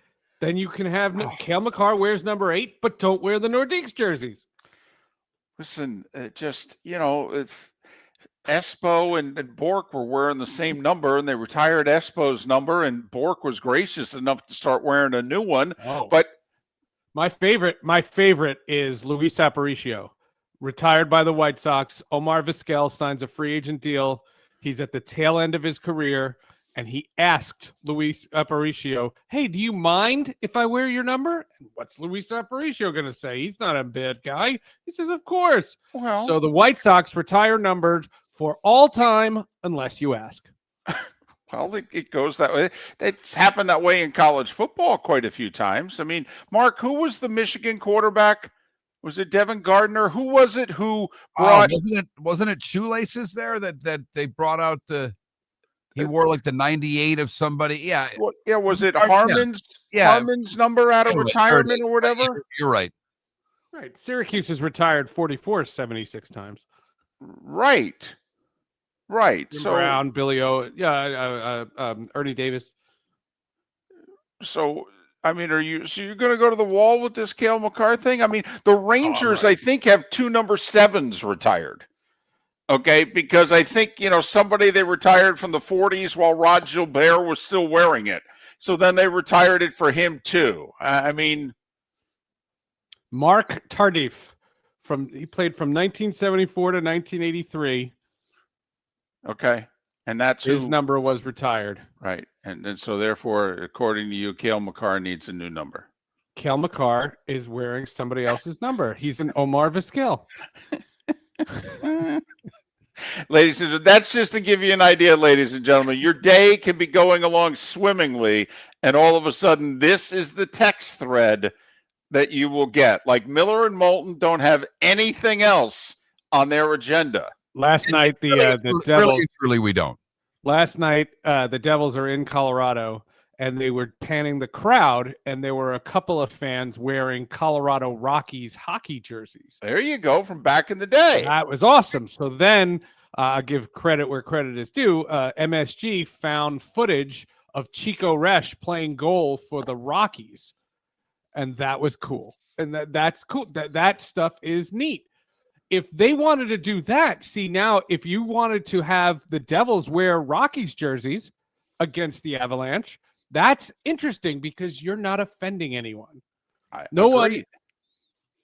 Speaker 15: then you can have Cale Makar wears number 8, but don't wear the Nordiques jerseys.
Speaker 2: Listen, just, if Espo and Bork were wearing the same number and they retired Espo's number and Bork was gracious enough to start wearing a new one.
Speaker 15: Oh.
Speaker 2: But
Speaker 15: my favorite is Luis Aparicio, retired by the White Sox. Omar Vizquel signs a free agent deal. He's at the tail end of his career. And he asked Luis Aparicio, hey, do you mind if I wear your number? And what's Luis Aparicio going to say? He's not a bad guy. He says, of course.
Speaker 2: Well,
Speaker 15: so the White Sox retire numbered for all time unless you ask.
Speaker 2: Well, it goes that way. It's happened that way in college football quite a few times. I mean, Mark, who was the Michigan quarterback? Was it Devin Gardner? Who was it who brought...
Speaker 3: wasn't it Shoelaces there that they brought out the... He wore like the 98 of somebody. Yeah.
Speaker 2: Was it Harmon's Harmon's number out of retirement or whatever?
Speaker 3: You're right.
Speaker 15: Right. Syracuse has retired 44 76 times.
Speaker 2: Right.
Speaker 15: Jim Brown, Billy O, Ernie Davis.
Speaker 2: So, I mean, you're going to go to the wall with this Cale Makar thing? I mean, the Rangers, I think, have 2 number 7s retired. Okay, because I think, somebody they retired from the 40s while Rod Gilbert was still wearing it. So then they retired it for him too. I mean,
Speaker 15: Mark Tardif, he played from 1974 to 1983.
Speaker 2: Okay, and that's
Speaker 15: his number was retired.
Speaker 2: Right, and so therefore, according to you, Cale Makar needs a new number.
Speaker 15: Cale Makar is wearing somebody else's number. He's an Omar Vizquel.
Speaker 2: Ladies and gentlemen, that's just to give you an idea, ladies and gentlemen. Your day can be going along swimmingly, and all of a sudden, this is the text thread that you will get. Like Miller and Moulton don't have anything else on their agenda.
Speaker 15: Last night, the Devils.
Speaker 3: Really, we don't.
Speaker 15: Last night, the Devils are in Colorado, and they were panning the crowd, and there were a couple of fans wearing Colorado Rockies hockey jerseys.
Speaker 2: There you go, from back in the day.
Speaker 15: That was awesome. So then I'll give credit where credit is due. MSG found footage of Chico Resch playing goal for the Rockies, and that was cool. And that's cool. That stuff is neat. If they wanted to do that, now, if you wanted to have the Devils wear Rockies jerseys against the Avalanche, that's interesting because you're not offending anyone. No one.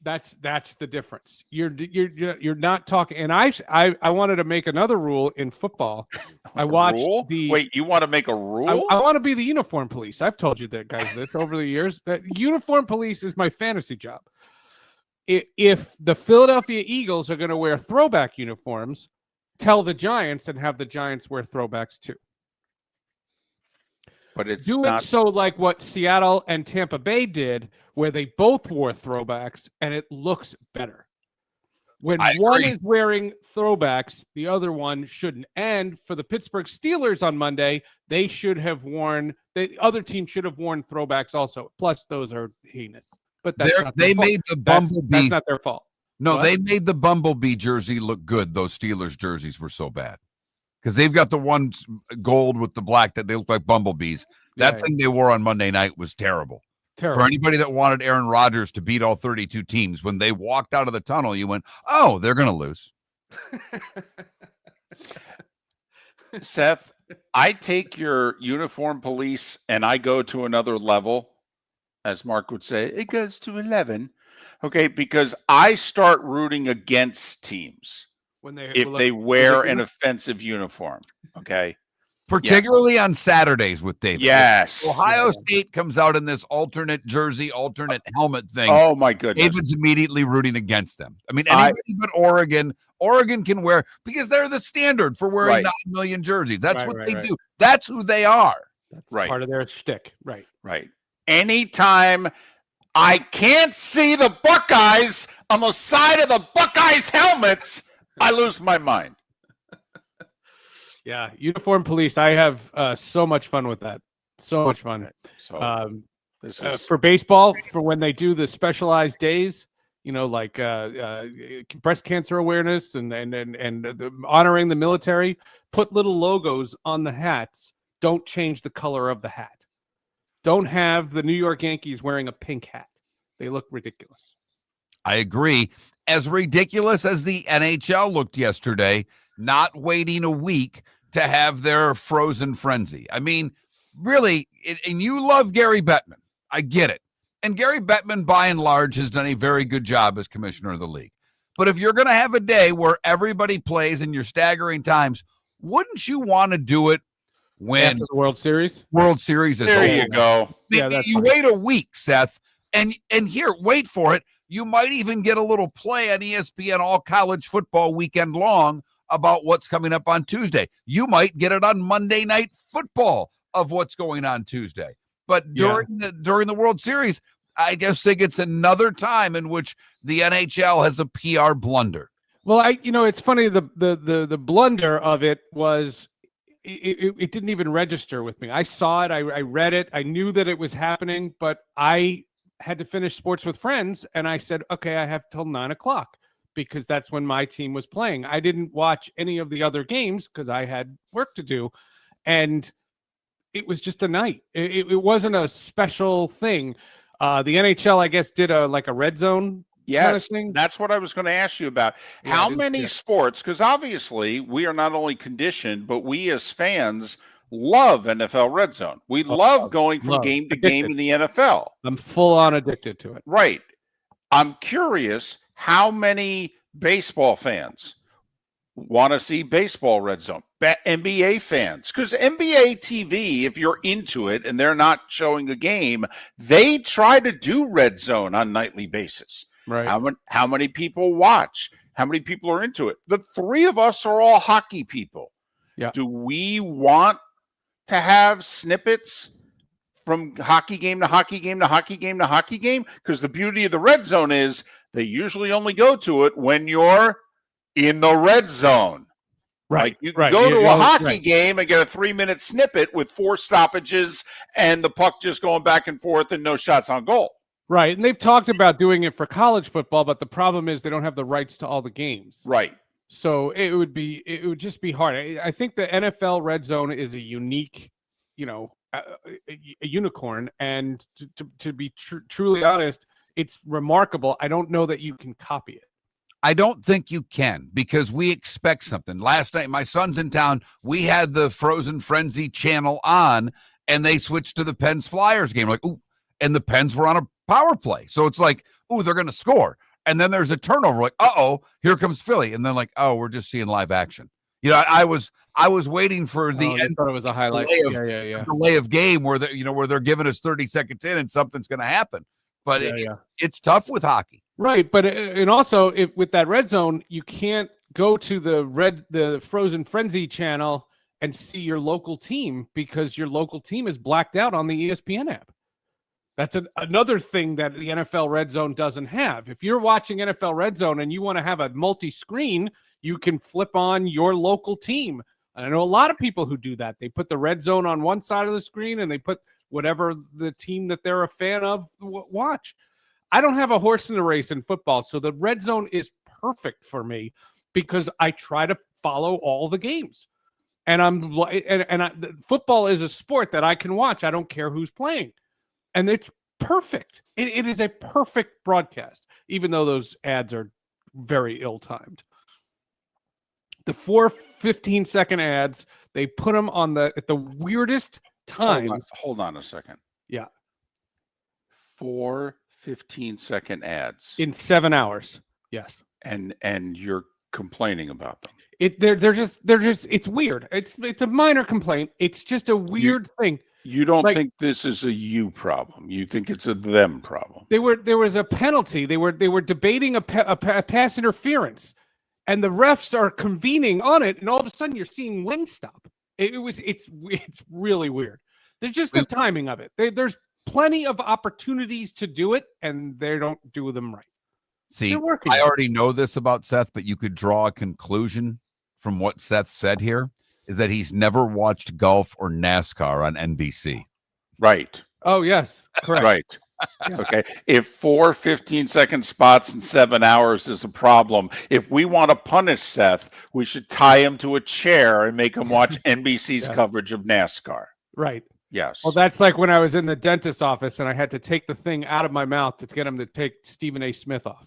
Speaker 15: That's the difference. You're not talking. And I wanted to make another rule in football. I watched
Speaker 2: Wait, you want to make a rule?
Speaker 15: I want to be the uniform police. I've told you that, guys. This over the years. That uniform police is my fantasy job. If the Philadelphia Eagles are going to wear throwback uniforms, tell the Giants and have the Giants wear throwbacks too.
Speaker 2: But it's
Speaker 15: it so like what Seattle and Tampa Bay did, where they both wore throwbacks, and it looks better. When one is wearing throwbacks, the other one shouldn't. And for the Pittsburgh Steelers on Monday, the other team should have worn throwbacks also. Plus, those are heinous. But
Speaker 3: they made the Bumblebee.
Speaker 15: That's not their fault.
Speaker 3: No, they made the Bumblebee jersey look good. Those Steelers jerseys were so bad. Because they've got the one gold with the black that they look like bumblebees. That thing they wore on Monday night was terrible. For anybody that wanted Aaron Rodgers to beat all 32 teams, when they walked out of the tunnel, you went, oh, they're going to lose.
Speaker 2: Seth, I take your uniform police and I go to another level, as Mark would say. It goes to 11. Okay, because I start rooting against teams. If they wear an offensive uniform, okay?
Speaker 3: Particularly on Saturdays with David.
Speaker 2: Yes.
Speaker 3: Ohio State comes out in this alternate jersey, alternate helmet thing.
Speaker 2: Oh, my goodness.
Speaker 3: David's immediately rooting against them. I mean, anybody but Oregon. Oregon can wear, because they're the standard for wearing 9 million jerseys. That's what they do. That's who they are.
Speaker 15: That's part of their shtick. Right.
Speaker 2: Right. Anytime I can't see the Buckeyes on the side of the Buckeyes helmets, I lose my mind.
Speaker 15: Yeah, uniform police. I have so much fun with that. So much fun.
Speaker 2: So this is
Speaker 15: for baseball, for when they do the specialized days, like breast cancer awareness and honoring the military, put little logos on the hats. Don't change the color of the hat. Don't have the New York Yankees wearing a pink hat. They look ridiculous.
Speaker 3: I agree. As ridiculous as the NHL looked yesterday, not waiting a week to have their frozen frenzy. I mean, really, and you love Gary Bettman. I get it. And Gary Bettman, by and large, has done a very good job as commissioner of the league. But if you're going to have a day where everybody plays in your staggering times, wouldn't you want to do it when
Speaker 15: after the World Series?
Speaker 3: World Series is
Speaker 2: there
Speaker 3: over.
Speaker 2: You go.
Speaker 15: Yeah, that's
Speaker 3: you wait a week, Seth, and here, wait for it. You might even get a little play on ESPN all college football weekend long about what's coming up on Tuesday. You might get it on Monday Night Football of what's going on Tuesday. But during the World Series, I just think it's another time in which the NHL has a PR blunder.
Speaker 15: Well, it's funny. The blunder of it was it didn't even register with me. I saw it. I read it. I knew that it was happening, but I had to finish Sports with Friends, and I said, okay, I have till 9:00 because that's when my team was playing. I didn't watch any of the other games because I had work to do, and it was just a night. It wasn't a special thing. The NHL, I guess, did a red zone.
Speaker 2: Yes,
Speaker 15: kind of thing.
Speaker 2: That's what I was going to ask you about.
Speaker 15: Yeah,
Speaker 2: How many sports? Because obviously we are not only conditioned, but we as fans love NFL Red Zone. We love going from game to game in the NFL.
Speaker 15: I'm full on addicted to it.
Speaker 2: Right. I'm curious how many baseball fans want to see baseball Red Zone. NBA fans, because NBA TV, if you're into it and they're not showing a game, they try to do Red Zone on nightly basis.
Speaker 15: Right.
Speaker 2: How many people watch? How many people are into it? The three of us are all hockey people.
Speaker 15: Yeah.
Speaker 2: Do we want to have snippets from hockey game to hockey game to hockey game to hockey game? Because the beauty of the Red Zone is they usually only go to it when you're in the red zone.
Speaker 15: Right.
Speaker 2: Like you can go to a hockey game and get a 3-minute snippet with 4 stoppages and the puck just going back and forth and no shots on goal.
Speaker 15: Right. And they've talked about doing it for college football, but the problem is they don't have the rights to all the games.
Speaker 2: Right.
Speaker 15: So it would just be hard. I think the NFL Red Zone is a unique, a unicorn. And to be truly honest, it's remarkable. I don't know that you can copy it.
Speaker 3: I don't think you can, because we expect something. Last night, my son's in town. We had the Frozen Frenzy channel on, and they switched to the Pens Flyers game. Like, ooh, and the Pens were on a power play. So it's like, ooh, they're going to score. And then there's a turnover. Like, uh-oh, here comes Philly. And then like, oh, we're just seeing live action. I was waiting for the
Speaker 15: I thought it was a highlight.
Speaker 3: Delay of game where they're giving us 30 seconds in and something's going to happen. But it's tough with hockey.
Speaker 15: Right, but and also with that Red Zone, you can't go to the Frozen Frenzy channel and see your local team because your local team is blacked out on the ESPN app. That's another thing that the NFL Red Zone doesn't have. If you're watching NFL Red Zone and you want to have a multi-screen, you can flip on your local team. And I know a lot of people who do that. They put the Red Zone on one side of the screen and they put whatever the team that they're a fan of watch. I don't have a horse in the race in football, so the Red Zone is perfect for me because I try to follow all the games. And football is a sport that I can watch. I don't care who's playing. And it's perfect. It is a perfect broadcast, even though those ads are very ill-timed. The 4 15-second ads, they put them on at the weirdest times.
Speaker 2: Hold on a second.
Speaker 15: Yeah.
Speaker 2: 4 15-second ads
Speaker 15: in 7 hours. Yes.
Speaker 2: And you're complaining about them.
Speaker 15: They're just it's weird. It's a minor complaint. It's just a weird thing.
Speaker 2: You don't think this is a you problem. You think it's a them problem.
Speaker 15: There was a penalty. They were debating a pass interference, and the refs are convening on it, and all of a sudden you're seeing Wingstop. It's really weird. There's just the timing of it. There's plenty of opportunities to do it, and they don't do them right.
Speaker 3: See,
Speaker 15: They're working.
Speaker 3: I already know this about Seth, but you could draw a conclusion from what Seth said here is that he's never watched golf or NASCAR on NBC.
Speaker 2: Right.
Speaker 15: Oh, yes. Correct.
Speaker 2: Right. Okay. If 4 15-second spots in 7 hours is a problem, if we want to punish Seth, we should tie him to a chair and make him watch NBC's coverage of NASCAR.
Speaker 15: Right.
Speaker 2: Yes.
Speaker 15: Well, that's like when I was in the dentist's office and I had to take the thing out of my mouth to get him to take Stephen A. Smith off.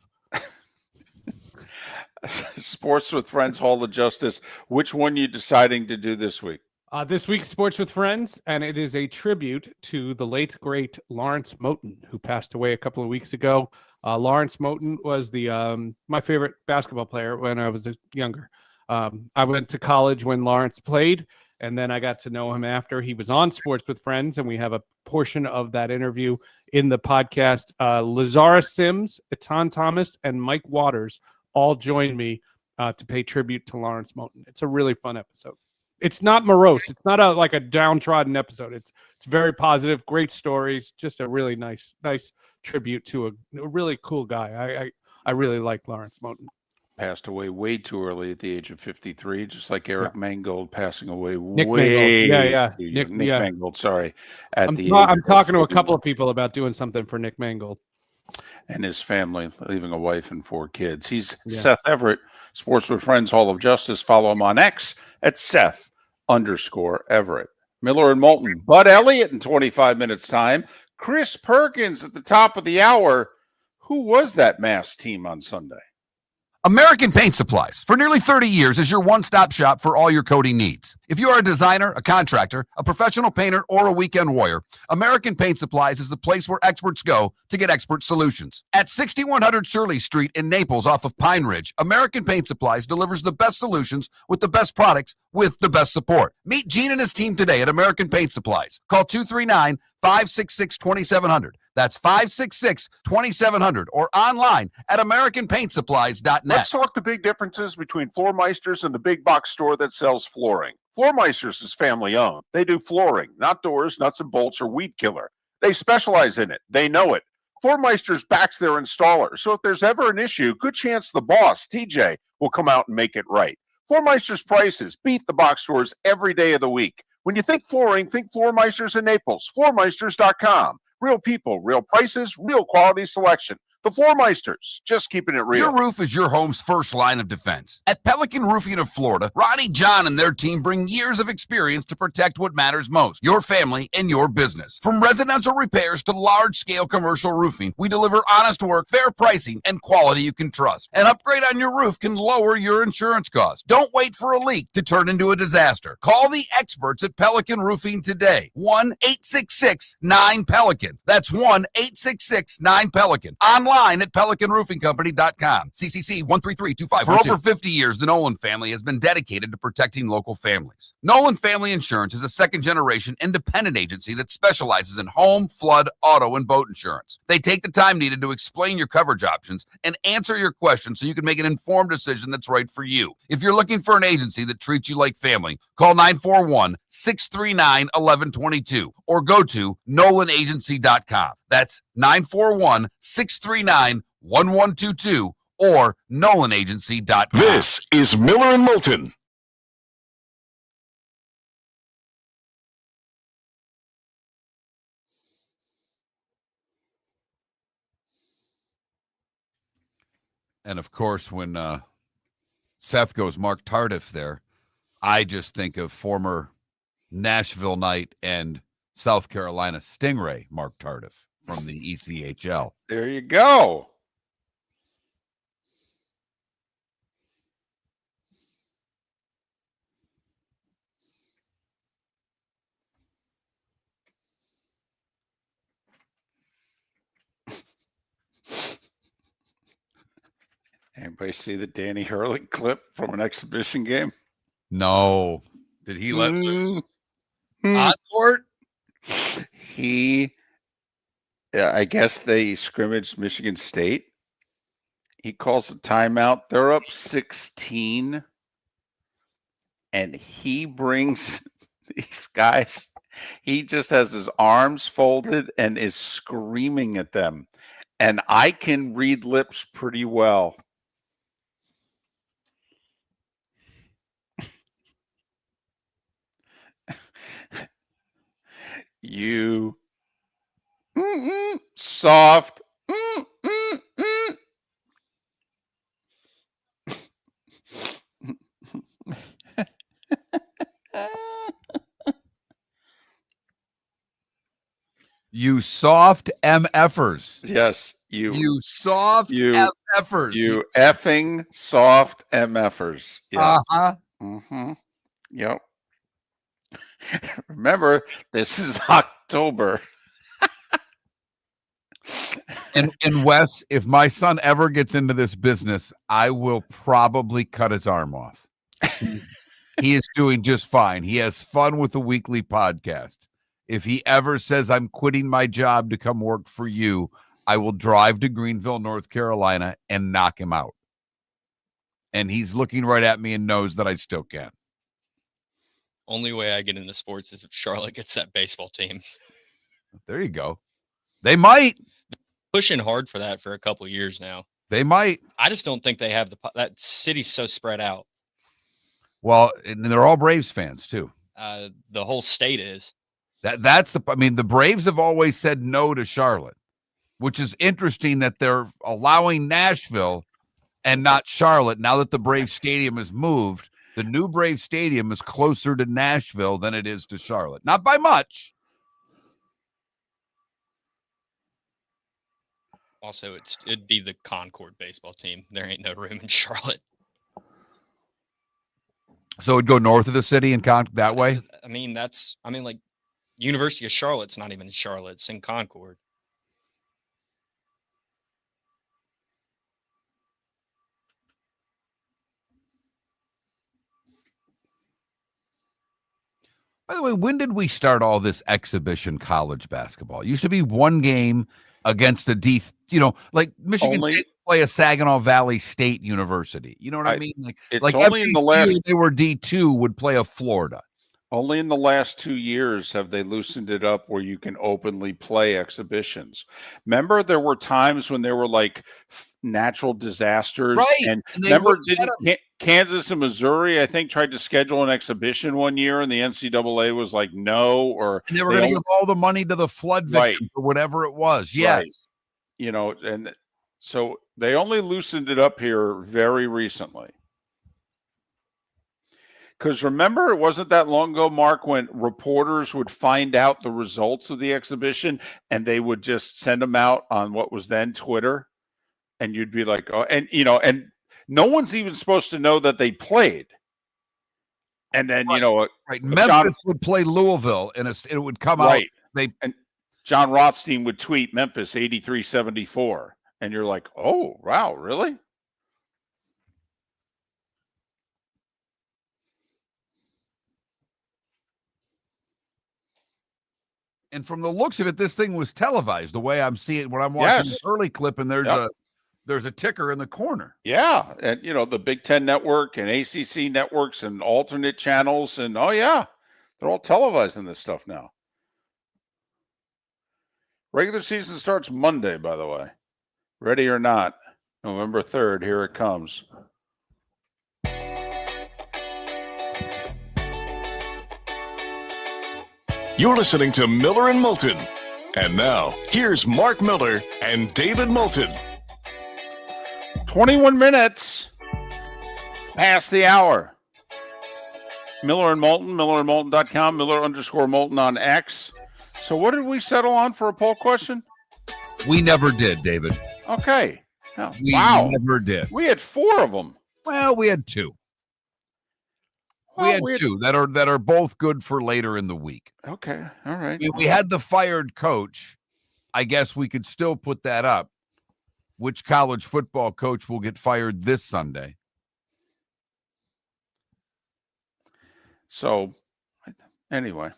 Speaker 2: Sports with Friends Hall of Justice. Which one you deciding to do this week?
Speaker 15: This week's Sports with Friends, and it is a tribute to the late, great Lawrence Moulton, who passed away a couple of weeks ago. Lawrence Moulton was the my favorite basketball player when I was younger. I went to college when Lawrence played, and then I got to know him after. He was on Sports with Friends, and we have a portion of that interview in the podcast. Lazara Sims, Etan Thomas, and Mike Waters all joined me to pay tribute to Lawrence Moulton. It's a really fun episode. It's not morose. It's not like a downtrodden episode. It's very positive, great stories, just a really nice tribute to a really cool guy. I really like Lawrence Moulton.
Speaker 2: Passed away way too early at the age of 53, just like Eric Mangold passing away
Speaker 15: Nick
Speaker 2: way
Speaker 15: Mangold. Yeah.
Speaker 2: Nick
Speaker 15: yeah.
Speaker 2: Mangold, sorry.
Speaker 15: I'm talking to a couple of people about doing something for Nick Mangold.
Speaker 2: And his family, leaving a wife and 4 kids. He's Seth Everett, Sports with Friends Hall of Justice. Follow him on X at Seth_Everett. Miller and Moulton. Bud Elliott in 25 minutes time. Chris Perkins at the top of the hour. Who was that mass team on Sunday?
Speaker 6: American Paint Supplies, for nearly 30 years, is your one-stop shop for all your coating needs. If you are a designer, a contractor, a professional painter, or a weekend warrior, American Paint Supplies is the place where experts go to get expert solutions. At 6100 Shirley Street in Naples off of Pine Ridge, American Paint Supplies delivers the best solutions with the best products with the best support. Meet Gene and his team today at American Paint Supplies. Call 239-566-2700. That's 566-2700 or online at AmericanPaintSupplies.net.
Speaker 12: Let's talk the big differences between Floor Meisters and the big box store that sells flooring. Floor Meisters is family owned. They do flooring, not doors, nuts and bolts, or weed killer. They specialize in it. They know it. Floor Meisters backs their installer, so if there's ever an issue, good chance the boss, TJ, will come out and make it right. Floor Meisters prices beat the box stores every day of the week. When you think flooring, think Floor Meisters in Naples. FloorMeisters.com. Real people, real prices, real quality selection. The Floor Meisters, just keeping it real.
Speaker 6: Your roof is your home's first line of defense. At Pelican Roofing of Florida, Ronnie, John, and their team bring years of experience to protect what matters most, your family and your business. From residential repairs to large-scale commercial roofing, we deliver honest work, fair pricing, and quality you can trust. An upgrade on your roof can lower your insurance costs. Don't wait for a leak to turn into a disaster. Call the experts at Pelican Roofing today. 1-866-9-PELICAN. That's 1-866-9-PELICAN. Online at PelicanRoofingCompany.com. CCC 1332512. For over 50 years, the Nolan family has been dedicated to protecting local families. Nolan Family Insurance is a second-generation independent agency that specializes in home, flood, auto, and boat insurance. They take the time needed to explain your coverage options and answer your questions so you can make an informed decision that's right for you. If you're looking for an agency that treats you like family, call 941-639-1122 or go to NolanAgency.com. That's 941-639-1122 or NolanAgency.com.
Speaker 4: This is Miller and Moulton.
Speaker 3: And of course, when Seth goes Mark Tardif there, I just think of former Nashville Knight and South Carolina Stingray Mark Tardif from the ECHL.
Speaker 2: There you go. Anybody see the Danny Hurley clip from an exhibition game?
Speaker 3: No. Did he let loose on court?
Speaker 2: I guess they scrimmaged Michigan State. He calls a timeout. They're up 16. And he brings these guys. He just has his arms folded and is screaming at them. and I can read lips pretty well. You soft.
Speaker 3: You soft MFers.
Speaker 2: Yes,
Speaker 3: You soft MFers.
Speaker 2: You effing soft MFers. Yeah.
Speaker 3: Uh-huh.
Speaker 2: Mm-hmm. Yep. Remember, this is October.
Speaker 3: And Wes, if my son ever gets into this business, I will probably cut his arm off. He is doing just fine. He has fun with the weekly podcast. If he ever says, I'm quitting my job to come work for you, I will drive to Greenville, North Carolina, and knock him out. And he's looking right at me and knows that I still can.
Speaker 7: Only way I get into sports is if Charlotte gets that baseball team.
Speaker 3: There you go. They might.
Speaker 7: Pushing hard for that for a couple of years now.
Speaker 3: They might.
Speaker 7: I just don't think they have that city's so spread out.
Speaker 3: Well, and they're all Braves fans too.
Speaker 7: The whole state is.
Speaker 3: The Braves have always said no to Charlotte, which is interesting that they're allowing Nashville and not Charlotte. Now that the Braves Stadium has moved, the new Braves Stadium is closer to Nashville than it is to Charlotte. Not by much.
Speaker 7: Also, it'd be the Concord baseball team. There ain't no room in Charlotte.
Speaker 3: So it'd go north of the city and that way?
Speaker 7: Like University of Charlotte's not even in Charlotte. It's in Concord.
Speaker 3: By the way, when did we start all this exhibition college basketball? It used to be one game against a like Michigan State play a Saginaw Valley State University. You know what I mean? Like
Speaker 2: only
Speaker 3: FCC,
Speaker 2: in the last
Speaker 3: they were D2 would play a Florida.
Speaker 2: Only in the last 2 years have they loosened it up where you can openly play exhibitions. Remember, there were times when there were like natural disasters,
Speaker 3: right?
Speaker 2: And remember, Kansas and Missouri, I think, tried to schedule an exhibition one year, and the NCAA was like, no,
Speaker 3: and they were going to give all the money to the flood victims or whatever it was. Yes,
Speaker 2: right. And so they only loosened it up here very recently. Because remember, it wasn't that long ago, Mark, when reporters would find out the results of the exhibition and they would just send them out on what was then Twitter. And you'd be like, oh, and no one's even supposed to know that they played. And then,
Speaker 3: right. Memphis would play Louisville and it would come out.
Speaker 2: And John Rothstein would tweet Memphis 83-74. And you're like, oh, wow, really?
Speaker 3: And from the looks of it, this thing was televised. The way I'm seeing it when I'm watching the early clip, and there's a ticker in the corner.
Speaker 2: Yeah, and the Big Ten Network and ACC networks and alternate channels, and they're all televising this stuff now. Regular season starts Monday, by the way. Ready or not, November 3rd. Here it comes.
Speaker 4: You're listening to Miller and Moulton. And now, here's Mark Miller and David Moulton.
Speaker 2: 21 minutes past the hour. Miller and Moulton, millerandmoulton.com, Miller_Moulton on X. So what did we settle on for a poll question?
Speaker 3: We never did, David.
Speaker 2: Okay. Oh,
Speaker 3: we never did.
Speaker 2: We had 4 of them.
Speaker 3: Well, we had 2. We had 2 that are both good for later in the week.
Speaker 2: Okay. All right.
Speaker 3: We had the fired coach. I guess we could still put that up. Which college football coach will get fired this Sunday?
Speaker 2: So, anyway,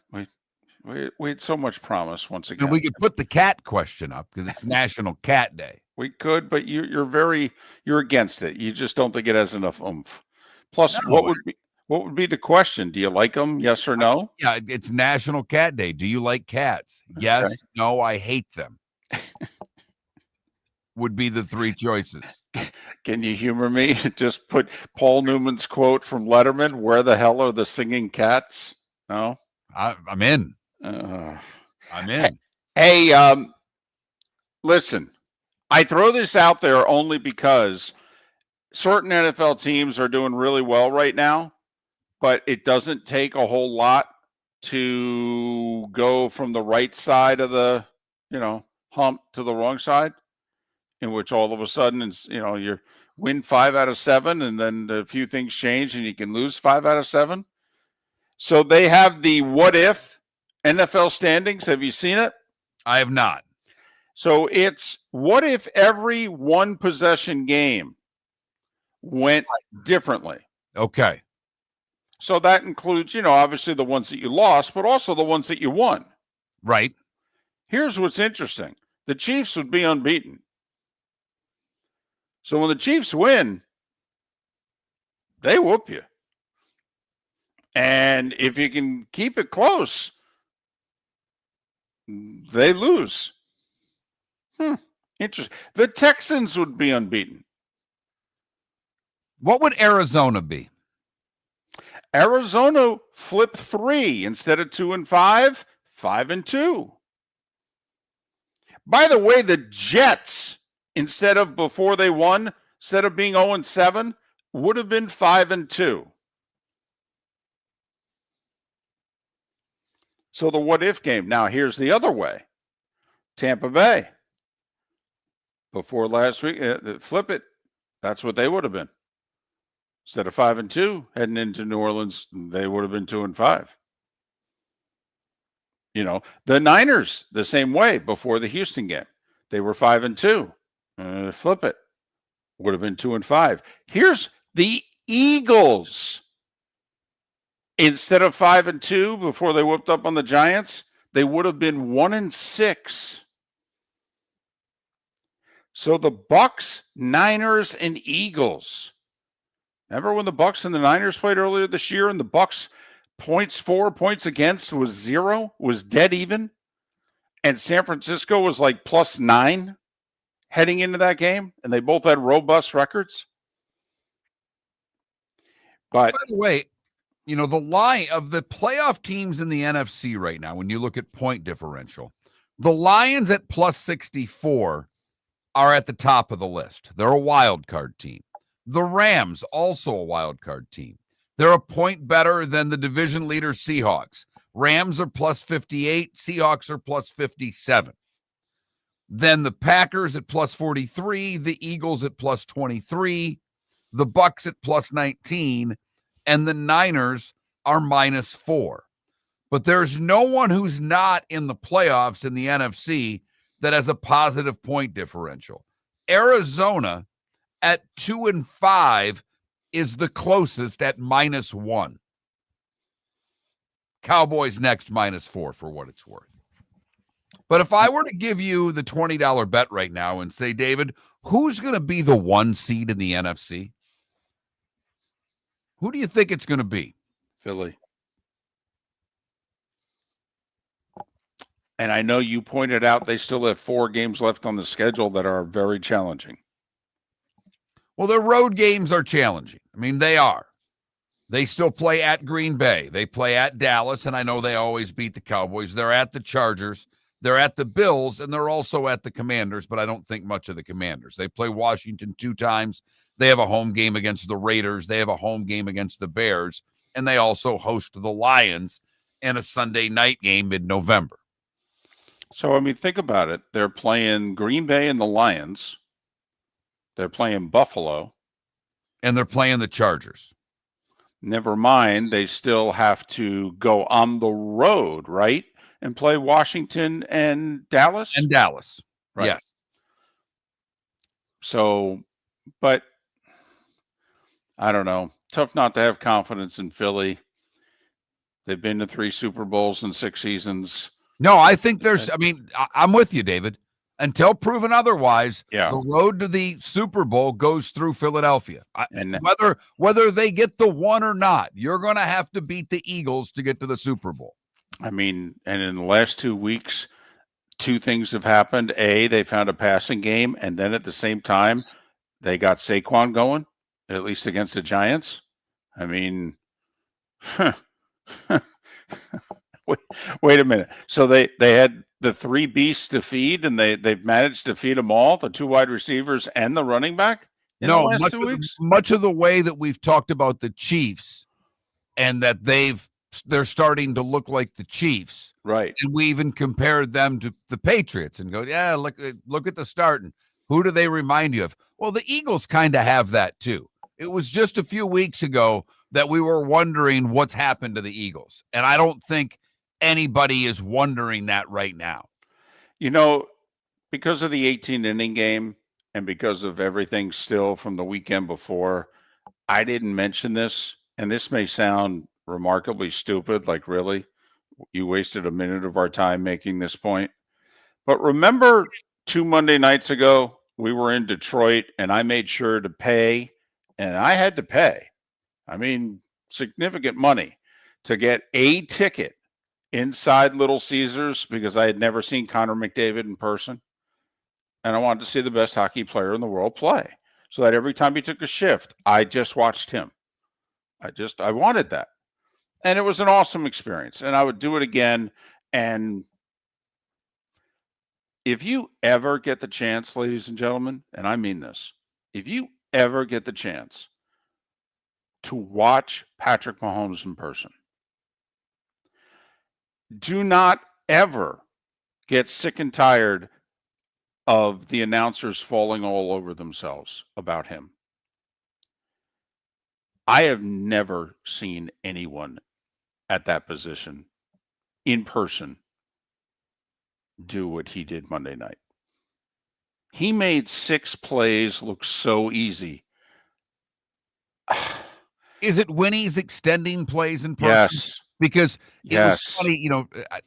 Speaker 2: we had so much promise once again.
Speaker 3: And we could put the cat question up because it's National Cat Day.
Speaker 2: We could, but you're against it. You just don't think it has enough oomph. Plus, what would be the question? Do you like them? Yes or no?
Speaker 3: Yeah, it's National Cat Day. Do you like cats? Yes. Okay. No, I hate them. would be the three choices.
Speaker 2: Can you humor me? Just put Paul Newman's quote from Letterman, "Where the hell are the singing cats?" No?
Speaker 3: I'm in. I'm in.
Speaker 2: Hey, listen, I throw this out there only because certain NFL teams are doing really well right now, but it doesn't take a whole lot to go from the right side of the, hump to the wrong side, in which all of a sudden, you win 5 out of 7, and then a few things change and you can lose 5 out of 7. So they have the what if NFL standings. Have you seen it?
Speaker 3: I have not.
Speaker 2: So it's what if every one possession game went differently.
Speaker 3: Okay.
Speaker 2: So that includes, obviously the ones that you lost, but also the ones that you won.
Speaker 3: Right.
Speaker 2: Here's what's interesting. The Chiefs would be unbeaten. So when the Chiefs win, they whoop you. And if you can keep it close, they lose. Interesting. The Texans would be unbeaten.
Speaker 3: What would Arizona be?
Speaker 2: Arizona flipped 3 instead of 2 and 5, 5 and 2. By the way, the Jets, instead of before they won, instead of being 0 and 7, would have been 5 and 2. So the what if game. Now here's the other way. Tampa Bay. Before last week, flip it. That's what they would have been. Instead of 5 and 2 heading into New Orleans, they would have been 2 and 5. The Niners the same way before the Houston game. They were 5 and 2. Flip it. Would have been 2 and 5. Here's the Eagles. Instead of 5 and 2 before they whooped up on the Giants, they would have been 1 and 6. So the Bucks, Niners, and Eagles. Remember when the Bucks and the Niners played earlier this year, and the Bucks points for, points against was 0, was dead even, and San Francisco was like +9 heading into that game, and they both had robust records. But
Speaker 3: by the way, the line of the playoff teams in the NFC right now, when you look at point differential, the Lions at +64 are at the top of the list. They're a wild card team. The Rams, also a wild card team. They're a point better than the division leader Seahawks. Rams are +58. Seahawks are +57. Then the Packers at +43. The Eagles at +23. The Bucks at +19. And the Niners are -4. But there's no one who's not in the playoffs in the NFC that has a positive point differential. Arizona at 2 and 5 is the closest at -1. Cowboys next -4 for what it's worth. But if I were to give you the $20 bet right now and say, David, who's going to be the 1 seed in the NFC? Who do you think it's going to be?
Speaker 2: Philly. And I know you pointed out they still have 4 games left on the schedule that are very challenging.
Speaker 3: Well, their road games are challenging. I mean, they are. They still play at Green Bay. They play at Dallas, and I know they always beat the Cowboys. They're at the Chargers. They're at the Bills, and they're also at the Commanders, but I don't think much of the Commanders. They play Washington 2 times. They have a home game against the Raiders. They have a home game against the Bears, and they also host the Lions in a Sunday night game mid-November.
Speaker 2: So, think about it. They're playing Green Bay and the Lions. They're playing Buffalo.
Speaker 3: And they're playing the Chargers.
Speaker 2: Never mind, they still have to go on the road, right? And play Washington and Dallas?
Speaker 3: And Dallas,
Speaker 2: right.
Speaker 3: Yes.
Speaker 2: So, but I don't know. Tough not to have confidence in Philly. They've been to 3 Super Bowls in 6 seasons.
Speaker 3: No, I think I'm with you, David. Until proven otherwise,
Speaker 2: yeah.
Speaker 3: The road to the Super Bowl goes through Philadelphia. Whether they get the 1 or not, you're going to have to beat the Eagles to get to the Super Bowl.
Speaker 2: And in the last 2 weeks, two things have happened. A, they found a passing game, and then at the same time, they got Saquon going, at least against the Giants. I mean, wait a minute. So they had the three beasts to feed, and they've managed to feed them all, the two wide receivers and the running back in the last 2 weeks?
Speaker 3: Much of the way that we've talked about the Chiefs and that they're starting to look like the Chiefs.
Speaker 2: Right.
Speaker 3: And we even compared them to the Patriots and go, yeah, look at the start. And who do they remind you of? Well, the Eagles kind of have that too. It was just a few weeks ago that we were wondering what's happened to the Eagles. And I don't think anybody is wondering that right now.
Speaker 2: Because of the 18-inning game and because of everything still from the weekend before, I didn't mention this, and this may sound remarkably stupid, like really, you wasted a minute of our time making this point. But remember 2 Monday nights ago, we were in Detroit, and I made sure to pay, and I had to pay, significant money to get a ticket inside Little Caesars because I had never seen Connor McDavid in person. And I wanted to see the best hockey player in the world play. So that every time he took a shift, I just watched him. I wanted that. And it was an awesome experience. And I would do it again. And if you ever get the chance, ladies and gentlemen, and I mean this, if you ever get the chance to watch Patrick Mahomes in person, do not ever get sick and tired of the announcers falling all over themselves about him. I have never seen anyone at that position in person do what he did Monday night. He made 6 plays look so easy.
Speaker 3: Is it when he's extending plays in person?
Speaker 2: Yes.
Speaker 3: Because it was funny,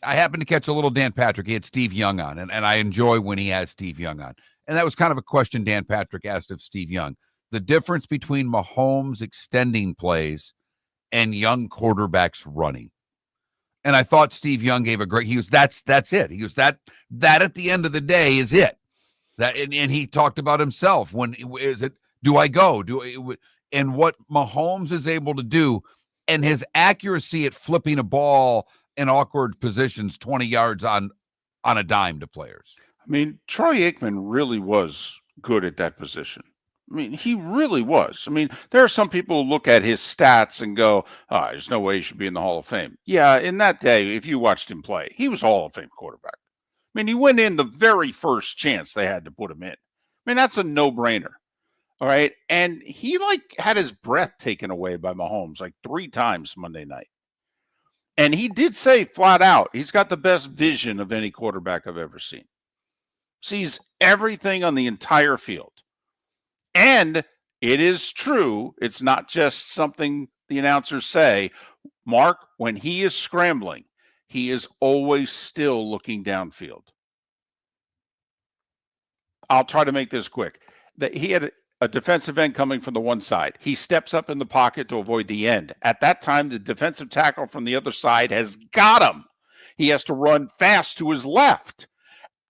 Speaker 3: I happened to catch a little Dan Patrick. He had Steve Young on, and I enjoy when he has Steve Young on. And that was kind of a question Dan Patrick asked of Steve Young. The difference between Mahomes extending plays and young quarterbacks running. And I thought Steve Young gave a great, that's it. He was that at the end of the day is it. And he talked about himself. Do I go? And what Mahomes is able to do, and his accuracy at flipping a ball in awkward positions 20 yards on a dime to players.
Speaker 2: Troy Aikman really was good at that position. He really was. There are some people who look at his stats and go, there's no way he should be in the Hall of Fame. Yeah, in that day, if you watched him play, he was a Hall of Fame quarterback. He went in the very first chance they had to put him in. That's a no-brainer. All right. And he had his breath taken away by Mahomes 3 times Monday night. And he did say flat out, he's got the best vision of any quarterback I've ever seen. Sees everything on the entire field. And it is true. It's not just something the announcers say. Mark, when he is scrambling, he is always still looking downfield. I'll try to make this quick. He had a defensive end coming from the one side. He steps up in the pocket to avoid the end. At that time, the defensive tackle from the other side has got him. He has to run fast to his left.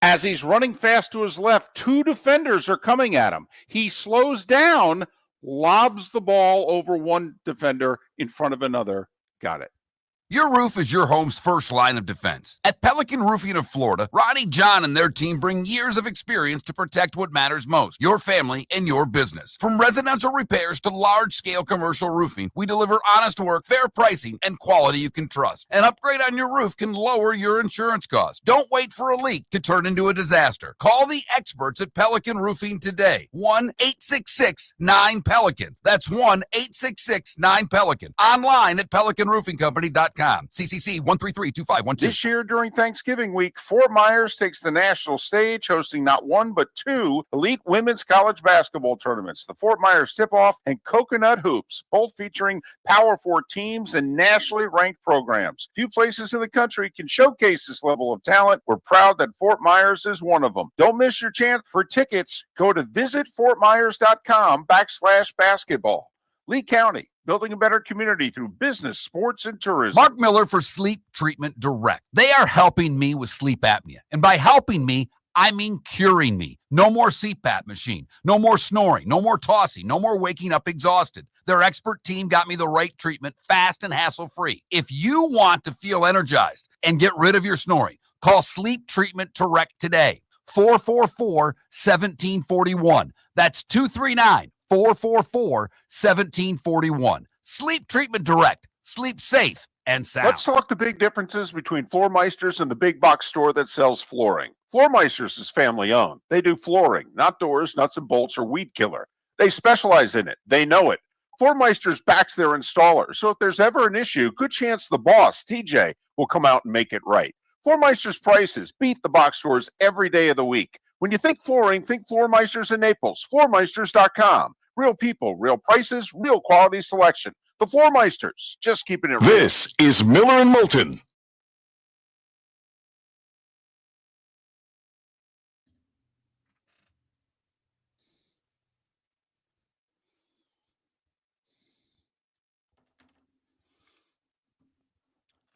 Speaker 2: As he's running fast to his left, 2 defenders are coming at him. He slows down, lobs the ball over one defender in front of another. Got it.
Speaker 6: Your roof is your home's first line of defense. At Pelican Roofing of Florida, Ronnie, John, and their team bring years of experience to protect what matters most, your family and your business. From residential repairs to large-scale commercial roofing, we deliver honest work, fair pricing, and quality you can trust. An upgrade on your roof can lower your insurance costs. Don't wait for a leak to turn into a disaster. Call the experts at Pelican Roofing today. 1-866-9-PELICAN. That's 1-866-9-PELICAN. Online at PelicanRoofingCompany.com. CCC 1332512.
Speaker 12: This year during Thanksgiving week, Fort Myers takes the national stage, hosting not 1 but 2 elite women's college basketball tournaments, the Fort Myers Tip-Off and Coconut Hoops, both featuring Power 4 teams and nationally ranked programs. Few places in the country can showcase this level of talent. We're proud that Fort Myers is one of them. Don't miss your chance. For tickets, go to visitfortmyers.com/basketball. Lee County, building a better community through business, sports, and tourism.
Speaker 6: Mark Miller for Sleep Treatment Direct. They are helping me with sleep apnea. And by helping me, I mean curing me. No more CPAP machine. No more snoring. No more tossing. No more waking up exhausted. Their expert team got me the right treatment, fast and hassle-free. If you want to feel energized and get rid of your snoring, call Sleep Treatment Direct today. 444-1741. That's 239-444-1741. Sleep Treatment Direct. Sleep safe and sound.
Speaker 12: Let's talk the big differences between Floor Meisters and the big box store that sells flooring. Floor Meisters is family owned. They do flooring, not doors, nuts and bolts, or weed killer. They specialize in it. They know it. Floor Meisters backs their installer, so if there's ever an issue, good chance the boss, TJ, will come out and make it right. Floor Meisters prices beat the box stores every day of the week. When you think flooring, think Floor Meisters in Naples. FloorMeisters.com. Real people, real prices, real quality selection. The Floor Meisters, just keeping it real.
Speaker 4: This is Miller and Moulton.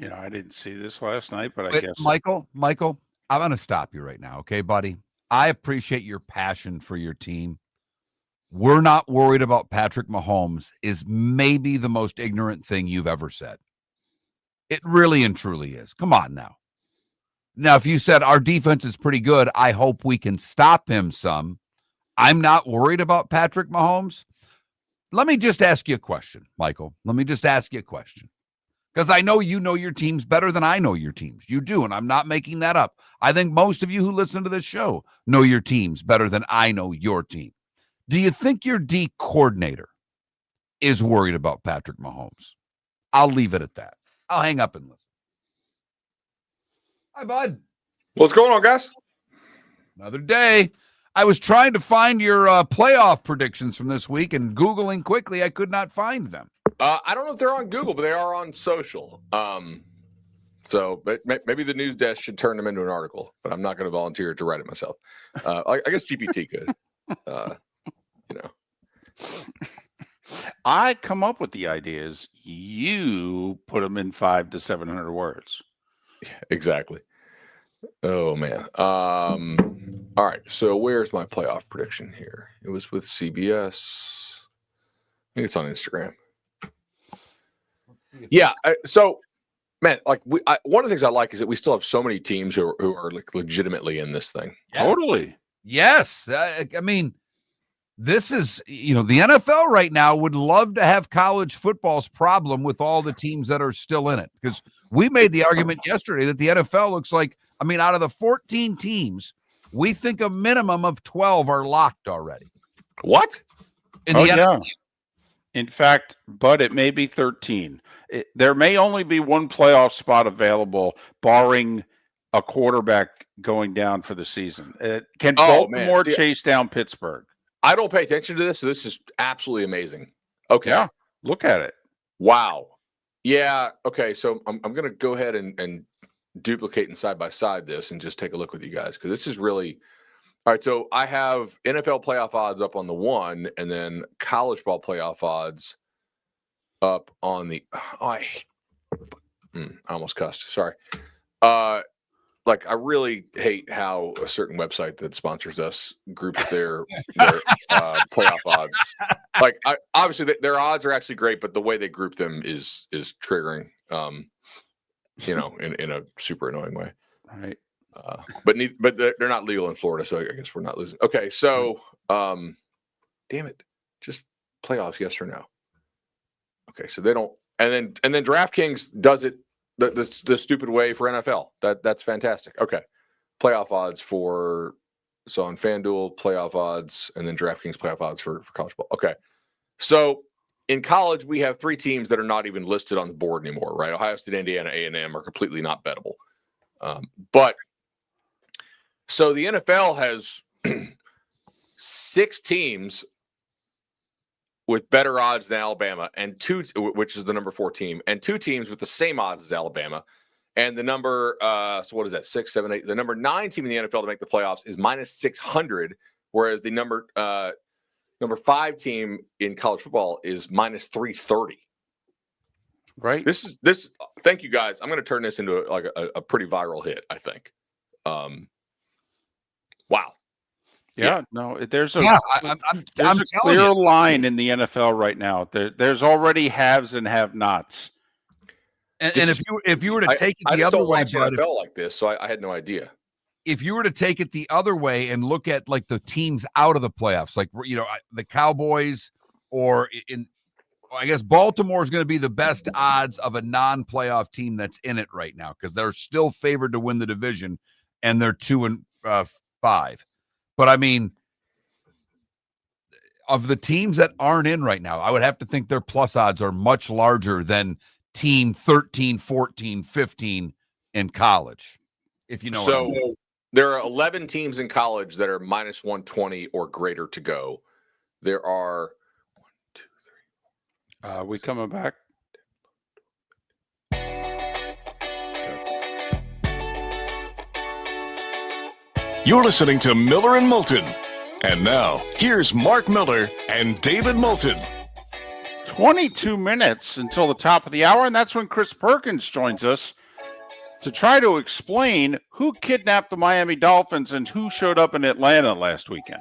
Speaker 2: You know, I didn't see this last night, but I
Speaker 3: Wait,
Speaker 2: guess
Speaker 3: Michael, I'm going to stop you right now, okay, buddy? I appreciate your passion for your team. We're not worried about Patrick Mahomes is maybe the most ignorant thing you've ever said. It really and truly is. Come on now. Now, if you said our defense is pretty good, I hope we can stop him some. I'm not worried about Patrick Mahomes. Let me just ask you a question, Michael. Let me just ask you a question. Because I know you know your teams better than I know your teams. You do, and I'm not making that up. I think most of you who listen to this show know your teams better than I know your team. Do you think your D coordinator is worried about Patrick Mahomes? I'll leave it at that. I'll hang up and listen. Hi, bud.
Speaker 16: What's going on, guys?
Speaker 3: Another day. I was trying to find your playoff predictions from this week, and Googling quickly, I could not find them.
Speaker 16: I don't know if they're on Google, but they are on social. So maybe the news desk should turn them into an article, but I'm not going to volunteer to write it myself. I guess GPT could. You know,
Speaker 2: I come up with the ideas. You put them in 500 to 700 words.
Speaker 16: Exactly. Oh man. All right. So where's my playoff prediction here? It was with CBS. I think it's on Instagram. Yeah. So, man, like one of the things I like is that we still have so many teams who are like legitimately in this thing.
Speaker 3: Yes.
Speaker 2: Totally.
Speaker 3: Yes. I mean, this is, the NFL right now would love to have college football's problem with all the teams that are still in it. Because we made the argument yesterday that the NFL looks like, out of the 14 teams, we think a minimum of 12 are locked already.
Speaker 16: What?
Speaker 2: Yeah. In fact, but it may be 13. There may only be one playoff spot available, barring a quarterback going down for the season. Can Baltimore chase down Pittsburgh?
Speaker 16: I don't pay attention to this, so this is absolutely amazing. Okay.
Speaker 2: Yeah, look at it.
Speaker 16: Wow. Yeah, okay, so I'm going to go ahead and duplicate and side-by-side this and just take a look with you guys, because this is really – all right, so I have NFL playoff odds up on the 1, and then college ball playoff odds up on the I almost cussed. Sorry. I really hate how a certain website that sponsors us groups their playoff odds. Like, obviously their odds are actually great, but the way they group them is triggering. In a super annoying way.
Speaker 2: Right.
Speaker 16: But they're not legal in Florida, so I guess we're not losing. Okay, so damn it, just playoffs, yes or no? Okay, so they don't, and then DraftKings does it the stupid way for NFL. That's fantastic. Okay, playoff odds so on FanDuel playoff odds, and then DraftKings playoff odds for college ball. Okay, so in college we have 3 teams that are not even listed on the board anymore, right? Ohio State, Indiana, A&M are completely not bettable. But so the NFL has 6 teams with better odds than Alabama, and 2, which is the number 4 team, and 2 teams with the same odds as Alabama. And the number, so what is that? 6, 7, 8. The number 9 team in the NFL to make the playoffs is -600, whereas the number number 5 team in college football is minus 330.
Speaker 2: Right.
Speaker 16: This. Thank you guys. I'm going to turn this into a pretty viral hit, I think. Wow.
Speaker 2: Yeah. No. There's a
Speaker 3: I'm
Speaker 2: there's a
Speaker 3: telling
Speaker 2: clear
Speaker 3: you.
Speaker 2: line in the NFL right now. There's already haves and have-nots.
Speaker 3: And if you were to take it
Speaker 16: I
Speaker 3: the
Speaker 16: just
Speaker 3: other
Speaker 16: don't
Speaker 3: way,
Speaker 16: watch
Speaker 3: Bud,
Speaker 16: NFL like this, so I had no idea.
Speaker 3: if you were to take it the other way and look at like the teams out of the playoffs, like the Cowboys, or I guess Baltimore is going to be the best odds of a non-playoff team that's in it right now because they're still favored to win the division, and they're 2-5. But I mean, of the teams that aren't in right now, I would have to think their plus odds are much larger than team 13, 14, 15 in college, if you know what I mean.
Speaker 16: There are 11 teams in college that are minus 120 or greater to go. There are 1, 2, 3.
Speaker 2: We coming back?
Speaker 4: You're listening to Miller and Moulton. And now, here's Mark Miller and David Moulton.
Speaker 2: 22 minutes until the top of the hour, and that's when Chris Perkins joins us to try to explain who kidnapped the Miami Dolphins and who showed up in Atlanta last weekend.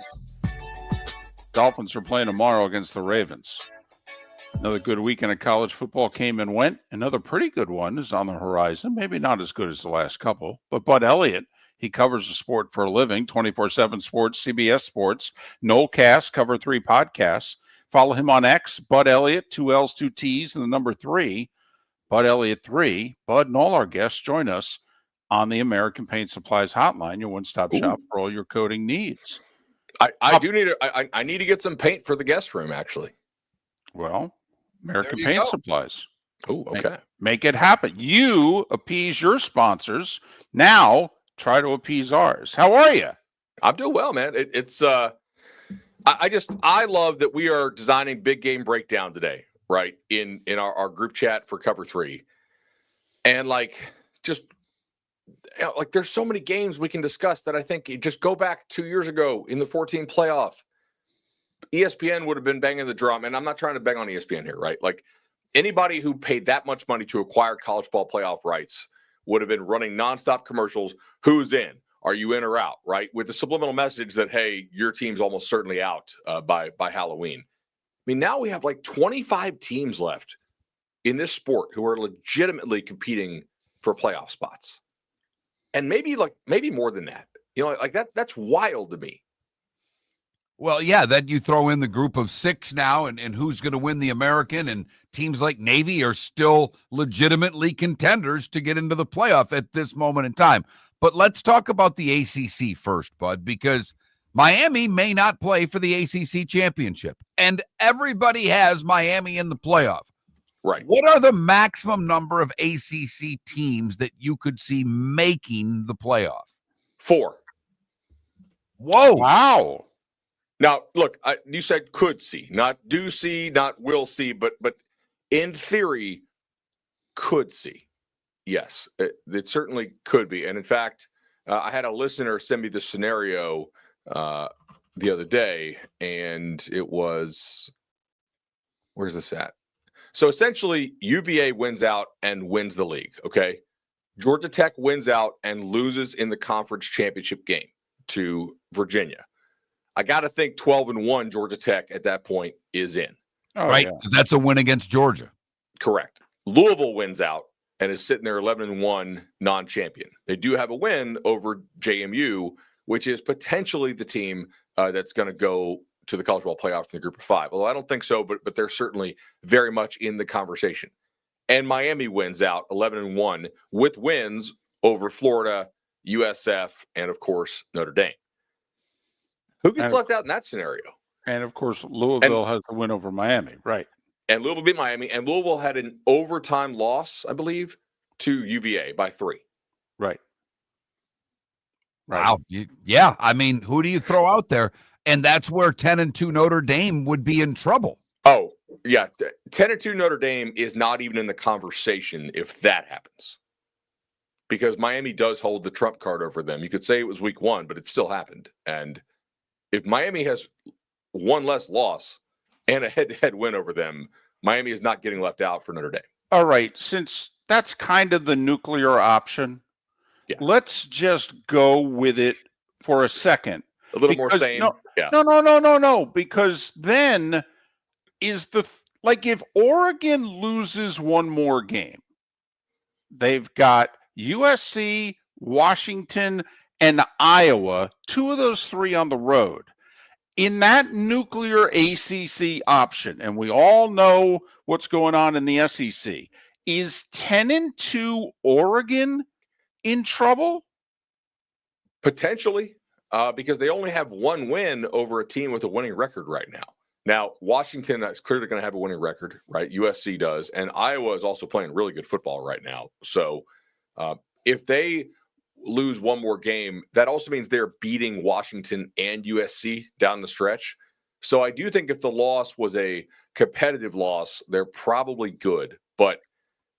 Speaker 2: Dolphins are playing tomorrow against the Ravens. Another good weekend of college football came and went. Another pretty good one is on the horizon. Maybe not as good as the last couple, but Bud Elliott, he covers the sport for a living, 24/7 Sports, CBS Sports, Nolecast, Cover 3 podcasts. Follow him on X, Bud Elliott, 2 L's, 2 T's, and the number 3, Bud Elliott 3. Bud and all our guests join us on the American Paint Supplies Hotline, your one-stop shop for all your coating needs.
Speaker 16: I need to get some paint for the guest room, actually.
Speaker 2: Well, American Paint Supplies.
Speaker 16: Oh, okay.
Speaker 2: Make it happen. You appease your sponsors. Now try to appease ours. How are you?
Speaker 16: I'm doing well, man. I love that we are designing big game breakdown today, right? In our group chat for Cover 3. And there's so many games we can discuss that I think just go back 2 years ago in the 14 playoff. ESPN would have been banging the drum, and I'm not trying to bang on ESPN here, right? Like anybody who paid that much money to acquire college ball playoff rights would have been running nonstop commercials. Who's in? Are you in or out? Right? With the subliminal message that, hey, your team's almost certainly out by Halloween. I mean, now we have like 25 teams left in this sport who are legitimately competing for playoff spots. And maybe more than that. That's wild to me.
Speaker 3: Well, yeah, then you throw in the group of 6 now and who's going to win the American, and teams like Navy are still legitimately contenders to get into the playoff at this moment in time. But let's talk about the ACC first, Bud, because Miami may not play for the ACC championship, and everybody has Miami in the playoff.
Speaker 16: Right.
Speaker 3: What are the maximum number of ACC teams that you could see making the playoff?
Speaker 16: 4.
Speaker 3: Whoa.
Speaker 2: Wow.
Speaker 16: Now, look, you said could see, not do see, not will see, but in theory, could see. Yes, it certainly could be. And in fact, I had a listener send me the scenario the other day, and it was, where's this at? So essentially, UVA wins out and wins the league, okay? Georgia Tech wins out and loses in the conference championship game to Virginia. I got to think 12-1 Georgia Tech at that point is in.
Speaker 3: Right? Yeah. That's a win against Georgia.
Speaker 16: Correct. Louisville wins out and is sitting there 11-1 non-champion. They do have a win over JMU, which is potentially the team that's going to go to the college ball playoff in the group of 5. Although I don't think so, but they're certainly very much in the conversation. And Miami wins out 11-1 with wins over Florida, USF, and of course, Notre Dame. Who gets left out in that scenario?
Speaker 2: And of course, Louisville has the win over Miami, right?
Speaker 16: And Louisville beat Miami, and Louisville had an overtime loss, I believe, to UVA by 3.
Speaker 2: Right.
Speaker 3: Wow. Yeah. I mean, who do you throw out there? And that's where 10-2 Notre Dame would be in trouble.
Speaker 16: Oh, yeah. 10-2 Notre Dame is not even in the conversation if that happens. Because Miami does hold the trump card over them. You could say it was week 1, but it still happened. And if Miami has one less loss and a head-to-head win over them, Miami is not getting left out for Notre Dame.
Speaker 2: All right, since that's kind of the nuclear option, let's just go with it for a second.
Speaker 16: A little more sane.
Speaker 2: No, because then is if Oregon loses one more game, they've got USC, Washington, and Iowa, 2 of those 3 on the road. In that nuclear ACC option, and we all know what's going on in the SEC, is 10-2 Oregon in trouble?
Speaker 16: Potentially, because they only have one win over a team with a winning record right now. Now, Washington is clearly going to have a winning record, right? USC does, and Iowa is also playing really good football right now. So if they lose one more game, that also means they're beating Washington and USC down the stretch. So I do think if the loss was a competitive loss, they're probably good, but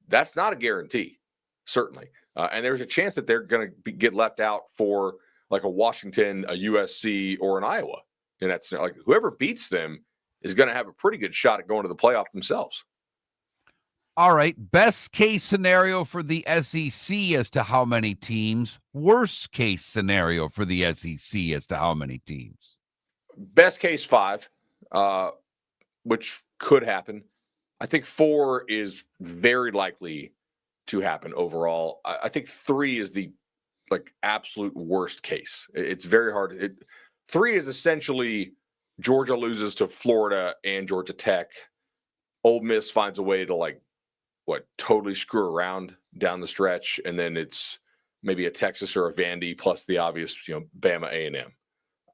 Speaker 16: that's not a guarantee, certainly. And there's a chance that they're going to get left out for like a Washington, a USC, or an Iowa. And that's like whoever beats them is going to have a pretty good shot at going to the playoff themselves.
Speaker 3: All right. Best case scenario for the SEC as to how many teams. Worst case scenario for the SEC as to how many teams.
Speaker 16: Best case 5, which could happen. I think 4 is very likely to happen overall. I think 3 is the absolute worst case. It's very hard. 3 is essentially Georgia loses to Florida and Georgia Tech. Ole Miss finds a way to totally screw around down the stretch, and then it's maybe a Texas or a Vandy plus the obvious, Bama A&M.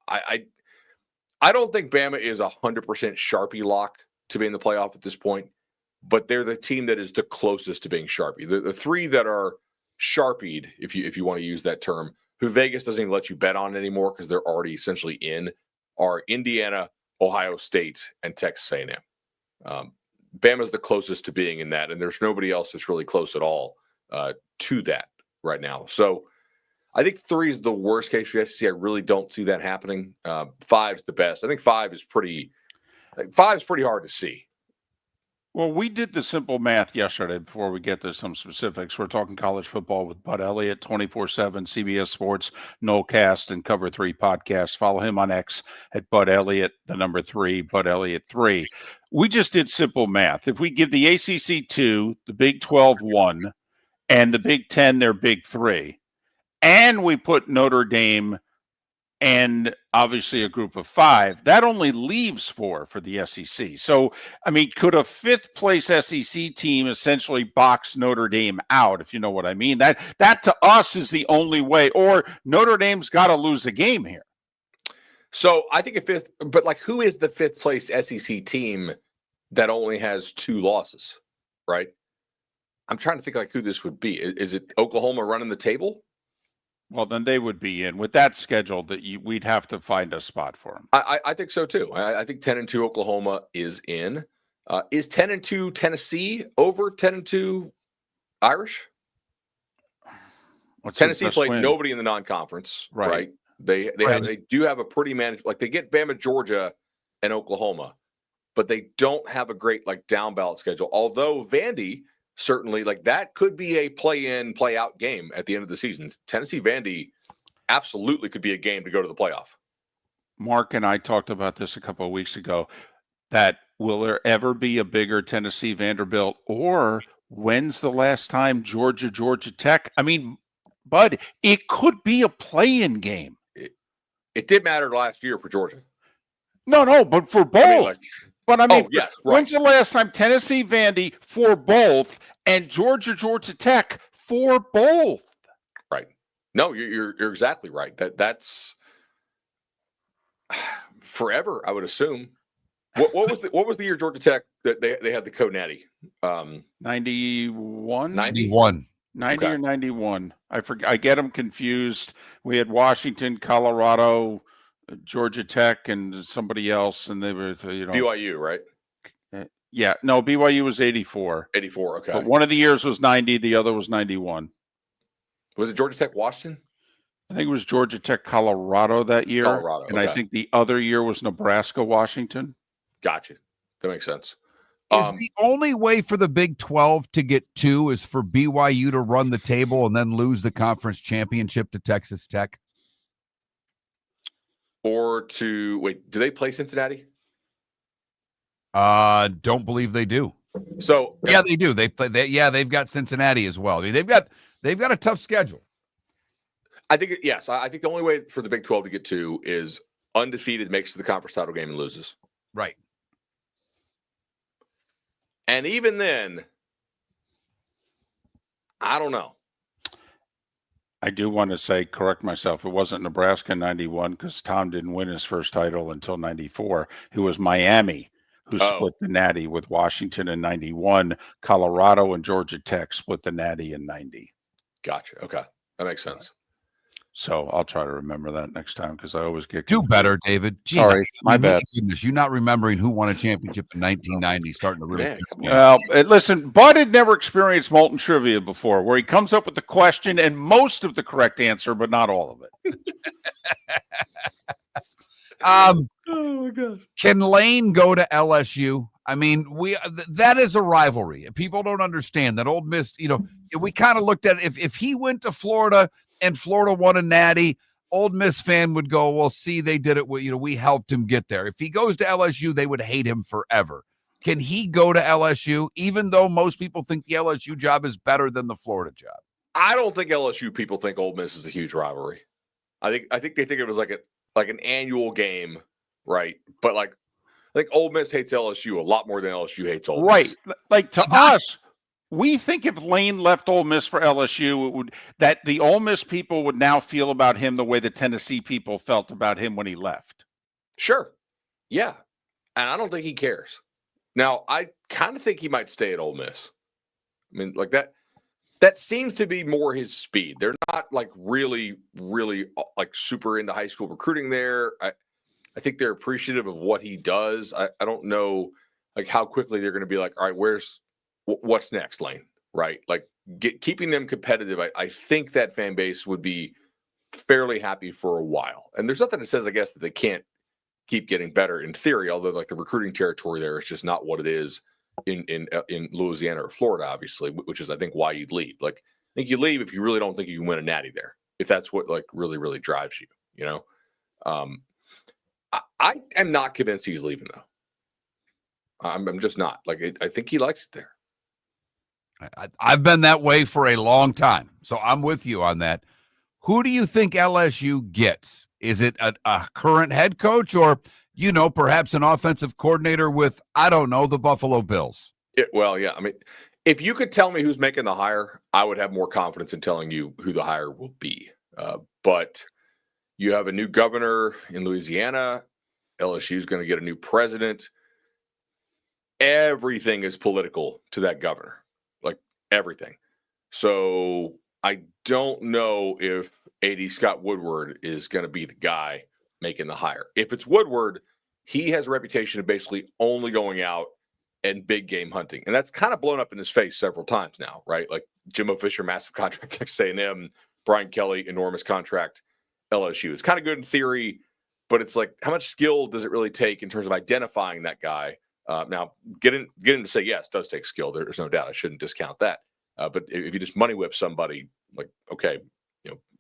Speaker 16: I don't think Bama is 100% Sharpie lock to be in the playoff at this point, but they're the team that is the closest to being Sharpie. The 3 that are Sharpied, if you want to use that term, who Vegas doesn't even let you bet on anymore because they're already essentially in, are Indiana, Ohio State, and Texas A&M. Bama's the closest to being in that, and there's nobody else that's really close at all to that right now. So I think 3 is the worst case for the SEC. I really don't see that happening. 5 is the best. I think 5 is pretty hard to see.
Speaker 2: Well, we did the simple math yesterday before we get to some specifics. We're talking college football with Bud Elliott, 24/7, CBS Sports, Nolecast, and Cover 3 podcast. Follow him on X at Bud Elliott, the number 3, Bud Elliott 3. We just did simple math. If we give the ACC 2, the Big 12 1, and the Big 10 their Big 3, and we put Notre Dame and obviously a group of 5, that only leaves 4 for the SEC. So, could a 5th place SEC team essentially box Notre Dame out, if you know what I mean? That to us is the only way, or Notre Dame's got to lose a game here.
Speaker 16: So I think a 5th, but who is the 5th place SEC team that only has 2 losses, right? I'm trying to think who this would be. Is it Oklahoma running the table?
Speaker 2: Well, then they would be in with that schedule. We'd have to find a spot for them.
Speaker 16: I think so too. I think 10-2 Oklahoma is in. Is 10-2 Tennessee over 10-2 Irish? Tennessee played nobody in the non-conference, right? They do have a pretty managed. They get Bama, Georgia, and Oklahoma, but they don't have a great down ballot schedule. Although Vandy. Certainly, that could be a play-in, play-out game at the end of the season. Tennessee-Vandy absolutely could be a game to go to the playoff.
Speaker 2: Mark and I talked about this a couple of weeks ago, that will there ever be a bigger Tennessee-Vanderbilt, or when's the last time Georgia Tech? Bud, it could be a play-in game.
Speaker 16: It did matter last year for Georgia.
Speaker 2: No, but for both.
Speaker 16: Yes, right.
Speaker 2: When's the last time Tennessee Vandy for both and Georgia Tech for both?
Speaker 16: Right. No, you're exactly right. That's forever, I would assume. What was the year Georgia Tech that they had the co-natty?
Speaker 2: 91?
Speaker 3: 91.
Speaker 2: 90 or 91. I forget. I get them confused. We had Washington, Colorado, Georgia Tech, and somebody else, and they were,
Speaker 16: BYU, right?
Speaker 2: Yeah, no, BYU was 84.
Speaker 16: 84, okay.
Speaker 2: But one of the years was 90, the other was 91.
Speaker 16: Was it Georgia Tech, Washington?
Speaker 2: I think it was Georgia Tech, Colorado that year.
Speaker 16: Colorado,
Speaker 2: And I
Speaker 16: okay.
Speaker 2: think the other year was Nebraska, Washington.
Speaker 16: Gotcha. That makes sense.
Speaker 3: Is the only way for the Big 12 to get 2 is for BYU to run the table and then lose the conference championship to Texas Tech?
Speaker 16: Or to wait, do they play Cincinnati?
Speaker 3: Don't believe they do.
Speaker 16: So
Speaker 3: yeah, they do. They've got Cincinnati as well. I mean, they've got a tough schedule.
Speaker 16: I think yes. I think the only way for the Big 12 to get 2 is undefeated makes it to the conference title game and loses.
Speaker 3: Right.
Speaker 16: And even then, I don't know.
Speaker 2: I do want to say, correct myself, it wasn't Nebraska in 91 because Tom didn't win his first title until 94. It was Miami who split the Natty with Washington in 91. Colorado and Georgia Tech split the Natty in 90.
Speaker 16: Gotcha. Okay. That makes sense.
Speaker 2: So I'll try to remember that next time because I always get
Speaker 3: Do better, David. Jesus.
Speaker 2: Sorry, my bad.
Speaker 3: Goodness, you not remembering who won a championship in 1990 starting to really piss me
Speaker 2: Well, listen, Bud had never experienced Moulton trivia before, where he comes up with the question and most of the correct answer, but not all of it.
Speaker 3: Oh my God! Can Lane go to LSU? I mean, that is a rivalry. People don't understand that Ole Miss. We kind of looked at it, if he went to Florida and Florida won a Natty, Ole Miss fan would go, well, see, they did it. We helped him get there. If he goes to LSU, they would hate him forever. Can he go to LSU, even though most people think the LSU job is better than the Florida job?
Speaker 16: I don't think LSU people think Ole Miss is a huge rivalry. I think they think it was like an annual game, right? But I think Ole Miss hates LSU a lot more than LSU hates Ole Miss.
Speaker 2: Right. Like to us, we think if Lane left Ole Miss for LSU, that the Ole Miss people would now feel about him the way the Tennessee people felt about him when he left.
Speaker 16: Sure. Yeah. And I don't think he cares. Now, I kind of think he might stay at Ole Miss. I mean, that seems to be more his speed. They're not really, really super into high school recruiting there. I think they're appreciative of what he does. I don't know how quickly they're going to be all right, what's next, Lane? Right? Keeping them competitive. I think that fan base would be fairly happy for a while. And there's nothing that says, I guess, that they can't keep getting better in theory, although the recruiting territory there is just not what it is in Louisiana or Florida, obviously, which is, I think, why you'd leave. I think you leave if you really don't think you can win a Natty there, if that's what really, really drives you, I am not convinced he's leaving, though. I'm just not. I think he likes it there.
Speaker 3: I've been that way for a long time, so I'm with you on that. Who do you think LSU gets? Is it a current head coach or, perhaps an offensive coordinator with, I don't know, the Buffalo Bills?
Speaker 16: Well, yeah. I mean, if you could tell me who's making the hire, I would have more confidence in telling you who the hire will be. But you have a new governor in Louisiana. LSU is going to get a new president. Everything is political to that governor, everything. So I don't know if AD Scott Woodward is going to be the guy making the hire. If it's Woodward, he has a reputation of basically only going out and big game hunting. And that's kind of blown up in his face several times now, right? Jimbo Fisher, massive contract, Texas A&M, Brian Kelly, enormous contract, LSU. It's kind of good in theory, but it's how much skill does it really take in terms of identifying that guy? Now, get him to say yes does take skill. There's no doubt. I shouldn't discount that. But if you just money whip somebody, okay,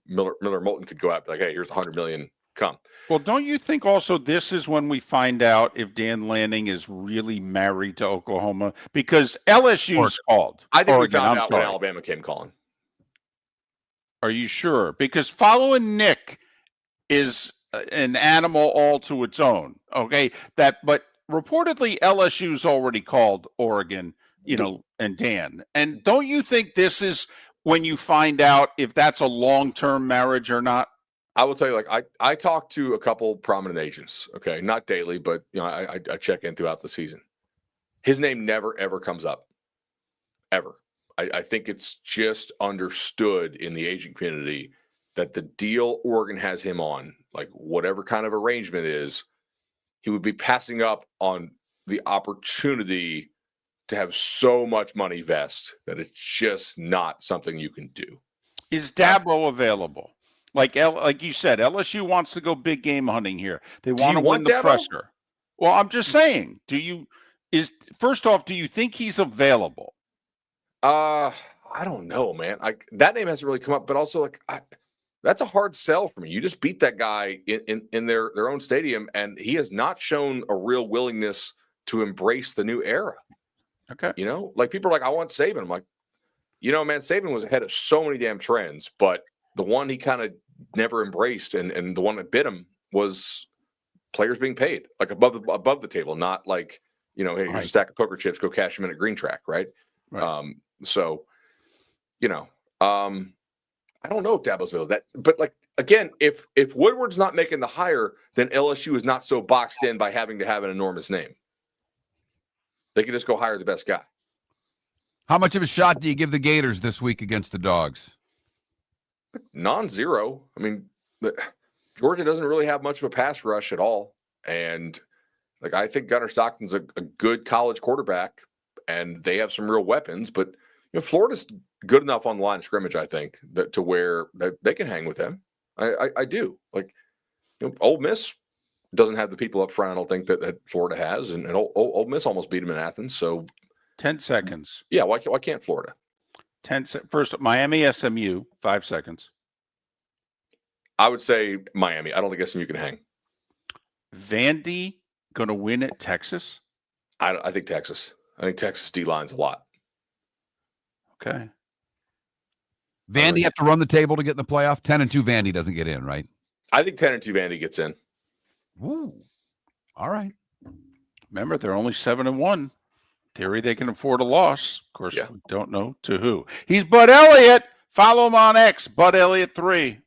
Speaker 16: Miller Moulton could go out and be like, hey, here's $100 million, come.
Speaker 2: Well, don't you think also this is when we find out if Dan Lanning is really married to Oklahoma? Because LSU's called.
Speaker 16: I think
Speaker 2: Oregon,
Speaker 16: we found out when Alabama came calling.
Speaker 2: Are you sure? Because following Nick is an animal all to its own. Okay, but reportedly LSU's already called Oregon, and Dan. And don't you think this is when you find out if that's a long-term marriage or not?
Speaker 16: I will tell you, I talked to a couple prominent agents, okay, not daily, but I check in throughout the season. His name never, ever comes up, ever. I think it's just understood in the agent community that the deal Oregon has him on, whatever kind of arrangement is, he would be passing up on the opportunity to have so much money vest that it's just not something you can do.
Speaker 2: Is Dabo available? Like you said, LSU wants to go big game hunting here. They
Speaker 16: you
Speaker 2: want to win
Speaker 16: want
Speaker 2: the
Speaker 16: Dabo?
Speaker 2: pressure. Well, I'm just saying, first off, do you think he's available?
Speaker 16: I don't know, man. That name hasn't really come up, but also that's a hard sell for me. You just beat that guy in their own stadium, and he has not shown a real willingness to embrace the new era.
Speaker 2: Okay.
Speaker 16: You know, like people are like, I want Saban. I'm like, you know, man, Saban was ahead of so many damn trends, but the one he kind of never embraced and the one that bit him was players being paid like above the table, not like, you know, hey, here's a stack of poker chips, go cash them in at Green Track, right? So, you know, I don't know if Dabo's available. But like again, if Woodward's not making the hire, then LSU is not so boxed in by having to have an enormous name. They can just go hire the best guy.
Speaker 3: How much of a shot do you give the Gators this week against the Dogs?
Speaker 16: Non-zero. I mean, Georgia doesn't really have much of a pass rush at all. And like, I think Gunnar Stockton's a good college quarterback and they have some real weapons, but you know, Florida's good enough on the line of scrimmage, I think, that to where they can hang with them. I do. Like, you know, Ole Miss doesn't have the people up front, I don't think, that Florida has. And Ole Miss almost beat them in Athens. So
Speaker 2: 10 seconds.
Speaker 16: Yeah, why can't Florida?
Speaker 2: First, Miami, SMU, 5 seconds.
Speaker 16: I would say Miami. I don't think SMU can hang.
Speaker 2: Vandy going to win at Texas?
Speaker 16: I think Texas. I think Texas D-line's a lot.
Speaker 2: Okay.
Speaker 3: Vandy have to run the table to get in the playoff? 10-2 Vandy doesn't get in, right?
Speaker 16: I think 10-2 Vandy gets in.
Speaker 3: Ooh. All right.
Speaker 2: Remember, they're only 7-1. Theory, they can afford a loss. Of course, we don't know to who. He's Bud Elliott. Follow him on X, Bud Elliott 3.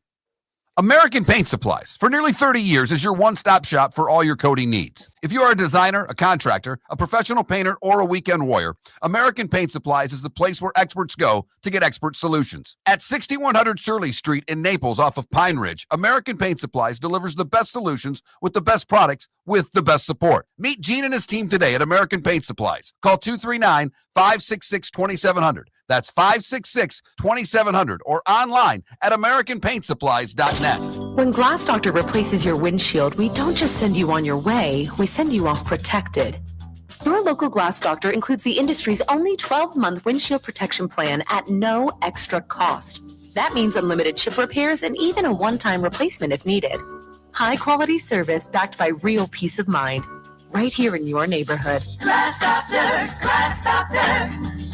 Speaker 3: American Paint Supplies, for nearly 30 years, is your one-stop shop for all your coating needs. If you are a designer, a contractor, a professional painter, or a weekend warrior, American Paint Supplies is the place where experts go to get expert solutions. At 6100 Shirley Street in Naples off of Pine Ridge, American Paint Supplies delivers the best solutions with the best products with the best support. Meet Gene and his team today at American Paint Supplies. Call 239-566-2700. That's 566-2700 or online at AmericanPaintSupplies.net.
Speaker 8: When Glass Doctor replaces your windshield, we don't just send you on your way, we send you off protected. Your local Glass Doctor includes the industry's only 12-month windshield protection plan at no extra cost. That means unlimited chip repairs and even a one-time replacement if needed. High-quality service backed by real peace of mind, right here in your neighborhood.
Speaker 9: Glass Doctor, Glass Doctor.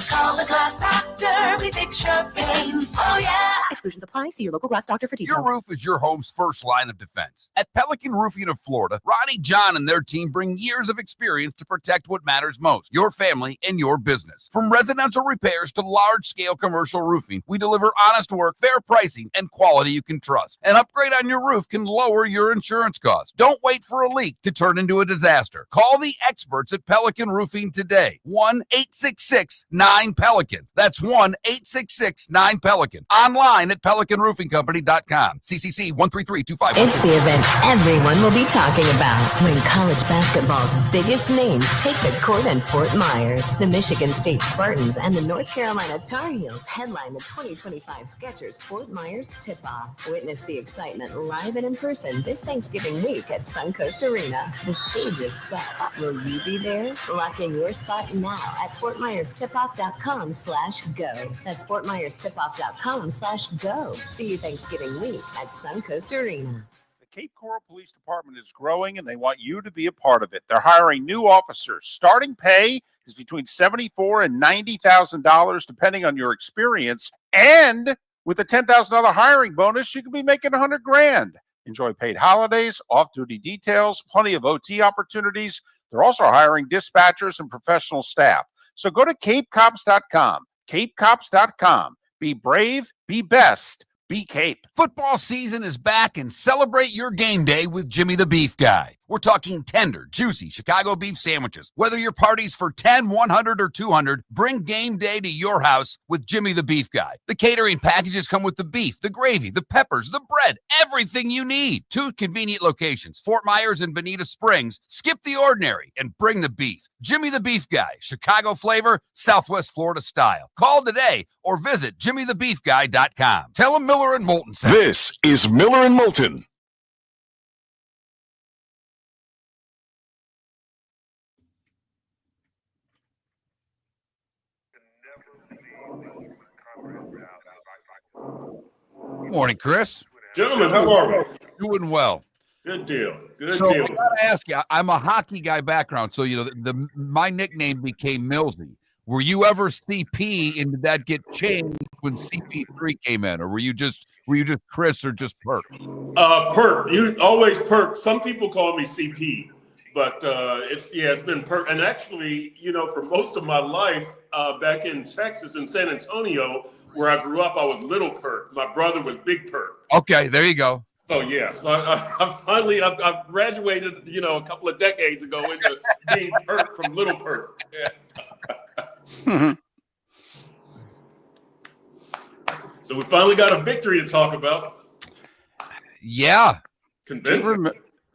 Speaker 9: Call the Glass Doctor, we fix your pains. Oh, yeah.
Speaker 8: Exclusions apply. See your local Glass Doctor for details.
Speaker 3: Your roof is your home's first line of defense. At Pelican Roofing of Florida, Ronnie, John, and their team bring years of experience to protect what matters most, your family and your business. From residential repairs to large-scale commercial roofing, we deliver honest work, fair pricing, and quality you can trust. An upgrade on your roof can lower your insurance costs. Don't wait for a leak to turn into a disaster. Call the experts at Pelican Roofing today. 1-866-9-PELICAN. That's 1-866-9-PELICAN. Online at PelicanRoofingCompany.com. CCC 13325.
Speaker 5: It's the event everyone will be talking about when college basketball's biggest names take the court in Fort Myers. The Michigan State Spartans and the North Carolina Tar Heels headline the 2025 Skechers Fort Myers Tip-Off. Witness the excitement live and in person this Thanksgiving week at Suncoast Arena. The stage is set. Will you be there? Lock in your spot now at FortMyersTipoff.com/go. That's FortMyersTipoff.com/go. See you Thanksgiving week at Suncoast Arena.
Speaker 2: The Cape Coral Police Department is growing, and they want you to be a part of it. They're hiring new officers. Starting pay is between $74,000 and $90,000, depending on your experience. And with a $10,000 hiring bonus, you could be making $100,000. Enjoy paid holidays, off-duty details, plenty of OT opportunities. They're also hiring dispatchers and professional staff. So go to CapeCops.com. CapeCops.com. Be brave, be best, be Cape.
Speaker 3: Football season is back, and celebrate your game day with Jimmy the Beef Guy.
Speaker 6: We're talking tender, juicy Chicago beef sandwiches. Whether your party's for 10, 100, or 200, bring game day to your house with Jimmy the Beef Guy. The catering packages come with the beef, the gravy, the peppers, the bread, everything you need. 2 convenient locations, Fort Myers and Bonita Springs. Skip the ordinary and bring the beef. Jimmy the Beef Guy, Chicago flavor, Southwest Florida style. Call today or visit jimmythebeefguy.com. Tell him Miller and Moulton sent you.
Speaker 4: This is Miller and Moulton.
Speaker 3: Morning, Chris.
Speaker 17: Gentlemen, how are we?
Speaker 3: Doing well.
Speaker 17: Good deal. Good
Speaker 3: So
Speaker 17: deal.
Speaker 3: I gotta ask you, I'm a hockey guy background, so my nickname became Millsy. Were you ever CP, and did that get changed when CP3 came in, or were you just Chris or just Perk?
Speaker 17: Perk. You always Perk. Some people call me CP, but it's been Perk. And actually, for most of my life, back in Texas, in San Antonio, where I grew up, I was Little Perk. My brother was Big Perk.
Speaker 3: Okay, there you go.
Speaker 17: So yeah, so I've graduated, a couple of decades ago into being Perk from Little Perk. Yeah. So we finally got a victory to talk about.
Speaker 3: Yeah.
Speaker 17: Convincing.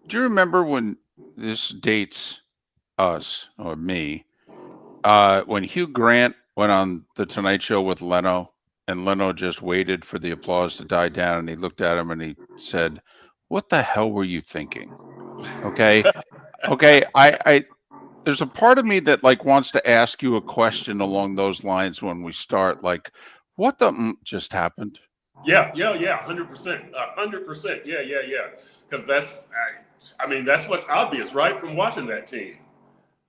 Speaker 2: Do you remember when this dates us or me? When Hugh Grant went on the Tonight Show with Leno, and Leno just waited for the applause to die down, and he looked at him and he said, "What the hell were you thinking?" Okay. Okay. I there's a part of me that wants to ask you a question along those lines when we start, what the just happened?
Speaker 17: Yeah, 100%, 100%. Yeah. Because that's what's obvious, right, from watching that team.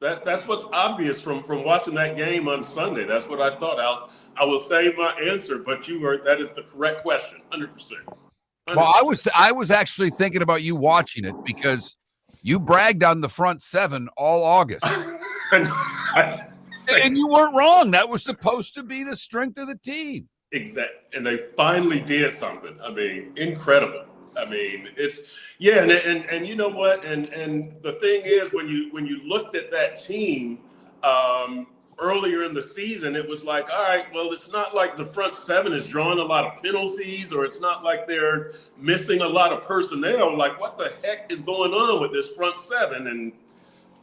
Speaker 17: That's what's obvious from watching that game on Sunday. That's what I thought. I will save my answer, but that is the correct question, 100%.
Speaker 3: Well, I was actually thinking about you watching it because you bragged on the front seven all August. And you weren't wrong. That was supposed to be the strength of the team.
Speaker 17: Exactly. And they finally did something. Incredible. It's and you know what? And the thing is, when you looked at that team earlier in the season, it was like, all right, well, it's not like the front seven is drawing a lot of penalties, or it's not like they're missing a lot of personnel. Like, what the heck is going on with this front seven? And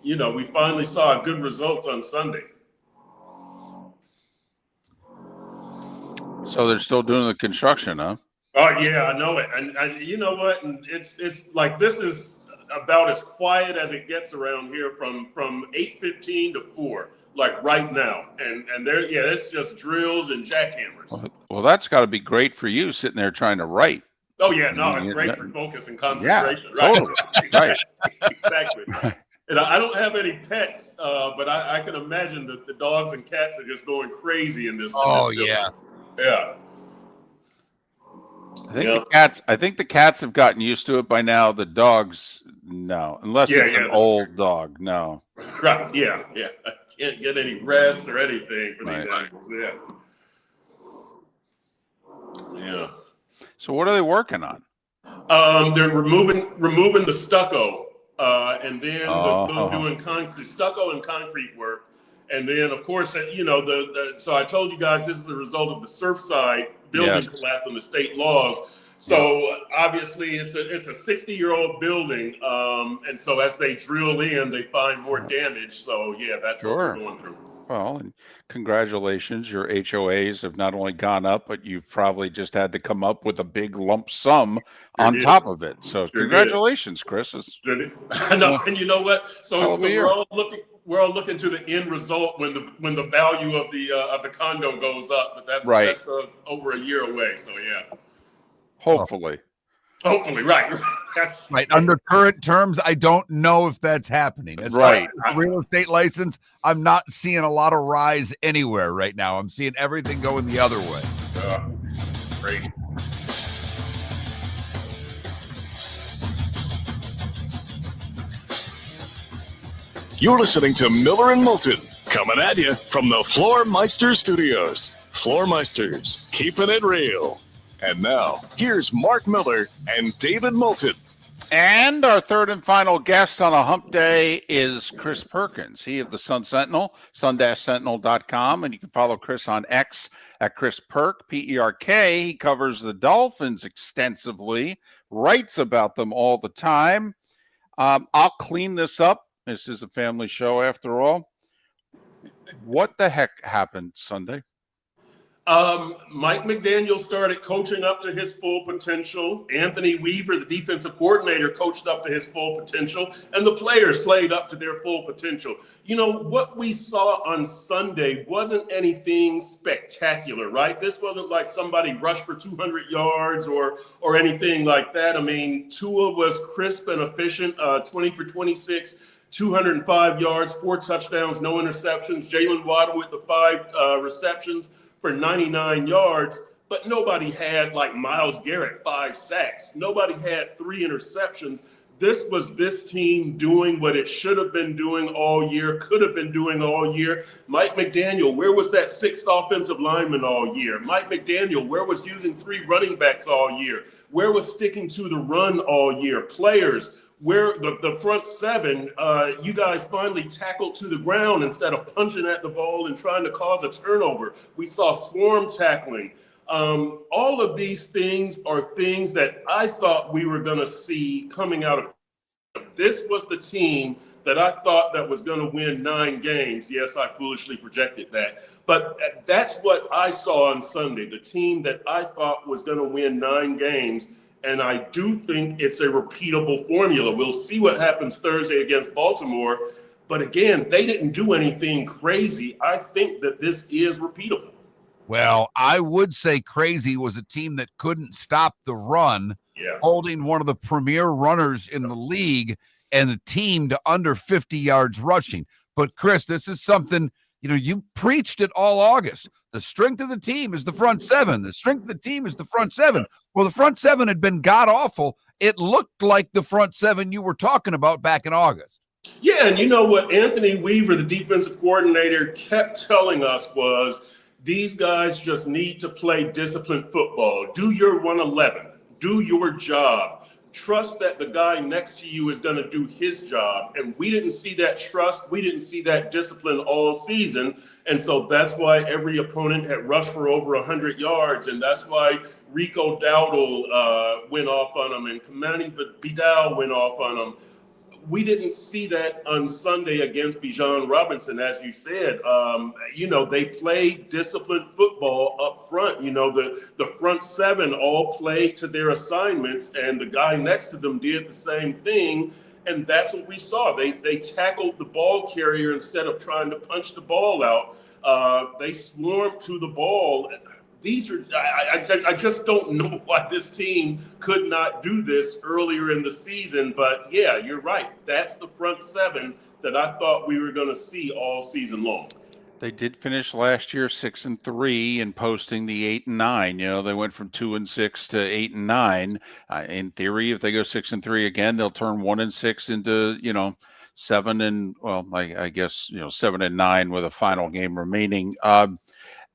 Speaker 17: we finally saw a good result on Sunday.
Speaker 2: So they're still doing the construction, huh?
Speaker 17: Oh yeah, I know it, and you know what? And it's like this is about as quiet as it gets around here from 8:15 to 4, like right now, and it's just drills and jackhammers.
Speaker 2: Well, that's got to be great for you sitting there trying to write.
Speaker 17: Oh yeah, no, it's great for focus and concentration. Yeah,
Speaker 2: totally. Right.
Speaker 17: Exactly. And I don't have any pets, but I can imagine that the dogs and cats are just going crazy in this.
Speaker 3: Oh
Speaker 17: in this
Speaker 3: yeah.
Speaker 17: Yeah.
Speaker 2: I think the cats have gotten used to it by now. The dogs, no, unless it's an old dog, no.
Speaker 17: Right. Yeah. I can't get any rest or anything for these animals. Yeah.
Speaker 2: So what are they working on?
Speaker 17: They're removing the stucco, and then they're doing stucco and concrete work. And then, of course, so I told you guys this is a result of the Surfside building collapse and the state laws. So obviously, it's a 60-year-old building, and so as they drill in, they find more damage. So that's what we're going through.
Speaker 2: Well, and congratulations, your HOAs have not only gone up, but you've probably just had to come up with a big lump sum on top of it. So congratulations, Chris.
Speaker 17: I know, and you know what? So we're all looking to the end result when the value of the condo goes up, but that's over a year away. So
Speaker 2: hopefully,
Speaker 17: right. That's
Speaker 3: right. Under current terms, I don't know if that's happening. As
Speaker 2: right.
Speaker 3: Real estate license, I'm not seeing a lot of rise anywhere right now. I'm seeing everything going the other way.
Speaker 17: Great.
Speaker 4: You're listening to Miller and Moulton, coming at you from the Floor Meister Studios. Floor Meisters, keeping it real. And now, here's Mark Miller and David Moulton.
Speaker 2: And our third and final guest on a hump day is Chris Perkins. He of the Sun Sentinel, sun-sentinel.com. And you can follow Chris on X at Chris Perk, P-E-R-K. He covers the Dolphins extensively, writes about them all the time. I'll clean this up. This is a family show after all. What the heck happened Sunday?
Speaker 17: Mike McDaniel started coaching up to his full potential. Anthony Weaver, the defensive coordinator, coached up to his full potential, and the players played up to their full potential. You know, what we saw on Sunday wasn't anything spectacular, right? This wasn't like somebody rushed for 200 yards or anything like that. I mean, Tua was crisp and efficient, 20 for 26, 205 yards, 4 touchdowns, no interceptions. Jalen Waddle with the 5 receptions for 99 yards, but nobody had like Myles Garrett 5 sacks. Nobody had 3 interceptions. This was this team doing what it should have been doing all year, could have been doing all year. Mike McDaniel, where was that 6th offensive lineman all year? Mike McDaniel, where was using 3 running backs all year? Where was sticking to the run all year? Players, where the front 7, you guys finally tackled to the ground instead of punching at the ball and trying to cause a turnover. We saw swarm tackling. All of these things are things that I thought we were going to see coming out of. This was the team that I thought that was going to win 9 games. Yes, I foolishly projected that. But that's what I saw on Sunday, the team that I thought was going to win 9 games. And I do think it's a repeatable formula. We'll see what happens Thursday against Baltimore. But again, they didn't do anything crazy. I think that this is repeatable.
Speaker 3: Well, I would say crazy was a team that couldn't stop the run, holding one of the premier runners in the league and a team to under 50 yards rushing. But Chris, this is something, you know, you preached it all August. The strength of the team is the front 7. The strength of the team is the front 7. Well, the front 7 had been god-awful. It looked like the front 7 you were talking about back in August.
Speaker 17: Yeah, and you know what Anthony Weaver, the defensive coordinator, kept telling us was these guys just need to play disciplined football. Do your 111. Do your job. Trust that the guy next to you is going to do his job. And we didn't see that trust. We didn't see that discipline all season. And so that's why every opponent had rushed for over 100 yards. And that's why Rico Dowdle went off on them and Kamani Vidal went off on them. We didn't see that on Sunday against Bijan Robinson, as you said. You know, they played disciplined football up front. You know, the front 7 all played to their assignments, and the guy next to them did the same thing. And that's what we saw. They tackled the ball carrier instead of trying to punch the ball out. They swarmed to the ball. These are, I just don't know why this team could not do this earlier in the season. But yeah, you're right. That's the front 7 that I thought we were going to see all season long.
Speaker 2: They did finish last year 6-3 and posting the 8-9. You know, they went from 2-6 to 8-9. In theory, if they go 6-3 again, they'll turn 1-6 into, you know, 7 I guess, you know, 7-9 with a final game remaining.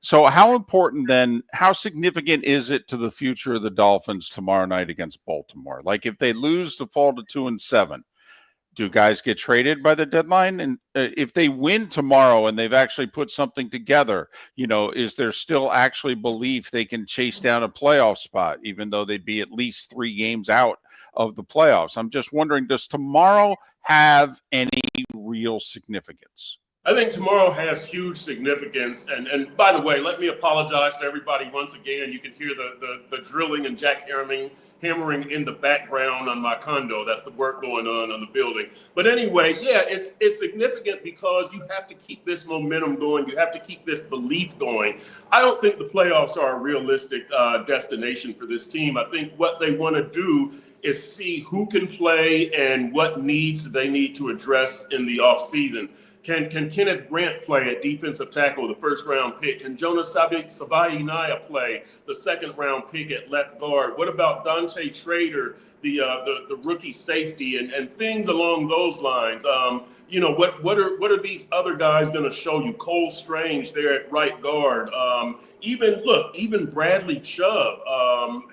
Speaker 2: So how important then, how significant is it to the future of the Dolphins tomorrow night against Baltimore? Like if they lose to fall to 2-7, do guys get traded by the deadline? And if they win tomorrow and they've actually put something together, you know, is there still actually belief they can chase down a playoff spot, even though they'd be at least 3 games out of the playoffs? I'm just wondering, does tomorrow have any real significance?
Speaker 17: I think tomorrow has huge significance. And by the way, let me apologize to everybody once again. You can hear the drilling and jackhammering in the background on my condo. That's the work going on the building. But anyway, yeah, it's significant because you have to keep this momentum going. You have to keep this belief going. I don't think the playoffs are a realistic destination for this team. I think what they want to do is see who can play and what needs they need to address in the offseason. Can Kenneth Grant play at defensive tackle, the 1st-round pick? Can Jonas Savaiinaya play, the 2nd-round pick at left guard? What about Dante Trader, the rookie safety, and things along those lines? what are these other guys going to show you? Cole Strange there at right guard. Even Bradley Chubb.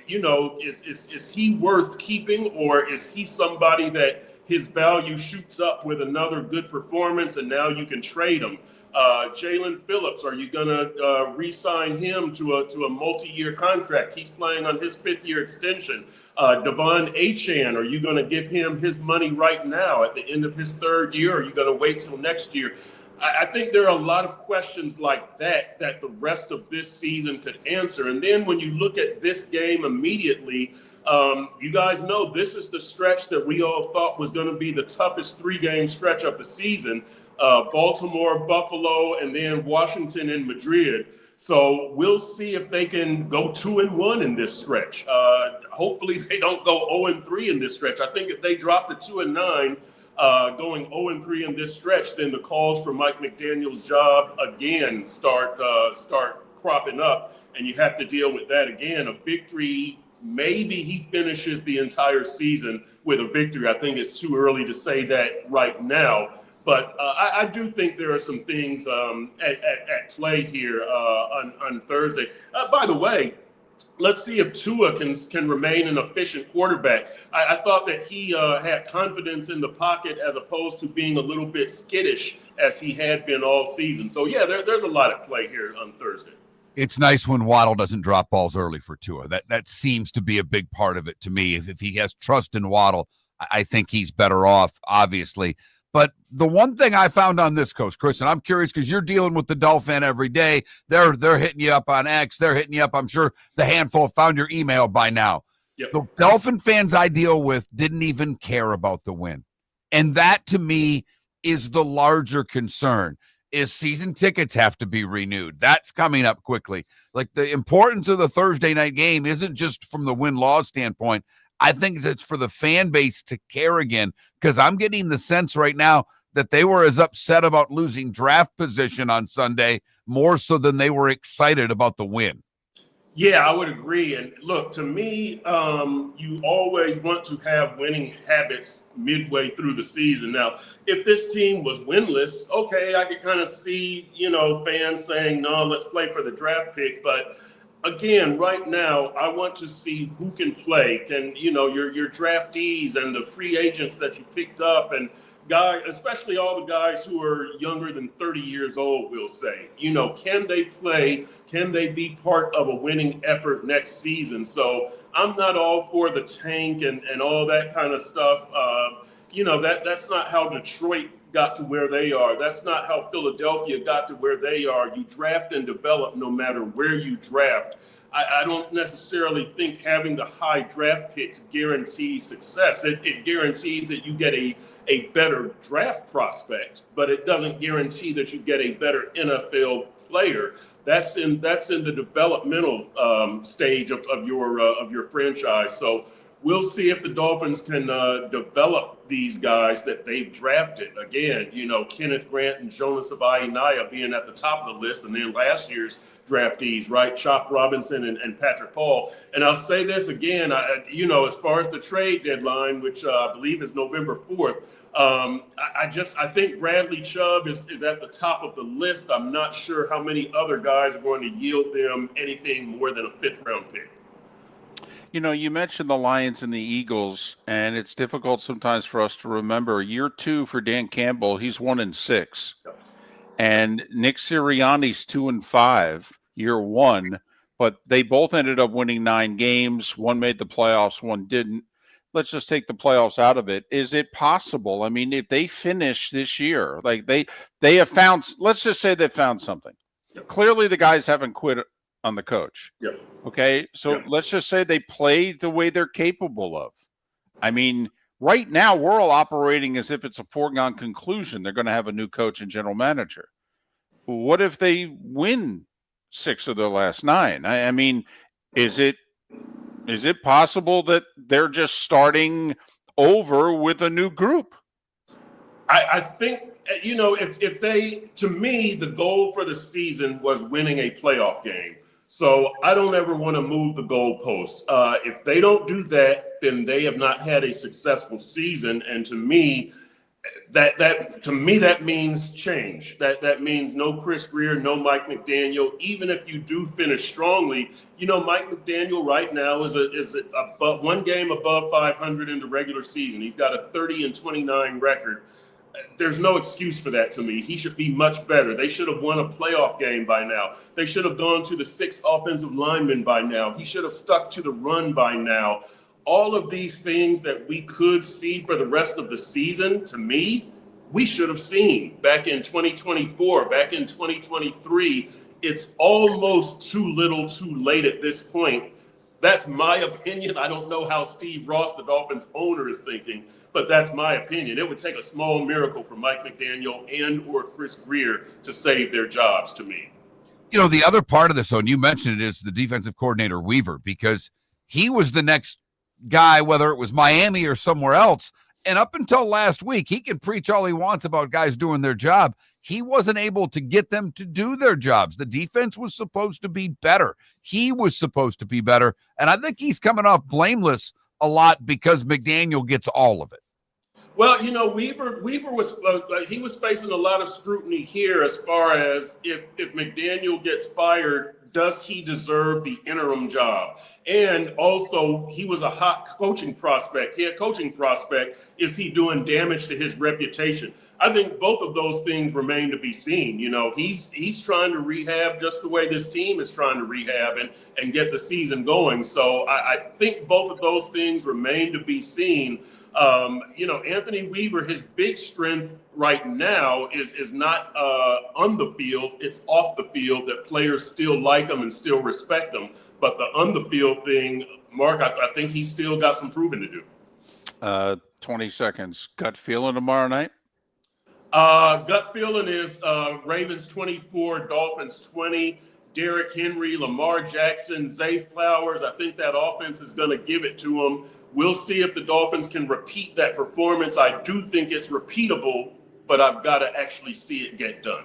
Speaker 17: Is he worth keeping, or is he somebody that his value shoots up with another good performance and now you can trade him? Jalen Phillips, are you going to re-sign him to a multi-year contract? He's playing on his 5th-year extension. Devon Achane, are you going to give him his money right now at the end of his 3rd year? Or are you going to wait till next year? I think there are a lot of questions like that the rest of this season could answer. And then when you look at this game immediately, you guys know this is the stretch that we all thought was going to be the toughest 3-game stretch of the season. Baltimore, Buffalo, and then Washington and Madrid. So we'll see if they can go 2-1 in this stretch. Hopefully they don't go 0-3 in this stretch. I think if they drop to 2-9, going 0-3 in this stretch, then the calls for Mike McDaniel's job again start cropping up, and you have to deal with that again. A victory, maybe he finishes the entire season with a victory. I think it's too early to say that right now. But I do think there are some things at play here on Thursday. By the way, let's see if Tua can remain an efficient quarterback. I thought that he had confidence in the pocket as opposed to being a little bit skittish as he had been all season. So, yeah, there's a lot at play here on Thursday.
Speaker 3: It's nice when Waddle doesn't drop balls early for Tua. That seems to be a big part of it to me. If he has trust in Waddle, I think he's better off, obviously. But the one thing I found on this, Coach Chris, and I'm curious because you're dealing with the Dolphin every day. They're hitting you up on X. They're hitting you up. I'm sure the handful have found your email by now.
Speaker 17: Yep.
Speaker 3: The Dolphin fans I deal with didn't even care about the win. And that, to me, is the larger concern, is season tickets have to be renewed. That's coming up quickly. Like, the importance of the Thursday night game isn't just from the win-loss standpoint. I think it's for the fan base to care again, because I'm getting the sense right now that they were as upset about losing draft position on Sunday more so than they were excited about the win.
Speaker 17: Yeah, I would agree. And look, to me, you always want to have winning habits midway through the season. Now, if this team was winless, okay, I could kind of see, fans saying, no, let's play for the draft pick. But again, right now, I want to see who can play. Can, your draftees and the free agents that you picked up, and guys, especially all the guys who are younger than 30 years old, we'll say, can they play? Can they be part of a winning effort next season? So I'm not all for the tank and all that kind of stuff. That's not how Detroit got to where they are. That's not how Philadelphia got to where they are. You draft and develop no matter where you draft. I don't necessarily think having the high draft picks guarantees success. It guarantees that you get a better draft prospect, but it doesn't guarantee that you get a better NFL player. That's in the developmental stage of your franchise. So we'll see if the Dolphins can develop these guys that they've drafted. Again, Kenneth Grant and Jonas Abayinaya being at the top of the list, and then last year's draftees, right? Chop Robinson and Patrick Paul. And I'll say this again, as far as the trade deadline, which I believe is November 4th, I think Bradley Chubb is at the top of the list. I'm not sure how many other guys are going to yield them anything more than a 5th-round pick.
Speaker 2: You mentioned the Lions and the Eagles, and it's difficult sometimes for us to remember. Year 2 for Dan Campbell, he's 1-6. And Nick Sirianni's 2-5, year 1, but they both ended up winning 9 games. One made the playoffs, one didn't. Let's just take the playoffs out of it. Is it possible? I mean, if they finish this year, like they have found, let's just say they found something.
Speaker 17: Yep.
Speaker 2: Clearly the guys haven't quit on the coach.
Speaker 17: Yep.
Speaker 2: Okay, so let's just say they played the way they're capable of. I mean, right now we're all operating as if it's a foregone conclusion. They're going to have a new coach and general manager. What if they win 6 of their last 9? I mean, is it possible that they're just starting over with a new group?
Speaker 17: I think, if they, to me, the goal for the season was winning a playoff game. So I don't ever want to move the goalposts. If they don't do that, then they have not had a successful season. And to me, That to me, that means change. That means no Chris Greer, no Mike McDaniel. Even if you do finish strongly, Mike McDaniel right now is above, one game above 500 in the regular season. He's got a 30-29 record. There's no excuse for that to me. He should be much better. They should have won a playoff game by now. They should have gone to the 6 offensive linemen by now. He should have stuck to the run by now. All of these things that we could see for the rest of the season, to me, we should have seen back in 2024, back in 2023. It's almost too little too late at this point. That's my opinion. I don't know how Steve Ross, the Dolphins owner, is thinking, but that's my opinion. It would take a small miracle for Mike McDaniel and or Chris Greer to save their jobs, to me.
Speaker 3: The other part of this, though, and you mentioned it, is the defensive coordinator Weaver, because he was the next guy, whether it was Miami or somewhere else. And up until last week, he can preach all he wants about guys doing their job. He wasn't able to get them to do their jobs. The defense was supposed to be better. He was supposed to be better. And I think he's coming off blameless a lot because McDaniel gets all of it.
Speaker 17: Well, Weaver was he was facing a lot of scrutiny here as far as if McDaniel gets fired, does he deserve the interim job? And also, he was a hot coaching prospect. Is he doing damage to his reputation? I think both of those things remain to be seen. He's trying to rehab just the way this team is trying to rehab and get the season going. So I think both of those things remain to be seen. Anthony Weaver, his big strength right now is not on the field, it's off the field, that players still like him and still respect him. But the on the field thing, Mark, I think he's still got some proving to do.
Speaker 2: 20 seconds. Gut feeling tomorrow night?
Speaker 17: Gut feeling is Ravens 24, Dolphins 20. Derrick Henry, Lamar Jackson, Zay Flowers. I think that offense is going to give it to them. We'll see if the Dolphins can repeat that performance. I do think it's repeatable, but I've got to actually see it get done.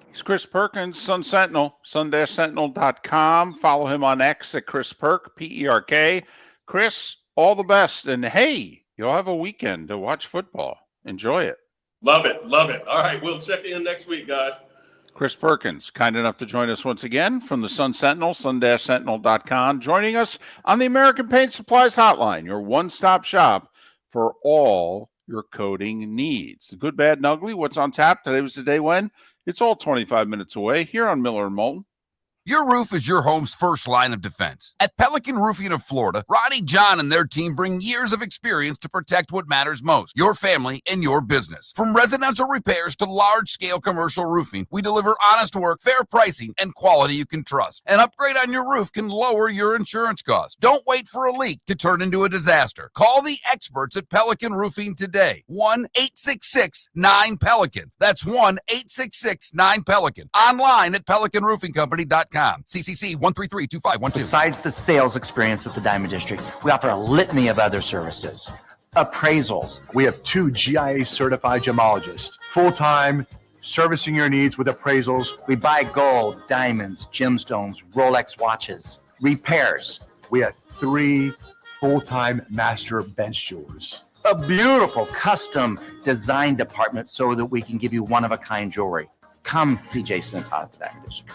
Speaker 2: He's Chris Perkins, Sun Sentinel, sun-sentinel.com. Follow him on X at Chris Perk, P-E-R-K. Chris, all the best. And hey, you'll have a weekend to watch football. Enjoy it.
Speaker 17: Love it. All right, we'll check in next week, guys.
Speaker 2: Chris Perkins, kind enough to join us once again from the Sun Sentinel, sun-sentinel.com, joining us on the American Paint Supplies Hotline, your one-stop shop for all your coating needs. The good, bad, and ugly, what's on tap? Today was the day when? It's all 25 minutes away here on Miller and Moulton.
Speaker 6: Your roof is your home's first line of defense. At Pelican Roofing of Florida, Ronnie John and their team bring years of experience to protect what matters most, your family and your business. From residential repairs to large-scale commercial roofing, we deliver honest work, fair pricing, and quality you can trust. An upgrade on your roof can lower your insurance costs. Don't wait for a leak to turn into a disaster. Call the experts at Pelican Roofing today. 1-866-9-PELICAN. That's 1-866-9-PELICAN. Online at pelicanroofingcompany.com. CCC 1332512.
Speaker 11: Besides the sales experience at the Diamond District, we offer a litany of other services. Appraisals.
Speaker 10: We have 2 GIA certified gemologists, full-time, servicing your needs with appraisals.
Speaker 11: We buy gold, diamonds, gemstones, Rolex watches. Repairs.
Speaker 10: We have 3 full-time master bench jewelers.
Speaker 11: A beautiful custom design department so that we can give you one-of-a-kind jewelry. Come see Jason and Todd at the Diamond District.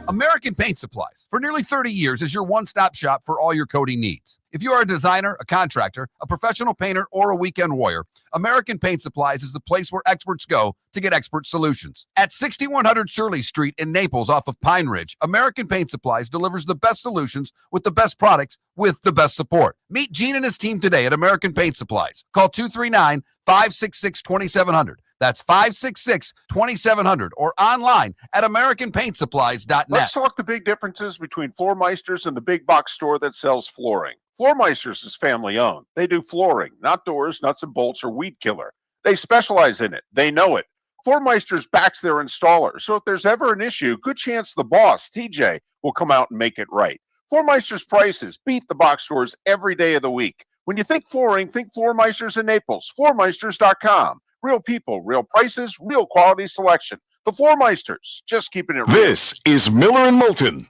Speaker 6: American Paint Supplies, for nearly 30 years, is your one-stop shop for all your coating needs. If you are a designer, a contractor, a professional painter, or a weekend warrior, American Paint Supplies is the place where experts go to get expert solutions. At 6100 Shirley Street in Naples off of Pine Ridge, American Paint Supplies delivers the best solutions with the best products with the best support. Meet Gene and his team today at American Paint Supplies. Call 239-566-2700. That's 566-2700 or online at AmericanPaintSupplies.net.
Speaker 12: Let's talk the big differences between Floor Meisters and the big box store that sells flooring. Floor Meisters is family owned. They do flooring, not doors, nuts and bolts, or weed killer. They specialize in it. They know it. Floor Meisters backs their installer. So if there's ever an issue, good chance the boss, TJ, will come out and make it right. Floor Meisters prices beat the box stores every day of the week. When you think flooring, think Floor Meisters in Naples. FloorMeisters.com. Real people, real prices, real quality selection. The Floor Meisters, just keeping it real.
Speaker 4: This is Miller and Moulton.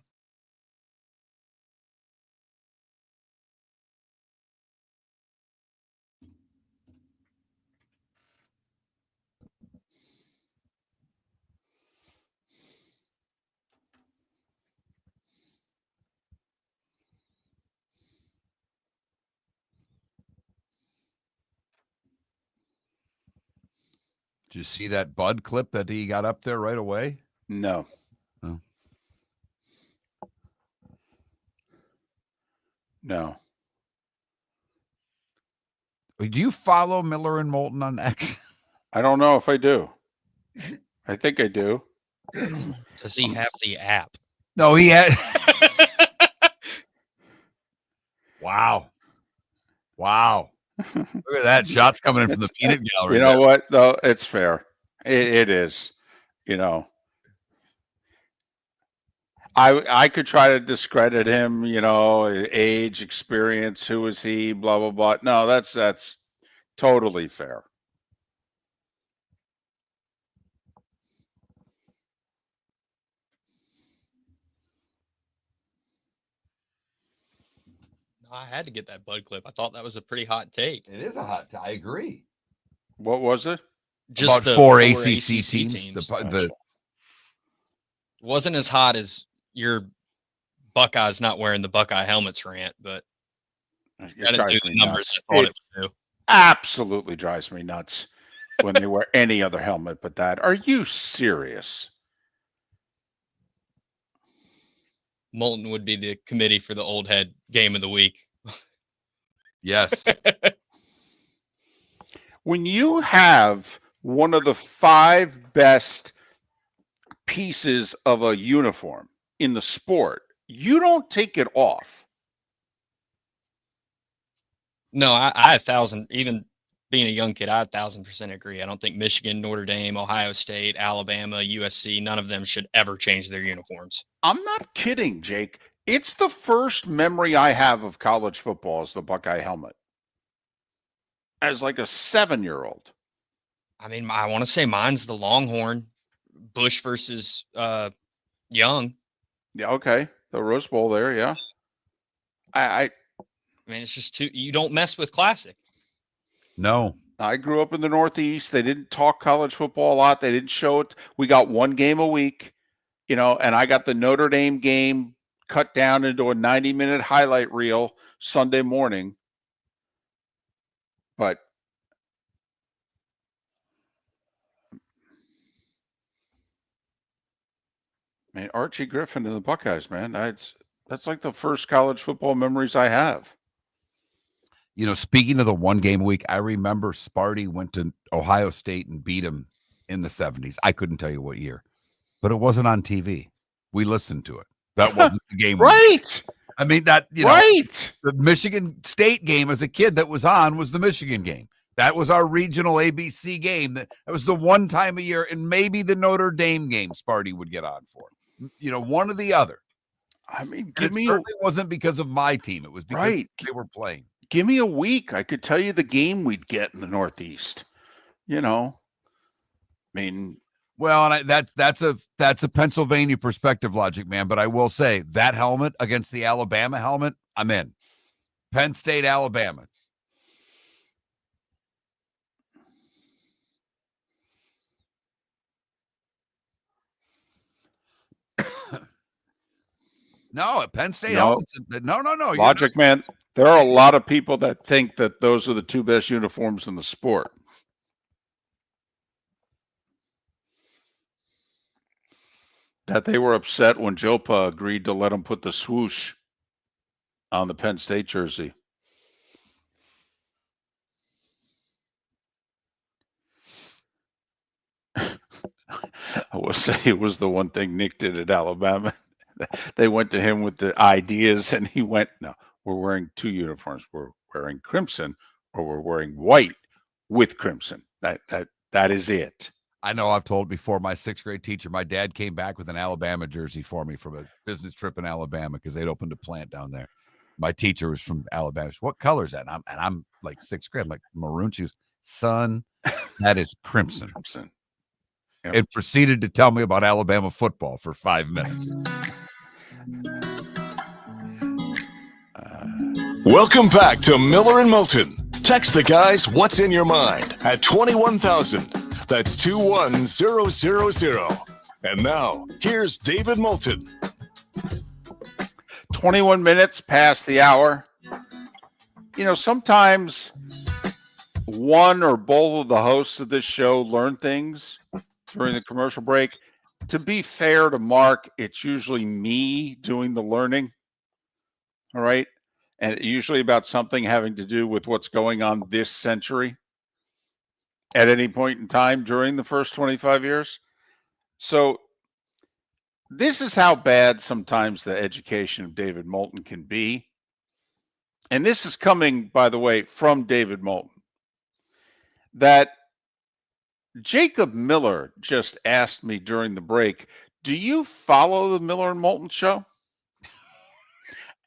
Speaker 3: Did you see that Bud clip that he got up there right away?
Speaker 2: No.
Speaker 3: Oh.
Speaker 2: No.
Speaker 3: Do you follow Miller and Moulton on X?
Speaker 2: I don't know if I do. I think I do.
Speaker 7: Does he have the app?
Speaker 3: No, he had. Wow. Look at that. Shots coming in from the peanut gallery.
Speaker 2: You know what? Though it's fair. It is. You know. I could try to discredit him, you know, age, experience, who is he, blah, blah, blah. No, that's totally fair.
Speaker 7: I had to get that Bud clip. I thought that was a pretty hot take.
Speaker 3: It is a hot take. I agree.
Speaker 2: What was it?
Speaker 7: Just
Speaker 3: about four ACC teams.
Speaker 7: Wasn't as hot as your Buckeyes not wearing the Buckeye helmets rant, but I didn't do the numbers I thought it would do.
Speaker 2: Absolutely drives me nuts when they wear any other helmet but that. Are you serious?
Speaker 7: Moulton would be the committee for the old head game of the week.
Speaker 3: Yes.
Speaker 2: When you have one of the 5 best pieces of a uniform in the sport, you don't take it off.
Speaker 7: No, I 1,000, even being a young kid, I 1,000% agree. I don't think Michigan, Notre Dame, Ohio State, Alabama, USC, none of them should ever change their uniforms.
Speaker 2: I'm not kidding, Jake. It's the first memory I have of college football is the Buckeye helmet. As like a 7-year-old.
Speaker 7: I mean, I want to say mine's the Longhorn, Bush versus Young.
Speaker 2: Yeah, okay. The Rose Bowl there, yeah. I
Speaker 7: mean, it's just you don't mess with classic.
Speaker 3: No.
Speaker 2: I grew up in the Northeast. They didn't talk college football a lot. They didn't show it. We got one game a week, you know, and I got the Notre Dame game cut down into a 90-minute highlight reel Sunday morning. But man, Archie Griffin and the Buckeyes, man, that's like the first college football memories I have.
Speaker 3: You know, speaking of the one game a week, I remember Sparty went to Ohio State and beat him in the 70s. I couldn't tell you what year, but it wasn't on TV. We listened to it. That wasn't the game.
Speaker 2: Right.
Speaker 3: I mean, that, you know,
Speaker 2: right.
Speaker 3: The Michigan State game as a kid that was on was the Michigan game. That was our regional ABC game. That was the one time a year, and maybe the Notre Dame game Sparty would get on for. You know, one or the other.
Speaker 2: I mean,
Speaker 3: it wasn't because of my team. It was because they were playing.
Speaker 2: Give me a week. I could tell you the game we'd get in the Northeast. You know, I mean,
Speaker 3: well, and that's a Pennsylvania perspective logic, man. But I will say that helmet against the Alabama helmet, I'm in. Penn State, Alabama. No, at Penn State.
Speaker 2: No.
Speaker 3: No.
Speaker 2: Logic, man. There are a lot of people that think that those are the 2 best uniforms in the sport. That they were upset when Jopa agreed to let them put the swoosh on the Penn State jersey. I will say it was the one thing Nick did at Alabama. They went to him with the ideas, and he went, no, we're wearing 2 uniforms. We're wearing crimson, or we're wearing white with crimson. That is it.
Speaker 3: I know I've told before, my 6th grade teacher, my dad came back with an Alabama jersey for me from a business trip in Alabama because they'd opened a plant down there. My teacher was from Alabama. She, what color is that? And I'm like 6th grade. I'm like, maroon. She was, son, that is crimson.
Speaker 2: Crimson.
Speaker 3: Yep. It proceeded to tell me about Alabama football for 5 minutes.
Speaker 4: Welcome back to Miller and Moulton. Text the guys what's in your mind at 21,000. That's 21000. And now, here's David Moulton.
Speaker 2: 21 minutes past the hour. You know, sometimes one or both of the hosts of this show learn things during the commercial break, to be fair to Mark, it's usually me doing the learning. All right. And usually about something having to do with what's going on this century at any point in time during the first 25 years. So this is how bad sometimes the education of David Moulton can be. And this is coming, by the way, from David Moulton. That Jacob Miller just asked me during the break, do you follow the Miller and Moulton show?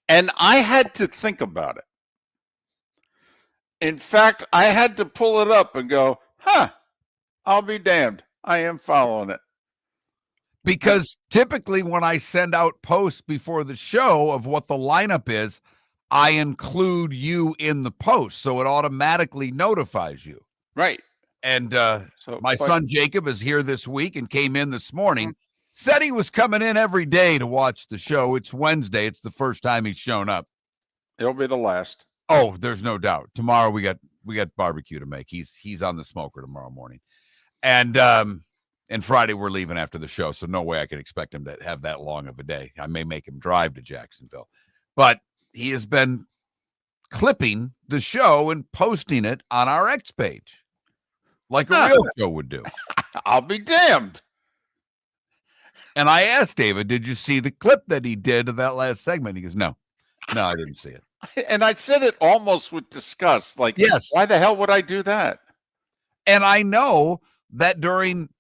Speaker 2: And I had to think about it. In fact, I had to pull it up and go, I'll be damned. I am following it.
Speaker 3: Because typically when I send out posts before the show of what the lineup is, I include you in the post. So it automatically notifies you.
Speaker 2: Right.
Speaker 3: And my son Jacob is here this week and came in this morning. Said he was coming in every day to watch the show. It's Wednesday. It's the first time he's shown up.
Speaker 2: It'll be the last.
Speaker 3: Oh, there's no doubt. Tomorrow we got barbecue to make. He's on the smoker tomorrow morning. And Friday we're leaving after the show, so no way I can expect him to have that long of a day. I may make him drive to Jacksonville. But he has been clipping the show and posting it on our X page like a real show would do.
Speaker 2: I'll be damned.
Speaker 3: And I asked David, did you see the clip that he did of that last segment? He goes, no, I didn't see it.
Speaker 2: And I said it almost with disgust. Like,
Speaker 3: yes,
Speaker 2: why the hell would I do that?
Speaker 3: And I know that during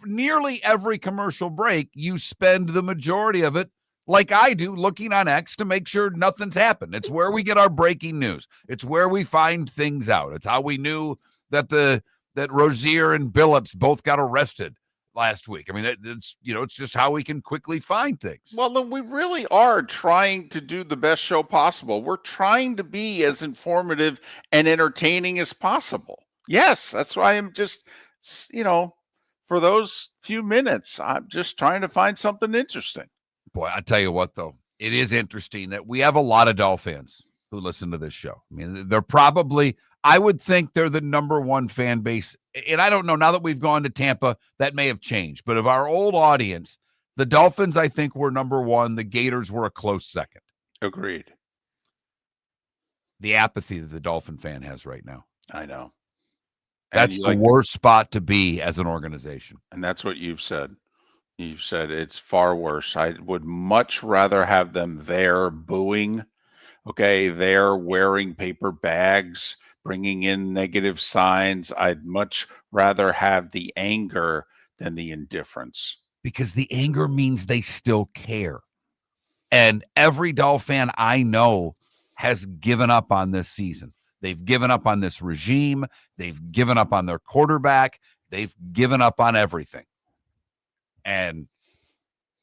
Speaker 3: nearly every commercial break, you spend the majority of it, like I do, looking on X to make sure nothing's happened. It's where we get our breaking news. It's where we find things out. It's how we knew that that Rozier and Billups both got arrested last week. I mean, it's just how we can quickly find things.
Speaker 2: Well, then we really are trying to do the best show possible. We're trying to be as informative and entertaining as possible. Yes, that's why I'm just, for those few minutes, I'm just trying to find something interesting.
Speaker 3: Boy, I tell you what, though, it is interesting that we have a lot of Dolph fans who listen to this show. I mean, they're probably, I would think they're the number one fan base. And I don't know, now that we've gone to Tampa, that may have changed. But of our old audience, the Dolphins, I think, were number one. The Gators were a close second.
Speaker 2: Agreed.
Speaker 3: The apathy that the Dolphin fan has right now.
Speaker 2: I know.
Speaker 3: That's the worst spot to be as an organization.
Speaker 2: And that's what you've said. You've said it's far worse. I would much rather have them there booing, there wearing paper bags, bringing in negative signs. I'd much rather have the anger than the indifference.
Speaker 3: Because the anger means they still care. And every Dolphin fan I know has given up on this season. They've given up on this regime. They've given up on their quarterback. They've given up on everything. And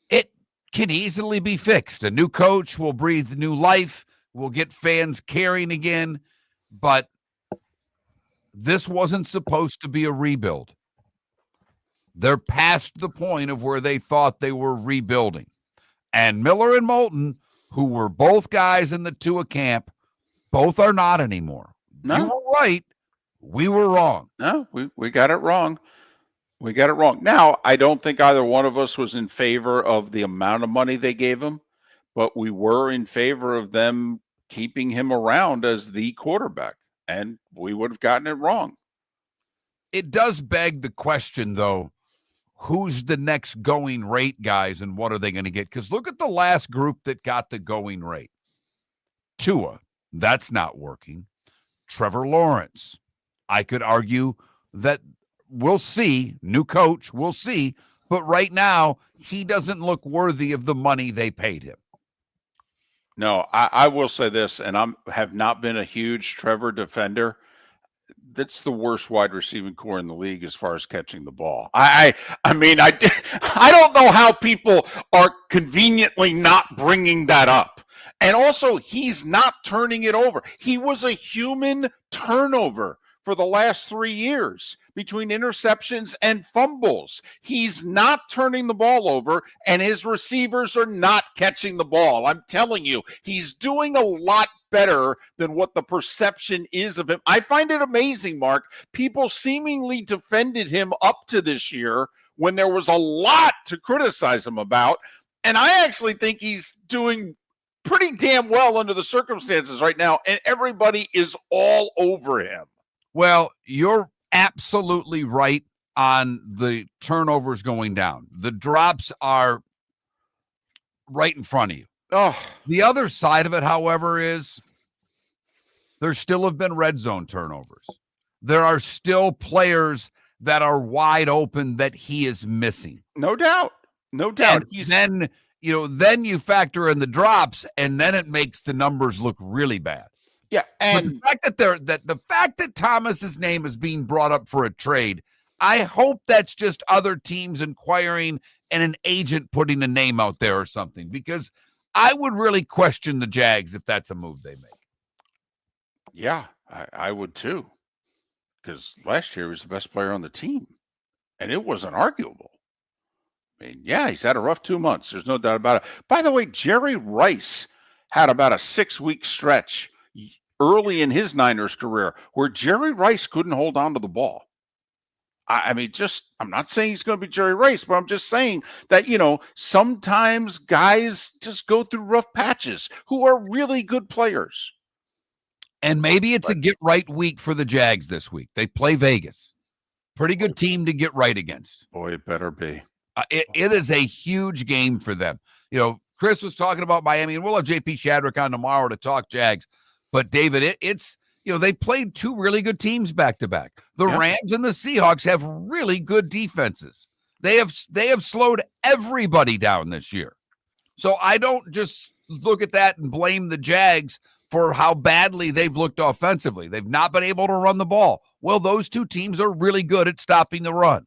Speaker 3: it can easily be fixed. A new coach will breathe new life. We'll get fans caring again. But this wasn't supposed to be a rebuild. They're past the point of where they thought they were rebuilding. And Miller and Moulton, who were both guys in the Tua camp, both are not anymore.
Speaker 2: No.
Speaker 3: You were right. We were wrong.
Speaker 2: No, we got it wrong. We got it wrong. Now, I don't think either one of us was in favor of the amount of money they gave him, but we were in favor of them keeping him around as the quarterback, and we would have gotten it wrong.
Speaker 3: It does beg the question, though, who's the next going rate guys and what are they going to get? Because look at the last group that got the going rate. Tua, that's not working. Trevor Lawrence, I could argue that we'll see, new coach, we'll see, but right now he doesn't look worthy of the money they paid him.
Speaker 2: No, I will say this, and I have not been a huge Trevor defender. That's the worst wide receiving core in the league as far as catching the ball. I mean, I don't know how people are conveniently not bringing that up. And also, he's not turning it over. He was a human turnover for the last 3 years between interceptions and fumbles. He's not turning the ball over, and his receivers are not catching the ball. I'm telling you, he's doing a lot better than what the perception is of him. I find it amazing, Mark. People seemingly defended him up to this year when there was a lot to criticize him about. And I actually think he's doing pretty damn well under the circumstances right now. And everybody is all over him.
Speaker 3: Well, you're absolutely right on the turnovers going down. The drops are right in front of you.
Speaker 2: Oh,
Speaker 3: the other side of it, however, is there still have been red zone turnovers. There are still players that are wide open that he is missing.
Speaker 2: No doubt. No doubt.
Speaker 3: And then you factor in the drops, and then it makes the numbers look really bad.
Speaker 2: Yeah, and
Speaker 3: the fact that Thomas's name is being brought up for a trade, I hope that's just other teams inquiring and an agent putting a name out there or something, because I would really question the Jags if that's a move they make.
Speaker 2: Yeah, I would too, because last year he was the best player on the team, and it wasn't arguable. I mean, yeah, he's had a rough 2 months. There's no doubt about it. By the way, Jerry Rice had about a 6-week stretch early in his Niners career where Jerry Rice couldn't hold on to the ball. I mean, I'm not saying he's going to be Jerry Rice, but I'm just saying that, sometimes guys just go through rough patches who are really good players.
Speaker 3: And maybe it's a get-right week for the Jags this week. They play Vegas. Pretty good team to get right against.
Speaker 2: Boy, it better be.
Speaker 3: It is a huge game for them. Chris was talking about Miami, and we'll have JP Shadrick on tomorrow to talk Jags. But, David, it's they played two really good teams back-to-back. The Rams and the Seahawks have really good defenses. They have slowed everybody down this year. So I don't just look at that and blame the Jags for how badly they've looked offensively. They've not been able to run the ball. Well, those two teams are really good at stopping the run.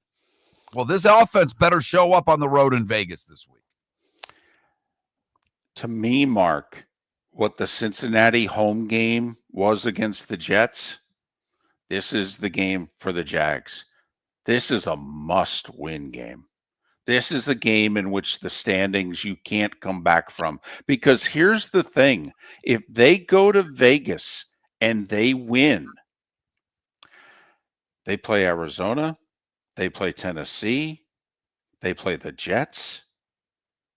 Speaker 3: Well, this offense better show up on the road in Vegas this week.
Speaker 2: To me, Mark, what the Cincinnati home game was against the Jets, this is the game for the Jags. This is a must-win game. This is a game in which the standings you can't come back from. Because here's the thing. If they go to Vegas and they win, they play Arizona, they play Tennessee, they play the Jets,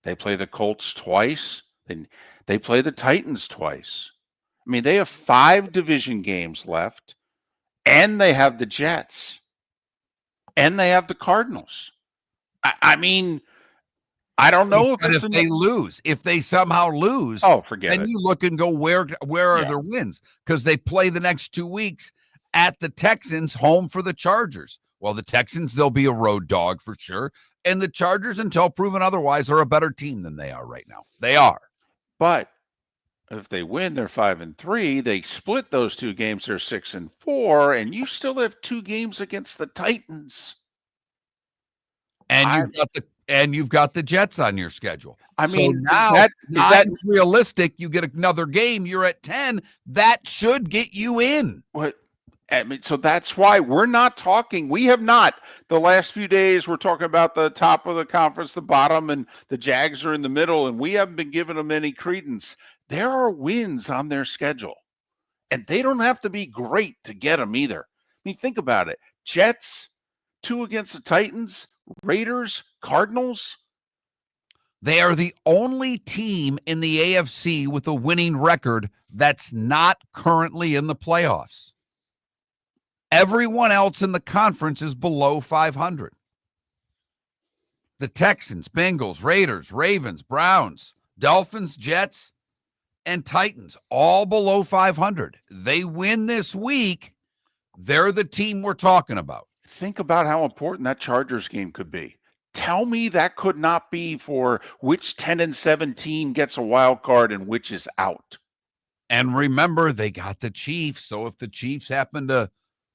Speaker 2: they play the Colts twice, they play the Titans twice. I mean, they have 5 division games left, and they have the Jets, and they have the Cardinals. I mean, I don't know
Speaker 3: if they lose. If they somehow lose,
Speaker 2: forget
Speaker 3: then
Speaker 2: it.
Speaker 3: You look and go, where are their wins? Because they play the next 2 weeks at the Texans, home for the Chargers. Well, the Texans, they'll be a road dog for sure. And the Chargers, until proven otherwise, are a better team than they are right now. They are.
Speaker 2: But if they win, they're 5-3. They split those 2 games, they're 6-4, and you still have 2 games against the Titans.
Speaker 3: And you've got the Jets on your schedule.
Speaker 2: I mean,
Speaker 3: so now
Speaker 2: is that
Speaker 3: realistic? You get another game, you're at 10. That should get you in.
Speaker 2: What? I mean, so that's why we're not talking. We have not. The last few days, we're talking about the top of the conference, the bottom, and the Jags are in the middle, and we haven't been giving them any credence. There are wins on their schedule, and they don't have to be great to get them either. I mean, think about it. Jets, 2 against the Titans, Raiders, Cardinals.
Speaker 3: They are the only team in the AFC with a winning record that's not currently in the playoffs. Everyone else in the conference is below 500. The Texans, Bengals, Raiders, Ravens, Browns, Dolphins, Jets, and Titans, all below 500. They win this week, they're the team we're talking about.
Speaker 2: Think about how important that Chargers game could be. Tell me that could not be for which 10-7 team gets a wild card and which is out.
Speaker 3: And remember, they got the Chiefs, so if the Chiefs happen to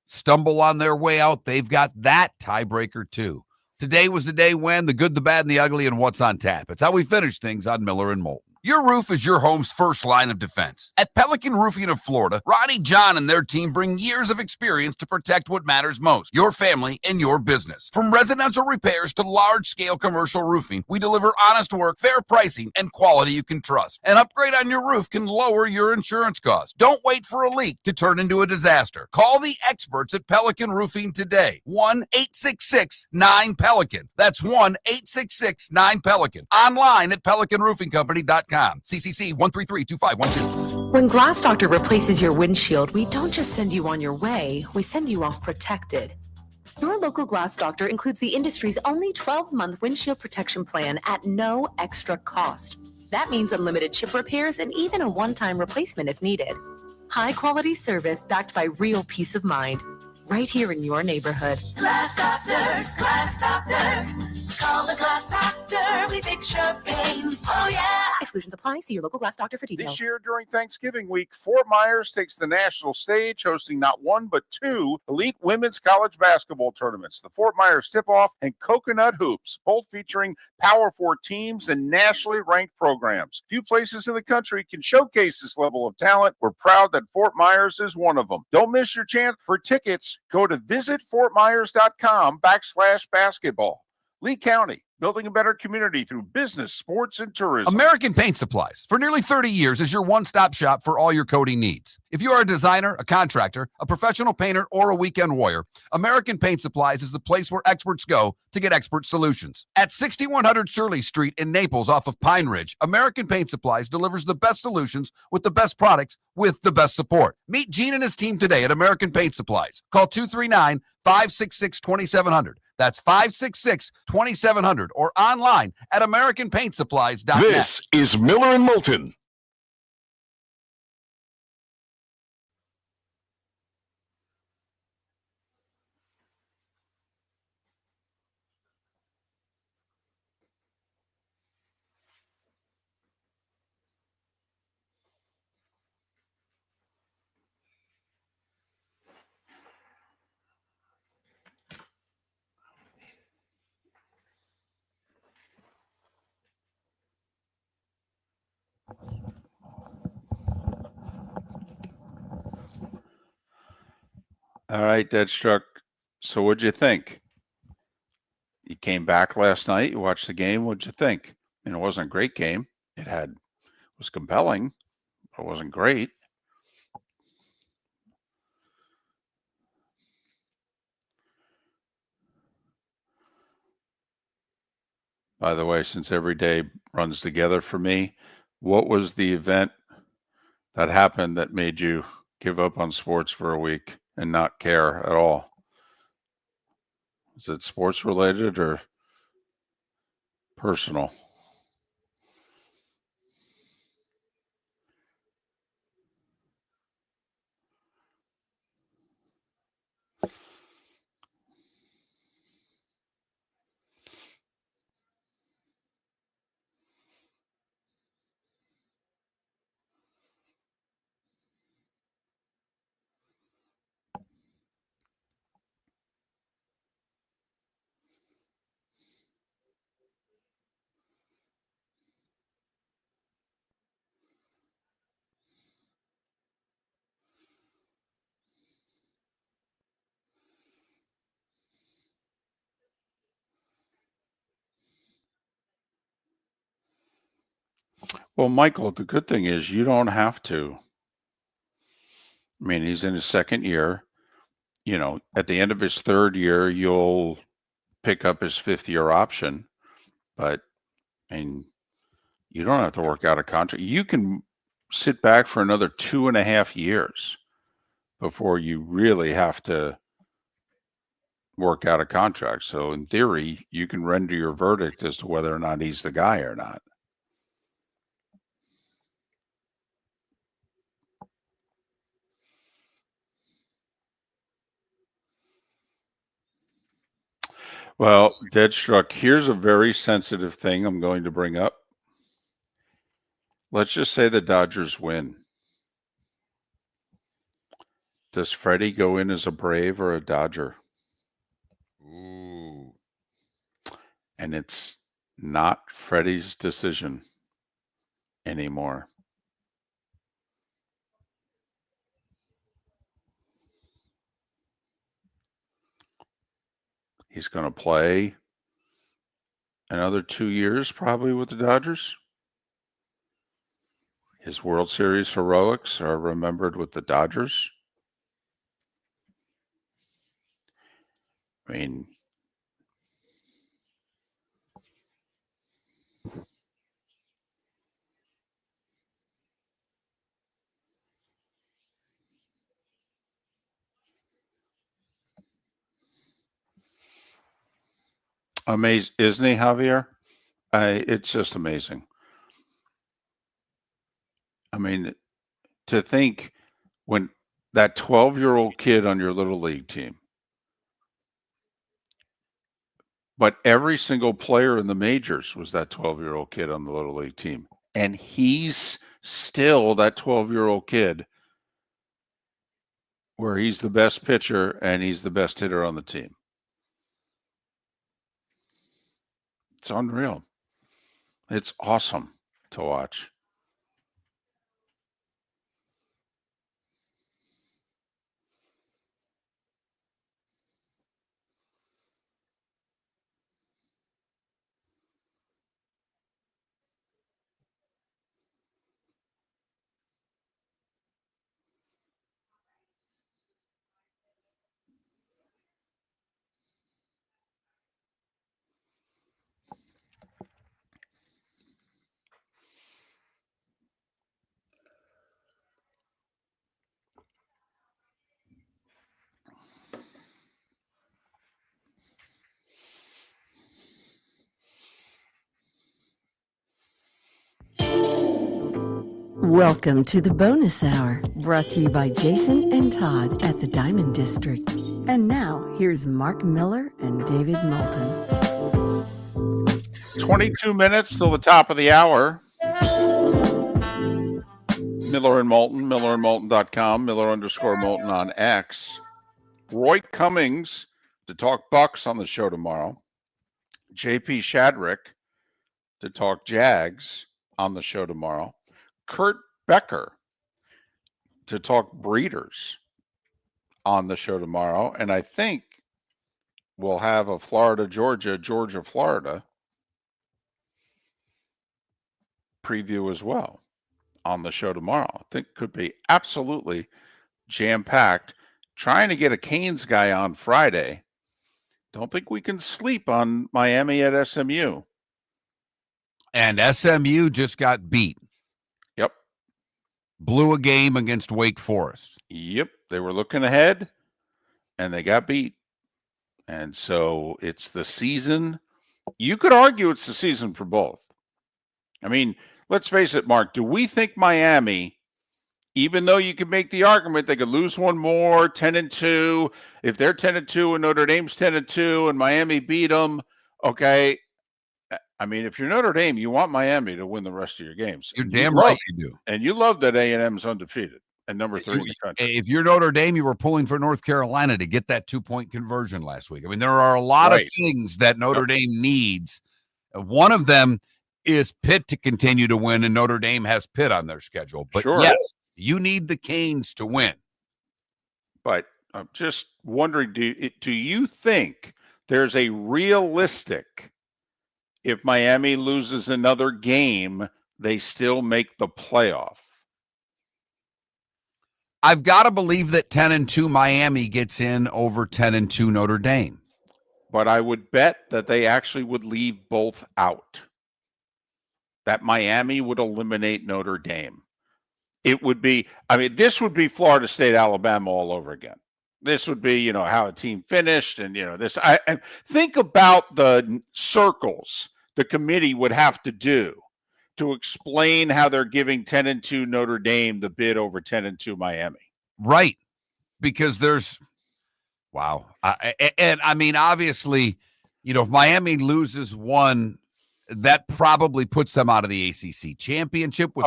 Speaker 3: stumble on their way out, they've got that tiebreaker too. Today was the day when the good, the bad, and the ugly, and what's on tap. It's how we finish things on Miller and Moulton.
Speaker 6: Your roof is your home's first line of defense. At Pelican Roofing of Florida, Ronnie John and their team bring years of experience to protect what matters most, your family and your business. From residential repairs to large-scale commercial roofing, we deliver honest work, fair pricing, and quality you can trust. An upgrade on your roof can lower your insurance costs. Don't wait for a leak to turn into a disaster. Call the experts at Pelican Roofing today. 1-866-9-PELICAN. That's 1-866-9-PELICAN. Online at PelicanRoofingCompany.com. CCC 1332512.
Speaker 8: When Glass Doctor replaces your windshield, we don't just send you on your way, we send you off protected. Your local Glass Doctor includes the industry's only 12-month windshield protection plan at no extra cost. That means unlimited chip repairs and even a one-time replacement if needed. High-quality service backed by real peace of mind, right here in your neighborhood.
Speaker 9: Glass Doctor, Glass Doctor. Call the Glass Doctor, we fix your pains. Oh, yeah.
Speaker 8: Exclusions apply. See your local Glass Doctor for details.
Speaker 12: This year during Thanksgiving week, Fort Myers takes the national stage, hosting not one but two elite women's college basketball tournaments, the Fort Myers Tip-Off and Coconut Hoops, both featuring Power 4 teams and nationally ranked programs. Few places in the country can showcase this level of talent. We're proud that Fort Myers is one of them. Don't miss your chance. For tickets, go to visitfortmyers.com/basketball. Lee County, building a better community through business, sports, and tourism.
Speaker 6: American Paint Supplies, for nearly 30 years, is your one-stop shop for all your coating needs. If you are a designer, a contractor, a professional painter, or a weekend warrior, American Paint Supplies is the place where experts go to get expert solutions. At 6100 Shirley Street in Naples off of Pine Ridge, American Paint Supplies delivers the best solutions with the best products with the best support. Meet Gene and his team today at American Paint Supplies. Call 239-566-2700. That's 566-2700 or online at AmericanPaintSupplies.net.
Speaker 4: This is Miller and Moulton.
Speaker 2: All right, Deadstruck. So what'd you think? You came back last night. You watched the game. What'd you think? It wasn't a great game. It was compelling. But it wasn't great. By the way, since every day runs together for me, what was the event that happened that made you give up on sports for a week and not care at all? Is it sports related or personal? Well, Michael, the good thing is you don't have to. I mean, he's in his second year. At the end of his third year, you'll pick up his fifth-year option. But, you don't have to work out a contract. You can sit back for another 2.5 years before you really have to work out a contract. So, in theory, you can render your verdict as to whether or not he's the guy or not. Well, Deadstruck, here's a very sensitive thing I'm going to bring up. Let's just say the Dodgers win. Does Freddie go in as a Brave or a Dodger?
Speaker 3: Ooh.
Speaker 2: And it's not Freddie's decision. anymore. He's going to play another 2 years probably with the Dodgers. His World Series heroics are remembered with the Dodgers. I mean, amazing, isn't he, Javier? It's just amazing. I mean, to think when that 12-year-old kid on your little league team, but every single player in the majors was that 12-year-old kid on the little league team. And he's still that 12-year-old kid where he's the best pitcher and he's the best hitter on the team. It's unreal. It's awesome to watch.
Speaker 18: Welcome to the bonus hour, brought to you by Jason and Todd at the Diamond District. And now, here's Mark Miller and David Moulton.
Speaker 2: 22 minutes till the top of the hour. Miller and Moulton, millerandmoulton.com, Miller_Moulton on X. Roy Cummings to talk Bucks on the show tomorrow. JP Shadrick to talk Jags on the show tomorrow. Kurt Becker to talk Breeders on the show tomorrow. And I think we'll have a Florida-Georgia, Georgia-Florida preview as well on the show tomorrow. I think could be absolutely jam-packed. Trying to get a Canes guy on Friday. Don't think we can sleep on Miami at SMU.
Speaker 3: And SMU just got beat.
Speaker 2: Yep.
Speaker 3: Blew a game against Wake Forest.
Speaker 2: Yep. They were looking ahead, and they got beat. And so it's the season. You could argue it's the season for both. I mean, let's face it, Mark. Do we think Miami, even though you could make the argument they could lose one more, 10-2, if they're 10-2 and Notre Dame's 10-2 and Miami beat them, okay. I mean, if you're Notre Dame, you want Miami to win the rest of your games.
Speaker 3: You're damn right you do.
Speaker 2: And you love that A&M's undefeated and number 3 in the country.
Speaker 3: If you're Notre Dame, you were pulling for North Carolina to get that 2-point conversion last week. I mean, there are a lot of things that Notre Dame needs. One of them is Pitt to continue to win, and Notre Dame has Pitt on their schedule. But yes, you need the Canes to win.
Speaker 2: But I'm just wondering, do you think there's a realistic, if Miami loses another game, they still make the playoff?
Speaker 3: I've got to believe that 10-2 Miami gets in over 10-2 Notre Dame.
Speaker 2: But I would bet that they actually would leave both out. That Miami would eliminate Notre Dame. It would be, I mean, this would be Florida State, Alabama all over again. This would be, how a team finished and, this. And think about the circles the committee would have to do to explain how they're giving 10-2 Notre Dame the bid over 10-2 Miami.
Speaker 3: Right. Because there's, wow. And I mean, obviously, if Miami loses one, that probably puts them out of the ACC championship with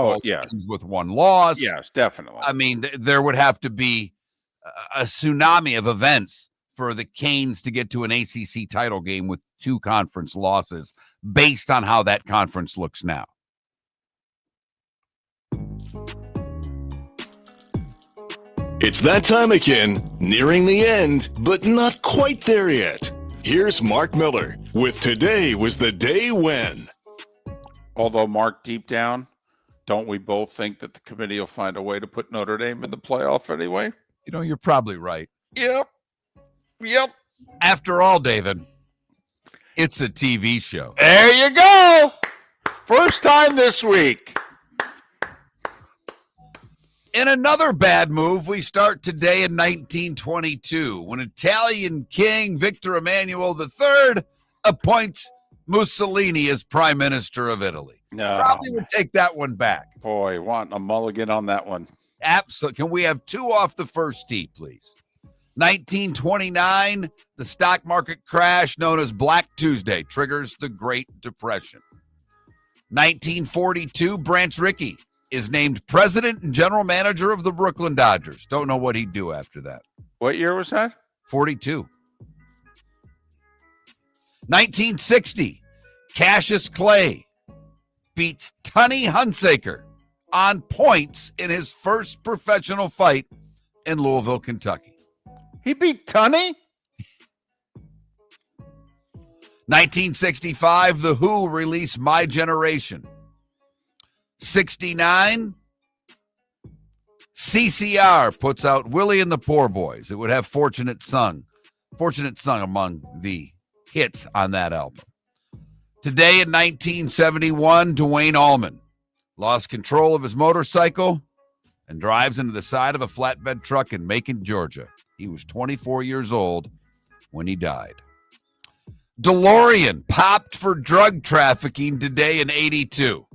Speaker 3: with one loss.
Speaker 2: Yes, definitely.
Speaker 3: I mean, there would have to be a tsunami of events for the Canes to get to an ACC title game with 2 conference losses based on how that conference looks now.
Speaker 4: It's that time again, nearing the end, but not quite there yet. Here's Mark Miller with Today Was the Day When.
Speaker 2: Although, Mark, deep down, don't we both think that the committee will find a way to put Notre Dame in the playoff anyway?
Speaker 3: You know, you're probably right.
Speaker 2: Yep.
Speaker 3: After all, David, it's a TV show.
Speaker 2: There you go. First time this week.
Speaker 3: In another bad move, we start today in 1922 when Italian King Victor Emmanuel III appoints Mussolini as Prime Minister of Italy.
Speaker 2: No.
Speaker 3: Probably would take that one back.
Speaker 2: Boy, want a mulligan on that one.
Speaker 3: Absolutely. Can we have two off the first tee, please? 1929, the stock market crash known as Black Tuesday triggers the Great Depression. 1942, Branch Rickey is named president and general manager of the Brooklyn Dodgers. Don't know what he'd do after that.
Speaker 2: What year was that?
Speaker 3: 42. 1960, Cassius Clay beats Tunney Hunsaker on points in his first professional fight in Louisville, Kentucky.
Speaker 2: He beat Tunney?
Speaker 3: 1965, The Who released My Generation. 69, CCR puts out Willie and the Poor Boys. It would have Fortunate Son among the hits on that album. Today in 1971, Dwayne Allman lost control of his motorcycle and drives into the side of a flatbed truck in Macon, Georgia. He was 24 years old when he died. DeLorean popped for drug trafficking today in 82.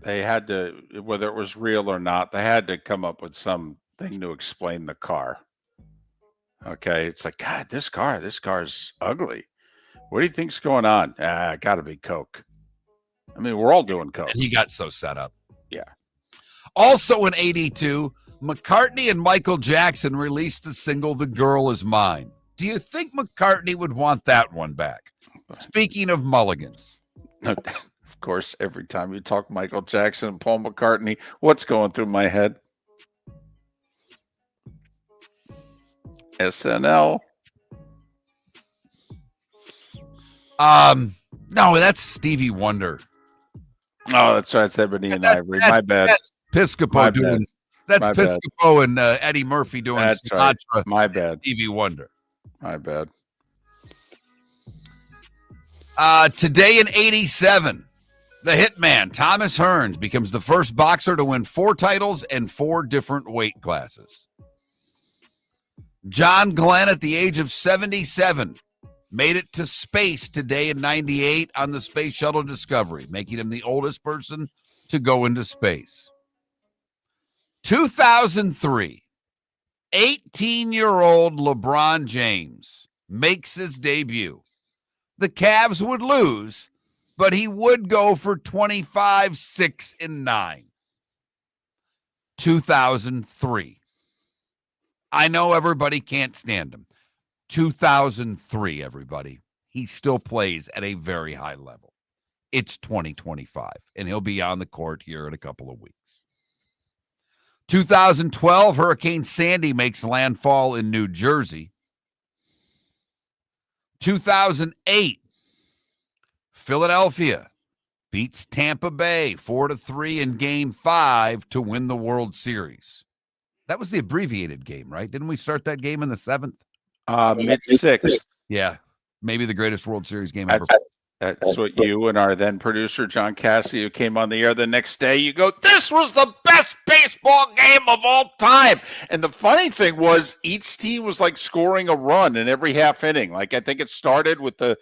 Speaker 2: They had to, whether it was real or not, they had to come up with something to explain the car. Okay, it's like, God, this car's ugly. What do you think's going on? Gotta be coke. I mean, we're all doing coke.
Speaker 3: He got so set up.
Speaker 2: Yeah.
Speaker 3: Also in 82, McCartney and Michael Jackson released the single The Girl Is Mine. Do you think McCartney would want that one back? Speaking of mulligans.
Speaker 2: Of course, every time you talk Michael Jackson and Paul McCartney, what's going through my head? SNL.
Speaker 3: No, that's Stevie Wonder.
Speaker 2: Oh, that's right. It's Ebony and Ivory. My bad.
Speaker 3: That's Piscopo doing. That's
Speaker 2: My
Speaker 3: Piscopo and Eddie Murphy doing
Speaker 2: That's
Speaker 3: Sinatra.
Speaker 2: right. My bad.
Speaker 3: Stevie Wonder.
Speaker 2: My bad.
Speaker 3: Today in 87, the hitman Thomas Hearns becomes the first boxer to win 4 titles and 4 different weight classes. John Glenn, at the age of 77, made it to space today in 98 on the Space Shuttle Discovery, making him the oldest person to go into space. 2003, 18-year-old LeBron James makes his debut. The Cavs would lose, but he would go for 25, 6, and 9. 2003. I know everybody can't stand him. 2003, everybody. He still plays at a very high level. It's 2025, and he'll be on the court here in a couple of weeks. 2012, Hurricane Sandy makes landfall in New Jersey. 2008, Philadelphia beats Tampa Bay 4-3 in Game 5 to win the World Series. That was the abbreviated game, right? Didn't we start that game in the 7th?
Speaker 2: Mid-6th.
Speaker 3: Yeah, maybe the greatest World Series game ever.
Speaker 2: That's what you and our then producer, John Cassidy, who came on the air the next day, you go, this was the best baseball game of all time. And the funny thing was each team was like scoring a run in every half inning. Like I think it started with the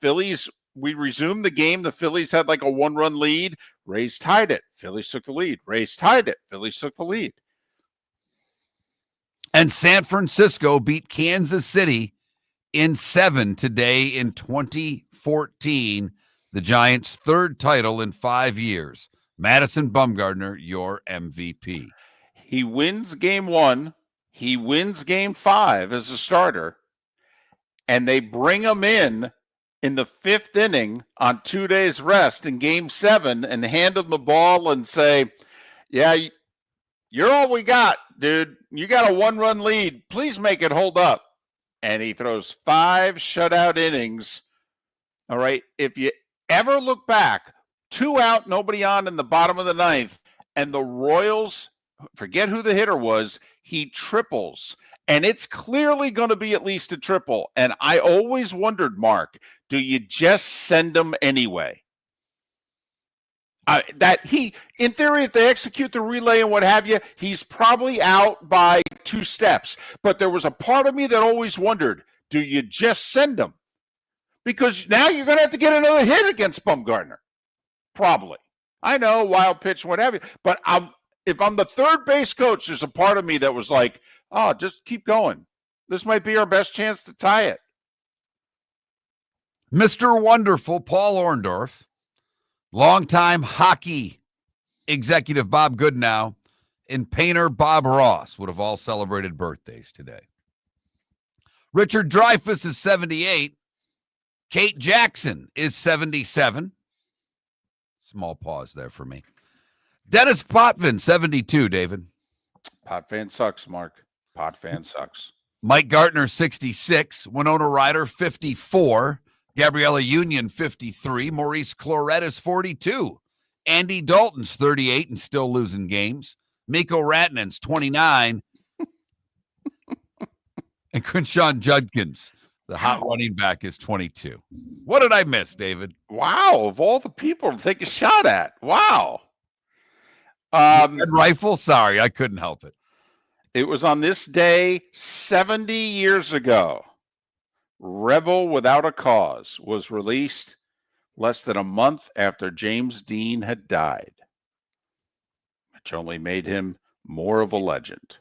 Speaker 2: Phillies. We resumed the game. The Phillies had like a 1-run lead. Rays tied it. Phillies took the lead. Rays tied it. Phillies took the lead.
Speaker 3: And San Francisco beat Kansas City in 7 today in 2014, the Giants' 3rd title in 5 years. Madison Bumgarner, your MVP.
Speaker 2: He wins game 1. He wins game 5 as a starter. And they bring him in the 5th inning on 2 days rest in game 7 and hand him the ball and say, yeah, You're all we got, dude. You got a 1-run lead. Please make it hold up. And he throws 5 shutout innings. All right. If you ever look back, 2 out, nobody on in the bottom of the 9th, and the Royals, forget who the hitter was, he triples. And it's clearly going to be at least a triple. And I always wondered, Mark, do you just send him anyway? In theory, if they execute the relay and what have you, he's probably out by 2 steps. But there was a part of me that always wondered, do you just send him? Because now you're going to have to get another hit against Bumgarner. Probably. I know, wild pitch, what have you. But if I'm the third base coach, there's a part of me that was like, oh, just keep going. This might be our best chance to tie it.
Speaker 3: Mr. Wonderful Paul Orndorff, longtime hockey executive Bob Goodnow, and painter Bob Ross would have all celebrated birthdays today. Richard Dreyfuss is 78. Kate Jackson is 77. Small pause there for me. Dennis Potvin, 72, David.
Speaker 2: Potvin sucks, Mark. Potvin sucks.
Speaker 3: Mike Gartner, 66. Winona Ryder, 54. Gabriella Union, 53. Maurice Clarett is 42. Andy Dalton's 38 and still losing games. Mikko Rantanen's 29. And Crenshaw Judkins, the hot running back, is 22. What did I miss, David?
Speaker 2: Wow, of all the people to take a shot at. Wow.
Speaker 3: Rifle? Sorry, I couldn't help it.
Speaker 2: It was on this day 70 years ago. Rebel Without a Cause was released less than a month after James Dean had died, which only made him more of a legend.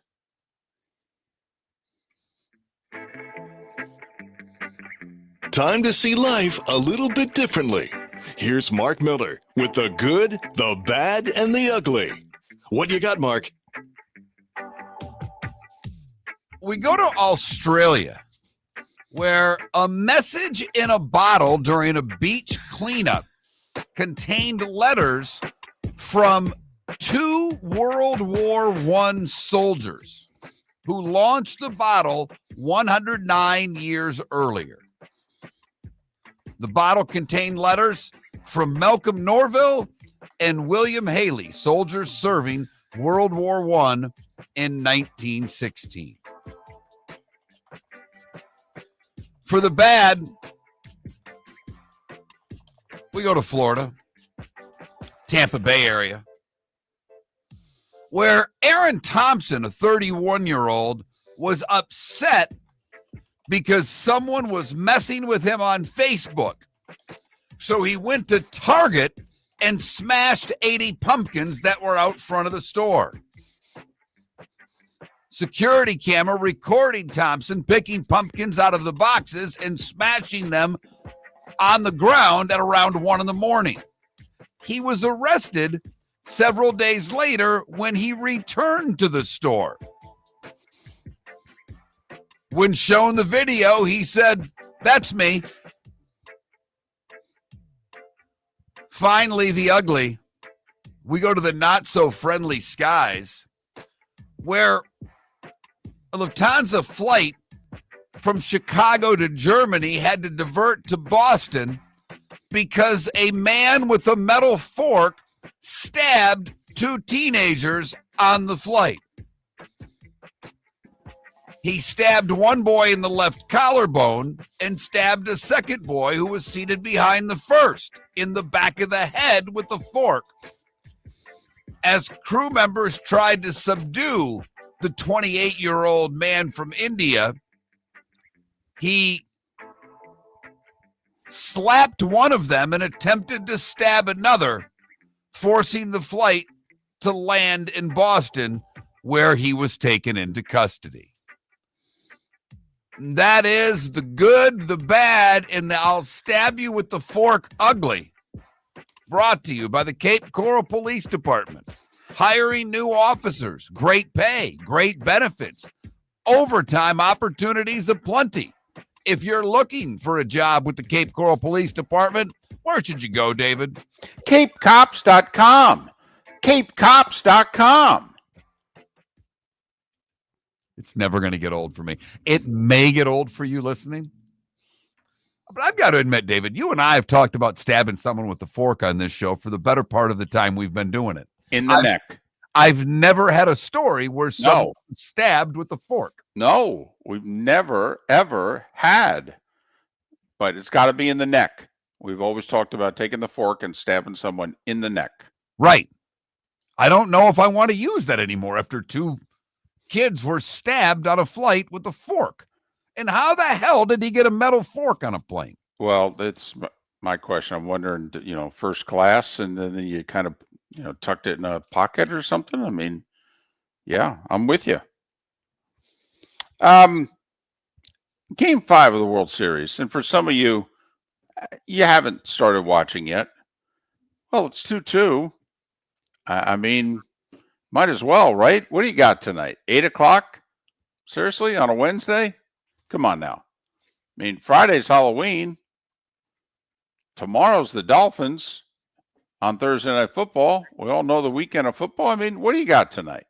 Speaker 4: Time to see life a little bit differently. Here's Mark Miller with the good, the bad, and the ugly. What you got, Mark?
Speaker 3: We go to Australia, where a message in a bottle during a beach cleanup contained letters from 2 World War I soldiers who launched the bottle 109 years earlier. The bottle contained letters from Malcolm Norville and William Haley, soldiers serving World War I in 1916. For the bad, we go to Florida, Tampa Bay area, where Aaron Thompson, a 31-year-old, was upset because someone was messing with him on Facebook. So he went to Target and smashed 80 pumpkins that were out front of the store. Security camera recording Thompson picking pumpkins out of the boxes and smashing them on the ground at around 1 a.m. He was arrested several days later when he returned to the store. When shown the video, he said, "That's me." Finally, the ugly. We go to the not-so-friendly skies, where a Lufthansa flight from Chicago to Germany had to divert to Boston because a man with a metal fork stabbed 2 teenagers on the flight. He stabbed one boy in the left collarbone and stabbed a second boy who was seated behind the first in the back of the head with the fork. As crew members tried to subdue the 28-year-old man from India, he slapped one of them and attempted to stab another, forcing the flight to land in Boston, where he was taken into custody. That is the good, the bad, and the I'll stab you with the fork ugly. Brought to you by the Cape Coral Police Department. Hiring new officers, great pay, great benefits, overtime opportunities aplenty. If you're looking for a job with the Cape Coral Police Department, where should you go, David?
Speaker 2: CapeCops.com. CapeCops.com.
Speaker 3: It's never going to get old for me. It may get old for you listening. But I've got to admit, David, you and I have talked about stabbing someone with a fork on this show for the better part of the time we've been doing it.
Speaker 2: In the neck.
Speaker 3: I've never had a story where someone was stabbed with a fork.
Speaker 2: No, we've never, ever had. But it's got to be in the neck. We've always talked about taking the fork and stabbing someone in the neck.
Speaker 3: Right. I don't know if I want to use that anymore after 2 kids were stabbed on a flight with a fork. And how the hell did he get a metal fork on a plane?
Speaker 2: Well, that's my question. I'm wondering, first class, and then you kind of, tucked it in a pocket or something. I mean, yeah, I'm with you. Game 5 of the World Series. And for some of you, you haven't started watching yet. Well, it's 2-2. I mean, might as well, right? What do you got tonight? 8 o'clock? Seriously? On a Wednesday? Come on now. I mean, Friday's Halloween. Tomorrow's the Dolphins on Thursday Night Football. We all know the weekend of football. I mean, what do you got tonight?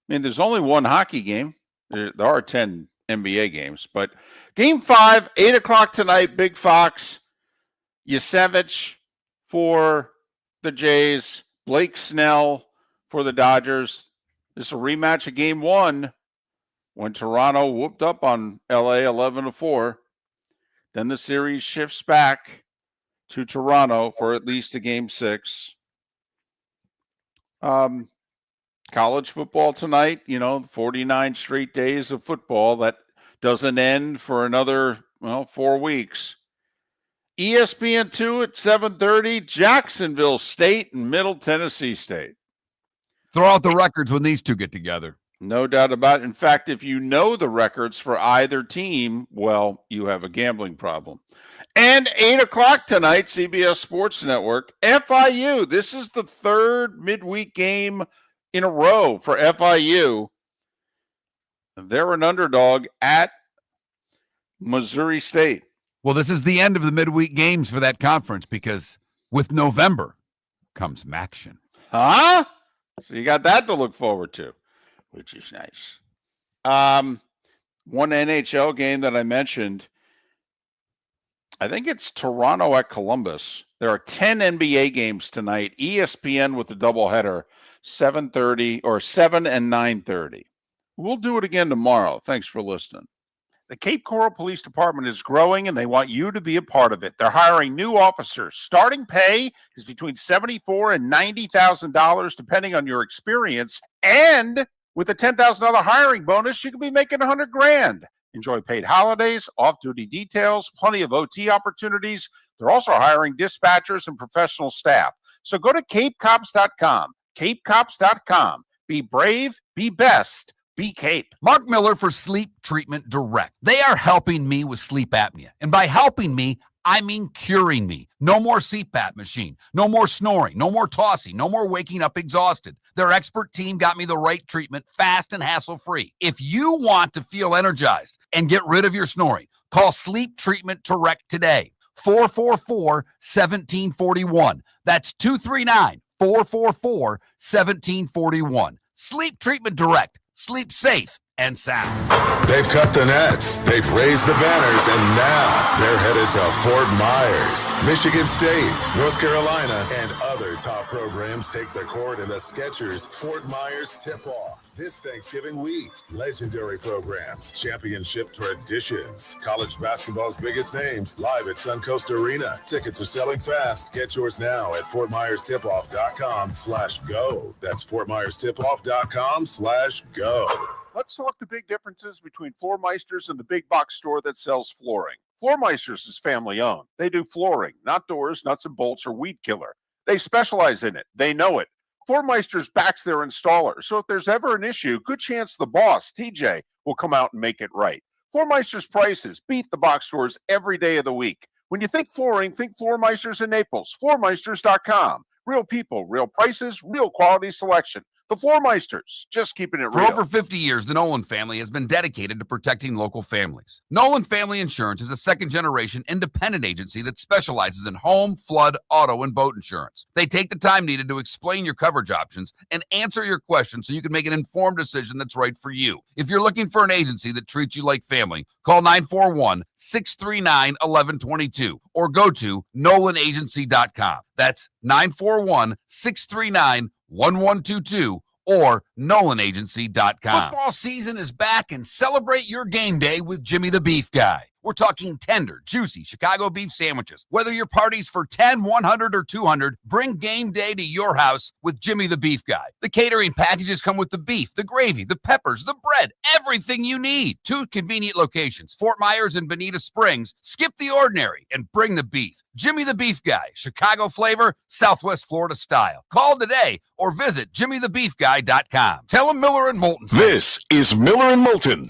Speaker 2: I mean, there's only one hockey game. There are 10 NBA games. But Game 5, 8 o'clock tonight, Big Fox. Yasevich for the Jays. Blake Snell for the Dodgers. This is a rematch of Game 1. When Toronto whooped up on LA 11-4, then the series shifts back to Toronto for at least a Game 6. College football tonight, 49 straight days of football. That doesn't end for another, 4 weeks. ESPN2 at 7:30, Jacksonville State and Middle Tennessee State.
Speaker 3: Throw out the records when these two get together.
Speaker 2: No doubt about it. In fact, if you know the records for either team, well, you have a gambling problem. And 8 o'clock tonight, CBS Sports Network, FIU. This is the 3rd midweek game in a row for FIU. They're an underdog at Missouri State.
Speaker 3: Well, this is the end of the midweek games for that conference because with November comes Maction.
Speaker 2: Huh? So you got that to look forward to, which is nice. One NHL game that I mentioned, I think it's Toronto at Columbus. There are 10 NBA games tonight. ESPN with the doubleheader, 7:30 or 7 and 9:30. We'll do it again tomorrow. Thanks for listening. The Cape Coral Police Department is growing, and they want you to be a part of it. They're hiring new officers. Starting pay is between $74,000 and $90,000, depending on your experience. And with a $10,000 hiring bonus, you could be making $100,000. Enjoy paid holidays, off-duty details, plenty of OT opportunities. They're also hiring dispatchers and professional staff. So go to capecops.com. Capecops.com. Be brave, be best. Be Cape.
Speaker 6: Mark Miller for Sleep Treatment Direct. They are helping me with sleep apnea. And by helping me, I mean curing me. No more CPAP machine. No more snoring. No more tossing. No more waking up exhausted. Their expert team got me the right treatment fast and hassle-free. If you want to feel energized and get rid of your snoring, call Sleep Treatment Direct today. 444-1741. That's 239-444-1741. Sleep Treatment Direct. Sleep safe and sound.
Speaker 13: They've cut the nets, they've raised the banners, and now they're headed to Fort Myers. Michigan State, North Carolina, and other top programs take the court in the Skechers Fort Myers tip-off this Thanksgiving week. Legendary programs, championship traditions, college basketball's biggest names, live at Suncoast Arena. Tickets are selling fast. Get yours now at FortMyersTipOff.com/go. That's FortMyersTipOff.com/go.
Speaker 12: Let's talk the big differences between Floor Meisters and the big box store that sells flooring. Floor Meisters is family owned. They do flooring, not doors, nuts and bolts, or weed killer. They specialize in it. They know it. Floor Meisters backs their installer. So if there's ever an issue, good chance the boss, TJ, will come out and make it right. Floor Meisters prices beat the box stores every day of the week. When you think flooring, think Floor Meisters in Naples. FloorMeisters.com. Real people, real prices, real quality selection. The Floormeisters, just keeping it
Speaker 6: For
Speaker 12: real.
Speaker 6: over 50 years, the Nolan family has been dedicated to protecting local families. Nolan Family Insurance is a second-generation independent agency that specializes in home, flood, auto, and boat insurance. They take the time needed to explain your coverage options and answer your questions so you can make an informed decision that's right for you. If you're looking for an agency that treats you like family, call 941-639-1122 or go to nolanagency.com. That's 941-639-1122 or nolanagency.com. Football season is back, and celebrate your game day with Jimmy the Beef Guy. We're talking tender, juicy Chicago beef sandwiches. Whether your party's for 10, 100, or 200, bring game day to your house with Jimmy the Beef Guy. The catering packages come with the beef, the gravy, the peppers, the bread, everything you need. 2 convenient locations, Fort Myers and Bonita Springs. Skip the ordinary and bring the beef. Jimmy the Beef Guy, Chicago flavor, Southwest Florida style. Call today or visit jimmythebeefguy.com. Tell him Miller and Moulton.
Speaker 4: This is Miller and Moulton